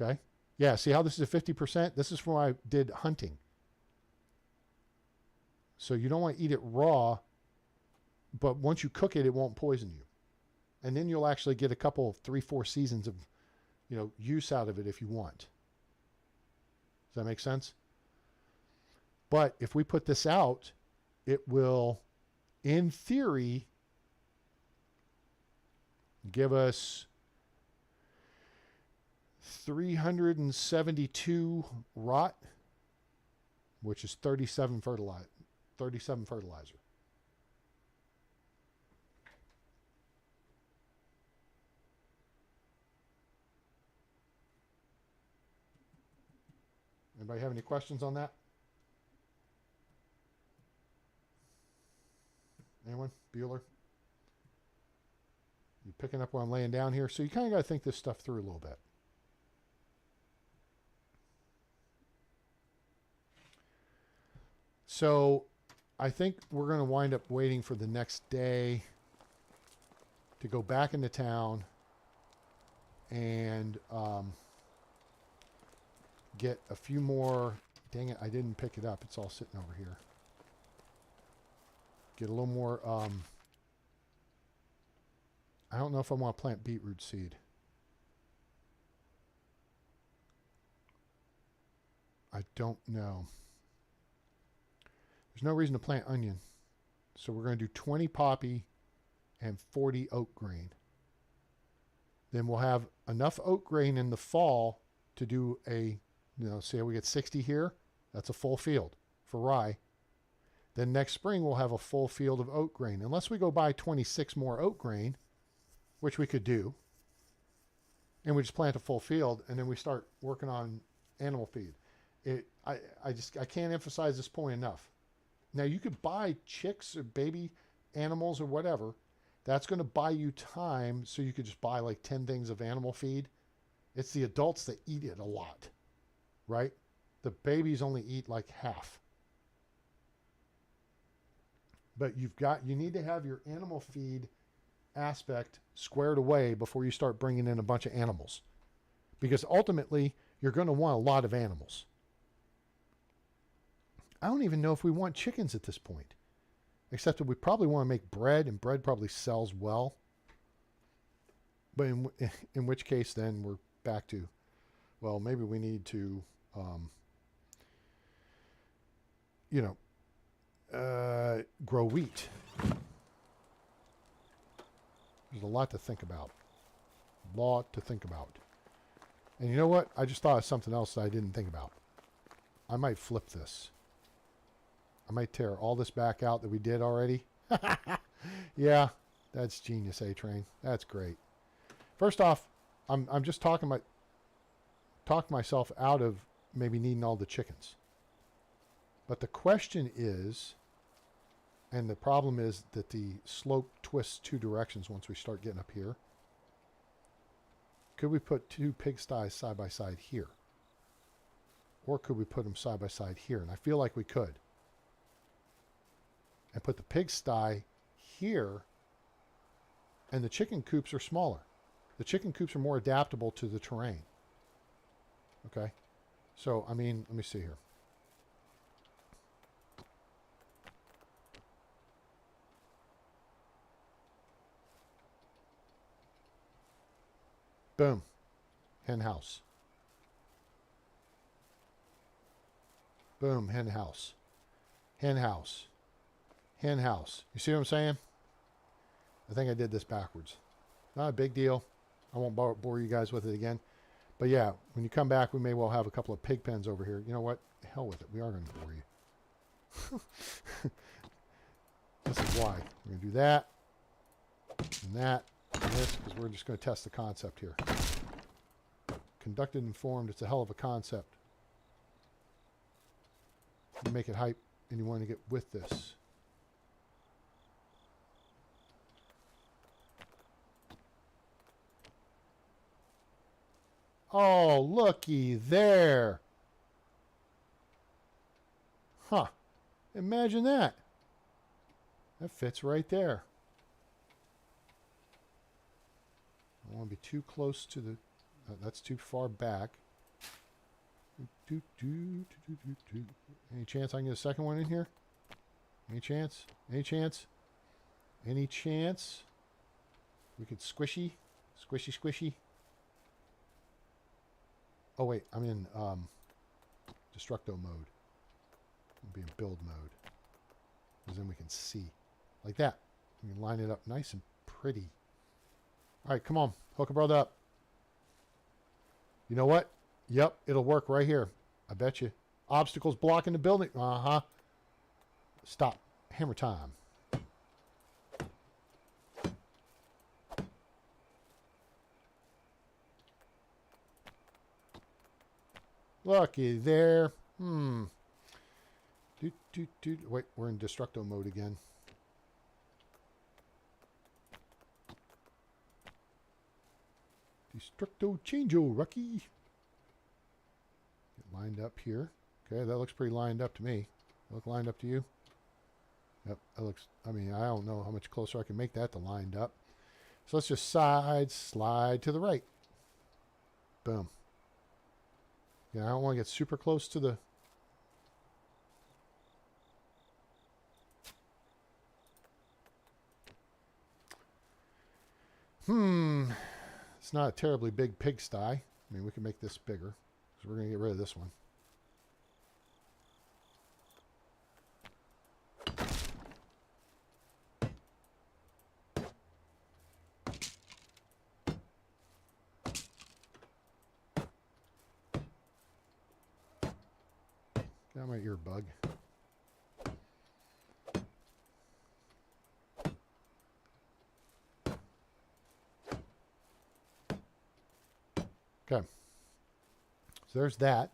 Okay? Yeah, see how this is a 50%? This is from when I did hunting. So you don't want to eat it raw. But once you cook it, it won't poison you. And then you'll actually get a couple of 3-4 seasons of, use out of it if you want. Does that make sense? But if we put this out, it will, in theory, give us 372 rot, which is 37 fertilizer. Anybody have any questions on that? Anyone? Bueller? You picking up what I'm laying down here? So you kind of got to think this stuff through a little bit. So I think we're going to wind up waiting for the next day to go back into town and get a few more. Dang it, I didn't pick it up. It's all sitting over here. Get a little more. I don't know if I want to plant beetroot seed. I don't know. There's no reason to plant onion. So we're going to do 20 poppy and 40 oat grain. Then we'll have enough oat grain in the fall to do a, say we get 60 here. That's a full field for rye. Then next spring we'll have a full field of oat grain. Unless we go buy 26 more oat grain, which we could do. And we just plant a full field and then we start working on animal feed. I can't emphasize this point enough. Now you could buy chicks or baby animals or whatever. That's going to buy you time so you could just buy like 10 things of animal feed. It's the adults that eat it a lot, right? The babies only eat like half. But you need to have your animal feed aspect squared away before you start bringing in a bunch of animals. Because ultimately, you're going to want a lot of animals. I don't even know if we want chickens at this point. Except that we probably want to make bread, and bread probably sells well. But in which case, then we're back to, well, maybe we need to, grow wheat. There's a lot to think about. And you know what? I just thought of something else that I didn't think about. I might flip this. I might tear all this back out that we did already. Yeah, that's genius, A-Train. That's great. First off, I'm just talking myself out of maybe needing all the chickens. But the question is, and the problem is that the slope twists 2 directions once we start getting up here. Could we put 2 pigsties side by side here? Or could we put them side by side here? And I feel like we could. And put the pigsty here, and the chicken coops are smaller. The chicken coops are more adaptable to the terrain. Okay? So, I mean, let me see here. Boom. Hen house. Boom. Hen house. Hen house. Hen house. You see what I'm saying? I think I did this backwards. Not a big deal. I won't bore you guys with it again. But yeah, when you come back, we may well have a couple of pig pens over here. You know what? Hell with it. We are going to bore you. This is why. We're going to do that, and that, and this, because we're just going to test the concept here. conducted and formed. It's a hell of a concept. You make it hype, and you want to get with this. Oh, looky there. Huh. Imagine that. That fits right there. I don't want to be too close to the... that's too far back. Any chance I can get a second one in here? Any chance? Any chance? Any chance? We could squishy? Squishy, squishy? Oh, wait. I'm in Destructo mode. I'll be in build mode. Because then we can see. Like that. We can line it up nice and pretty. Alright, come on. Hook a brother up. You know what? Yep, it'll work right here. I bet you. Obstacles blocking the building. Uh-huh. Stop. Hammer time. Looky there. Wait, we're in Destructo mode again. Destructo changeo, Rocky. Get lined up here. Okay, that looks pretty lined up to me. Look lined up to you? Yep, that looks... I mean, I don't know how much closer I can make that to lined up. So let's just slide to the right. Boom. Yeah, I don't want to get super close to the... It's not a terribly big pigsty. I mean, we can make this bigger. So we're going to get rid of this one. Got my earbug. Okay. So there's that.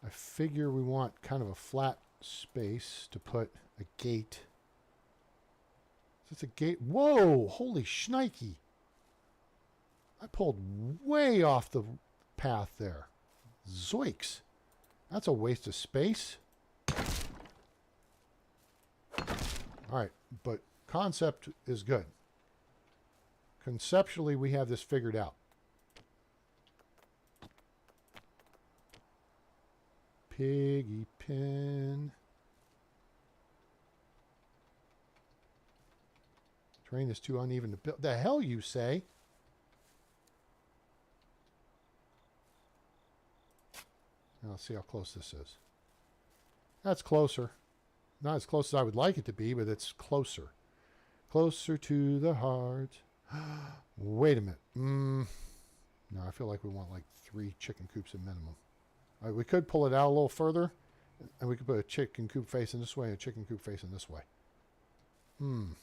I figure we want kind of a flat space to put a gate. Is this a gate? Whoa! Holy shnikey! I pulled way off the path there. Zoinks! That's a waste of space. Alright, but concept is good. Conceptually, we have this figured out. Piggy pen. Terrain is too uneven to build. The hell you say? Now let's see how close this is. That's closer. Not as close as I would like it to be, but it's closer. Closer to the heart. Wait a minute. No, I feel like we want like 3 chicken coops at minimum. All right, we could pull it out a little further, and we could put a chicken coop facing this way and a chicken coop facing this way. And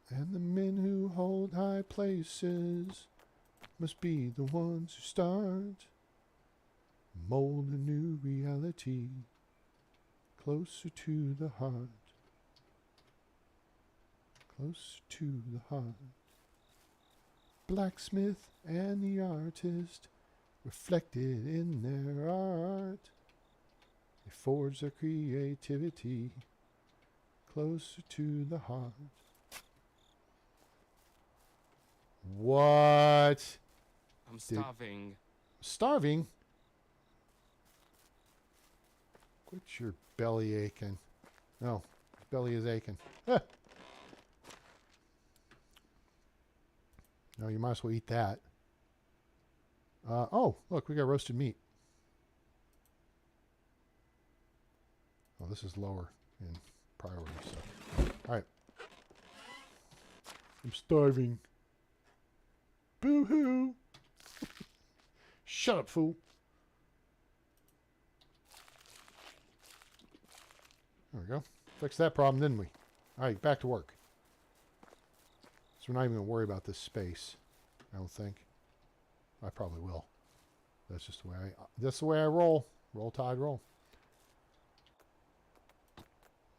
the men who hold high places must be the ones who start mold a new reality closer to the heart. Closer to the heart. Blacksmith and the artist reflected in their art. They forge their creativity closer to the heart. What? I'm starving. Starving? Quit your belly aching. No, belly is aching. No, you might as well eat that. Oh, look, we got roasted meat. Oh, this is lower in priority. So, all right. I'm starving. Boo-hoo. Shut up, fool. There we go. Fixed that problem, didn't we? All right, back to work. So we're not even going to worry about this space. I don't think. I probably will. That's just the way I roll. Roll Tide roll.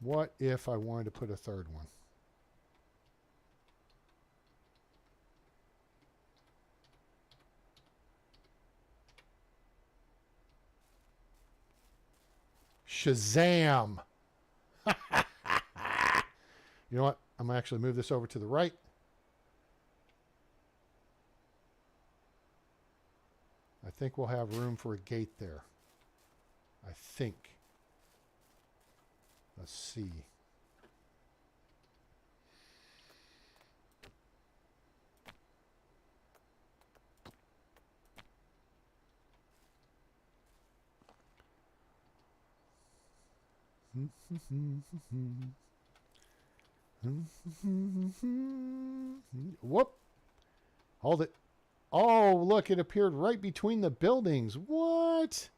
What if I wanted to put a third one? Shazam! You know what? I'm going to actually move this over to the right. I think we'll have room for a gate there. I think. Let's see. Whoop. Hold it. Oh, look, it appeared right between the buildings. What?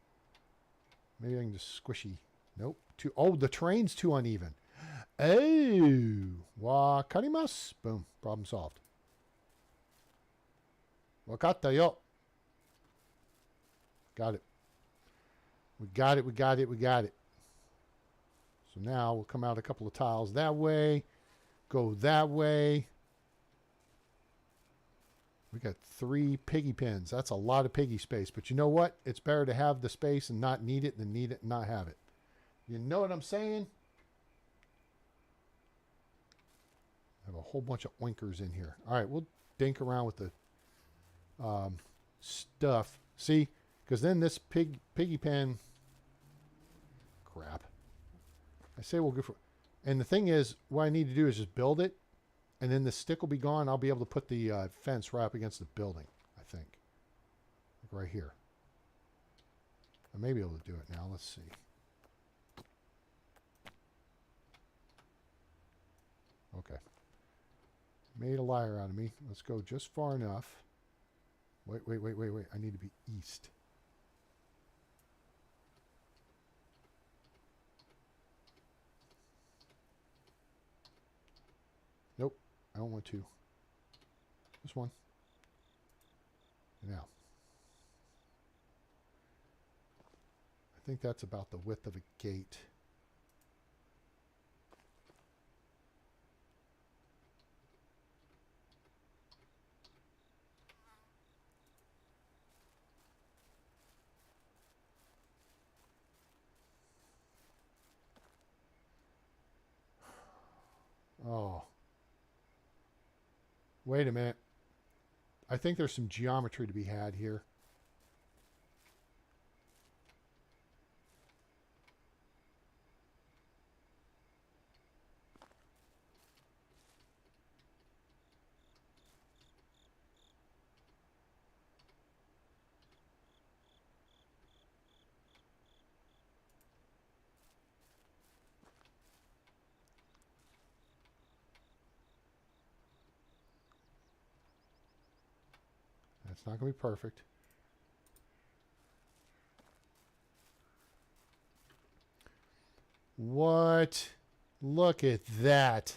Maybe I can just squishy. Nope. Oh, the terrain's too uneven. Oh. Wakarimasu. Boom. Problem solved. Wakatta yo. Got it. We got it. We got it. We got it. So now we'll come out a couple of tiles that way. Go that way. We got 3 piggy pens. That's a lot of piggy space. But you know what? It's better to have the space and not need it than need it and not have it. You know what I'm saying? I have a whole bunch of oinkers in here. All right, we'll dink around with the stuff. See? Because then this piggy pen... Crap. I say we'll go for... And the thing is, what I need to do is just build it. And then the stick will be gone. I'll be able to put the fence right up against the building, I think. Like right here. I may be able to do it now. Let's see. Okay. Made a liar out of me. Let's go just far enough. Wait. I need to be east. Nope. I don't want to. Just one. Now. I think that's about the width of a gate. Oh. Wait a minute. I think there's some geometry to be had here. It's not going to be perfect. What? Look at that.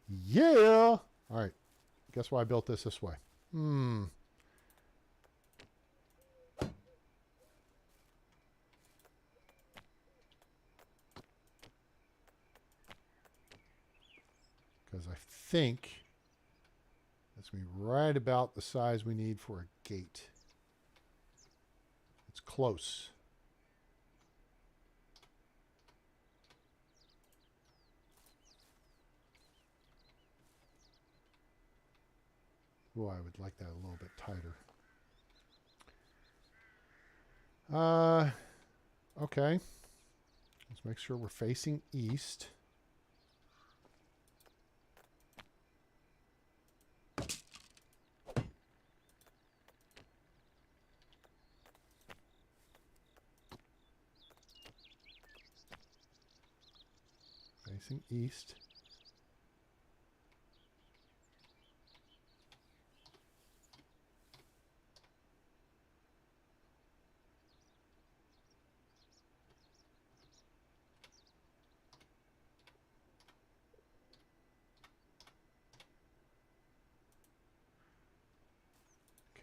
Yeah. All right. Guess why I built this way? Because I think that's going to be right about the size we need for a gate. It's close. Oh, I would like that a little bit tighter. Okay. Let's make sure we're facing east. Facing east.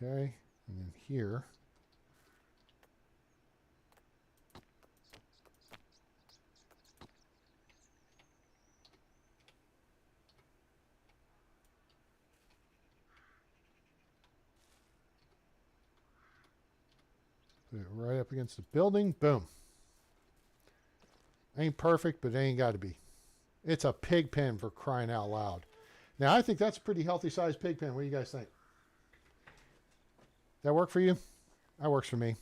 Okay, and then here. Put it right up against the building. Boom. Ain't perfect, but it ain't got to be. It's a pig pen, for crying out loud. Now, I think that's a pretty healthy sized pig pen. What do you guys think? That work for you? That works for me.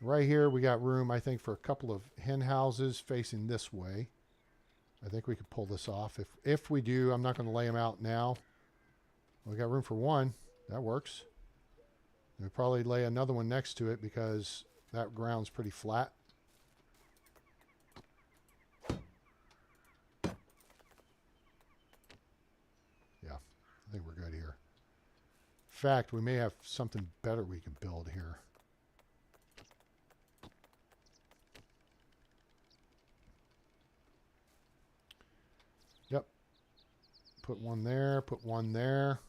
Right here, we got room, I think, for a couple of hen houses facing this way. I think we could pull this off. If we do, I'm not going to lay them out now. We got room for one. That works. We'll probably lay another one next to it because that ground's pretty flat. Yeah, I think we're good here. In fact, we may have something better we can build here. Yep. Put one there, put one there.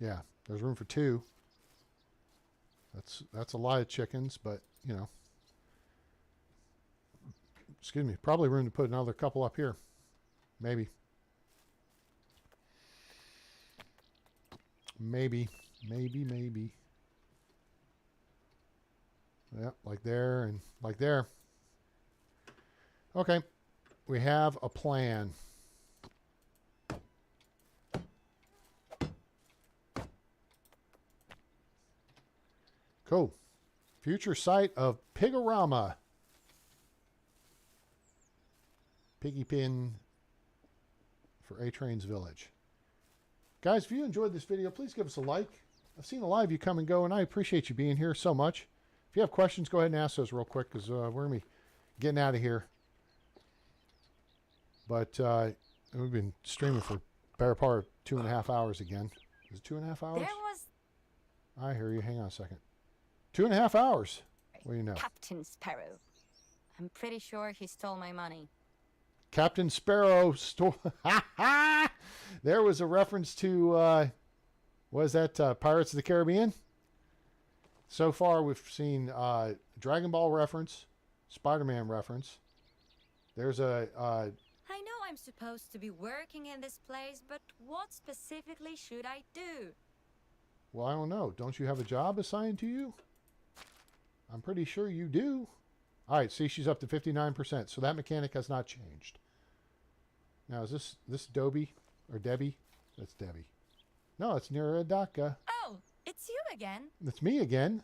Yeah, there's room for two. That's a lot of chickens, but, you know. Excuse me. Probably room to put another couple up here. Maybe. Maybe. Yep, like there and like there. Okay. We have a plan. Cool. Future site of Pigorama. Piggy Pin for A-Train's Village. Guys, if you enjoyed this video, please give us a like. I've seen a lot of you come and go, and I appreciate you being here so much. If you have questions, go ahead and ask those real quick, because we're going to be getting out of here. But we've been streaming for a better part of 2.5 hours again. Is it 2.5 hours? There was I hear you. Hang on a second. 2.5 hours. What do you know? Captain Sparrow. I'm pretty sure he stole my money. Captain Sparrow stole. There was a reference to, what is that, Pirates of the Caribbean? So far, we've seen Dragon Ball reference, Spider-Man reference. There's a... I know I'm supposed to be working in this place, but what specifically should I do? Well, I don't know. Don't you have a job assigned to you? I'm pretty sure you do. All right, see, she's up to 59%, so that mechanic has not changed. Now, is this Dobie or Debbie? That's Debbie. No, it's Niradaka. Oh, it's you again. It's me again.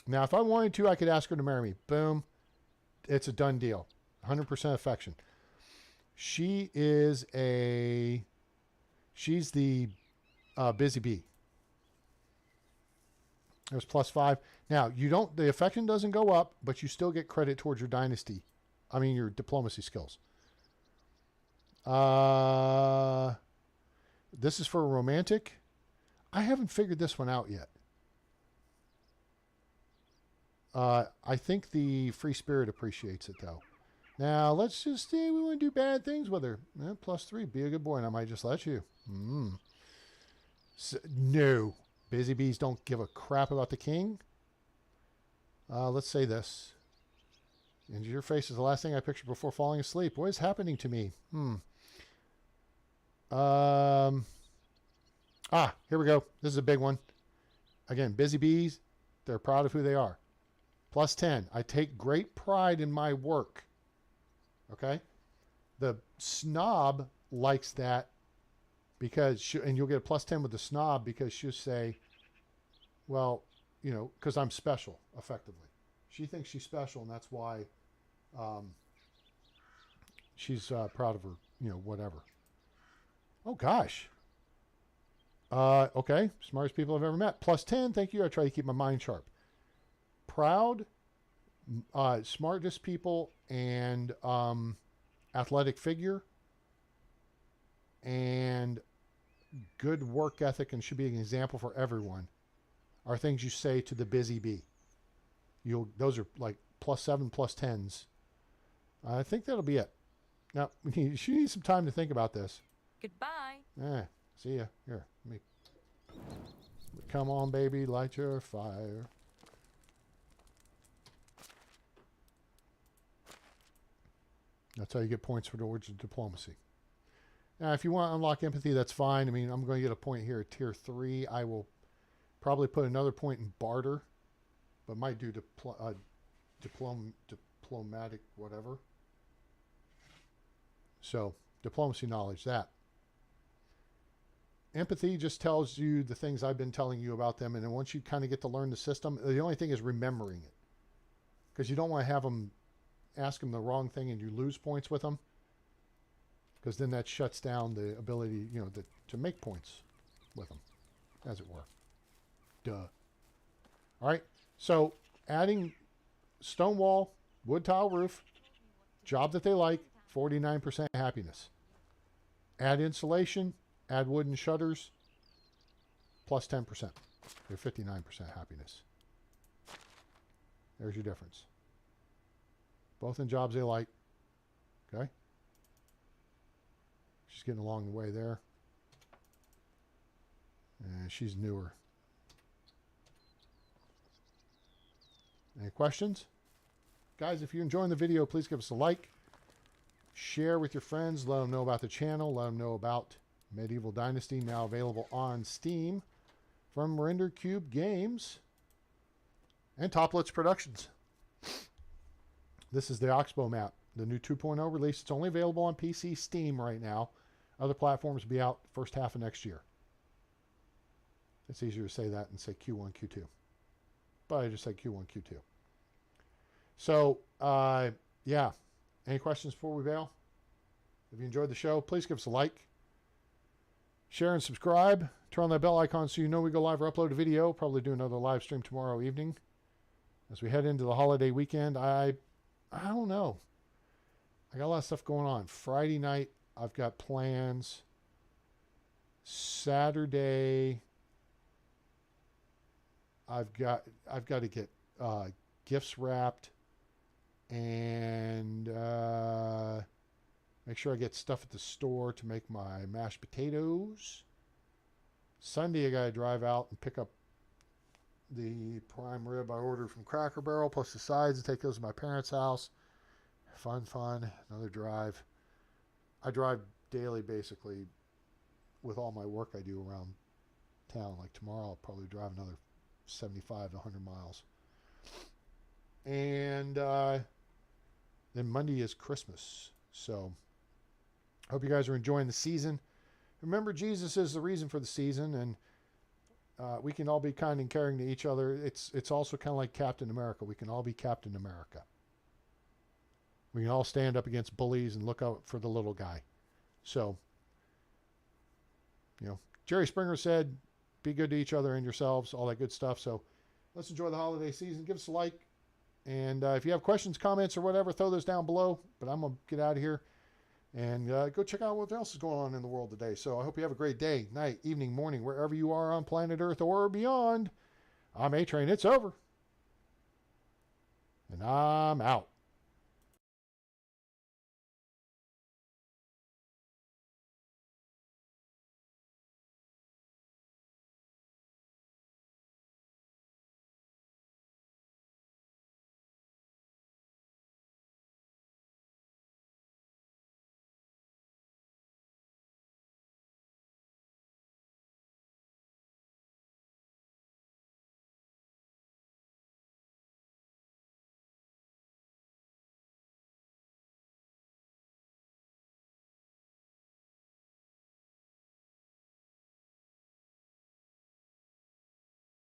Now, if I wanted to, I could ask her to marry me. Boom. It's a done deal. 100% affection. She's the busy bee. There's +5. Now, the affection doesn't go up, but you still get credit towards your dynasty. I mean, your diplomacy skills. This is for a romantic. I haven't figured this one out yet. I think the free spirit appreciates it, though. Now, let's just say we want to do bad things with her. +3. Be a good boy, and I might just let you. No. Busy bees don't give a crap about the king. Let's say this. And your face is the last thing I pictured before falling asleep. What is happening to me? Here we go. This is a big one. Again, busy bees, they're proud of who they are. +10. I take great pride in my work. Okay? The snob likes that because, and you'll get a +10 with the snob because she'll say, well, you know, because I'm special, effectively. She thinks she's special, and that's why she's proud of her, you know, whatever. Oh, gosh. Okay. Smartest people I've ever met. +10. Thank you. I try to keep my mind sharp. Proud, smartest people, and athletic figure, and good work ethic, and should be an example for everyone, are things you say to the busy bee. Those are like +7, +10s. I think that'll be it. Now, she needs some time to think about this. Goodbye. See ya. Here, let me Come on, baby, light your fire. That's how you get points for towards diplomacy. Now, if you want to unlock empathy, that's fine. I mean, I'm going to get a point here at tier 3. I will probably put another point in barter, but might do diplomatic whatever. So, diplomacy knowledge, that. Empathy just tells you the things I've been telling you about them, and then once you kind of get to learn the system, the only thing is remembering it. Because you don't want to have them ask them the wrong thing and you lose points with them. Because then that shuts down the ability, you know, to make points with them, as it were. Duh. All right. So adding stone wall, wood tile roof, job that they like, 49% happiness. Add insulation, add wooden shutters, plus 10%. They're 59% happiness. There's your difference. Both in jobs they like. Okay. She's getting along the way there. And she's newer. Any questions? Guys, if you're enjoying the video, please give us a like. Share with your friends. Let them know about the channel. Let them know about Medieval Dynasty, now available on Steam from Render Cube Games and Toplets Productions. This is the Oxbow map, the new 2.0 release. It's only available on PC Steam right now. Other platforms will be out first half of next year. It's easier to say that and say Q1, Q2. But I just said Q1, Q2. So, yeah. Any questions before we bail? If you enjoyed the show, please give us a like. Share and subscribe. Turn on that bell icon so you know we go live or upload a video. Probably do another live stream tomorrow evening. As we head into the holiday weekend, I don't know. I got a lot of stuff going on. Friday night, I've got plans. Saturday, I've got to get gifts wrapped and make sure I get stuff at the store to make my mashed potatoes. Sunday, I got to drive out and pick up the prime rib I ordered from Cracker Barrel, plus the sides, and take those to my parents' house. Fun. Another drive. I drive daily, basically, with all my work I do around town. Like tomorrow, I'll probably drive another 75 to 100 miles. And then Monday is Christmas. So, I hope you guys are enjoying the season. Remember, Jesus is the reason for the season, and we can all be kind and caring to each other. It's also kind of like Captain America. We can all be Captain America. We can all stand up against bullies and look out for the little guy. So, you know, Jerry Springer said, be good to each other and yourselves, all that good stuff. So let's enjoy the holiday season. Give us a like. And if you have questions, comments, or whatever, throw those down below. But I'm going to get out of here and go check out what else is going on in the world today. So I hope you have a great day, night, evening, morning, wherever you are on planet Earth or beyond. I'm A-Train. It's over. And I'm out.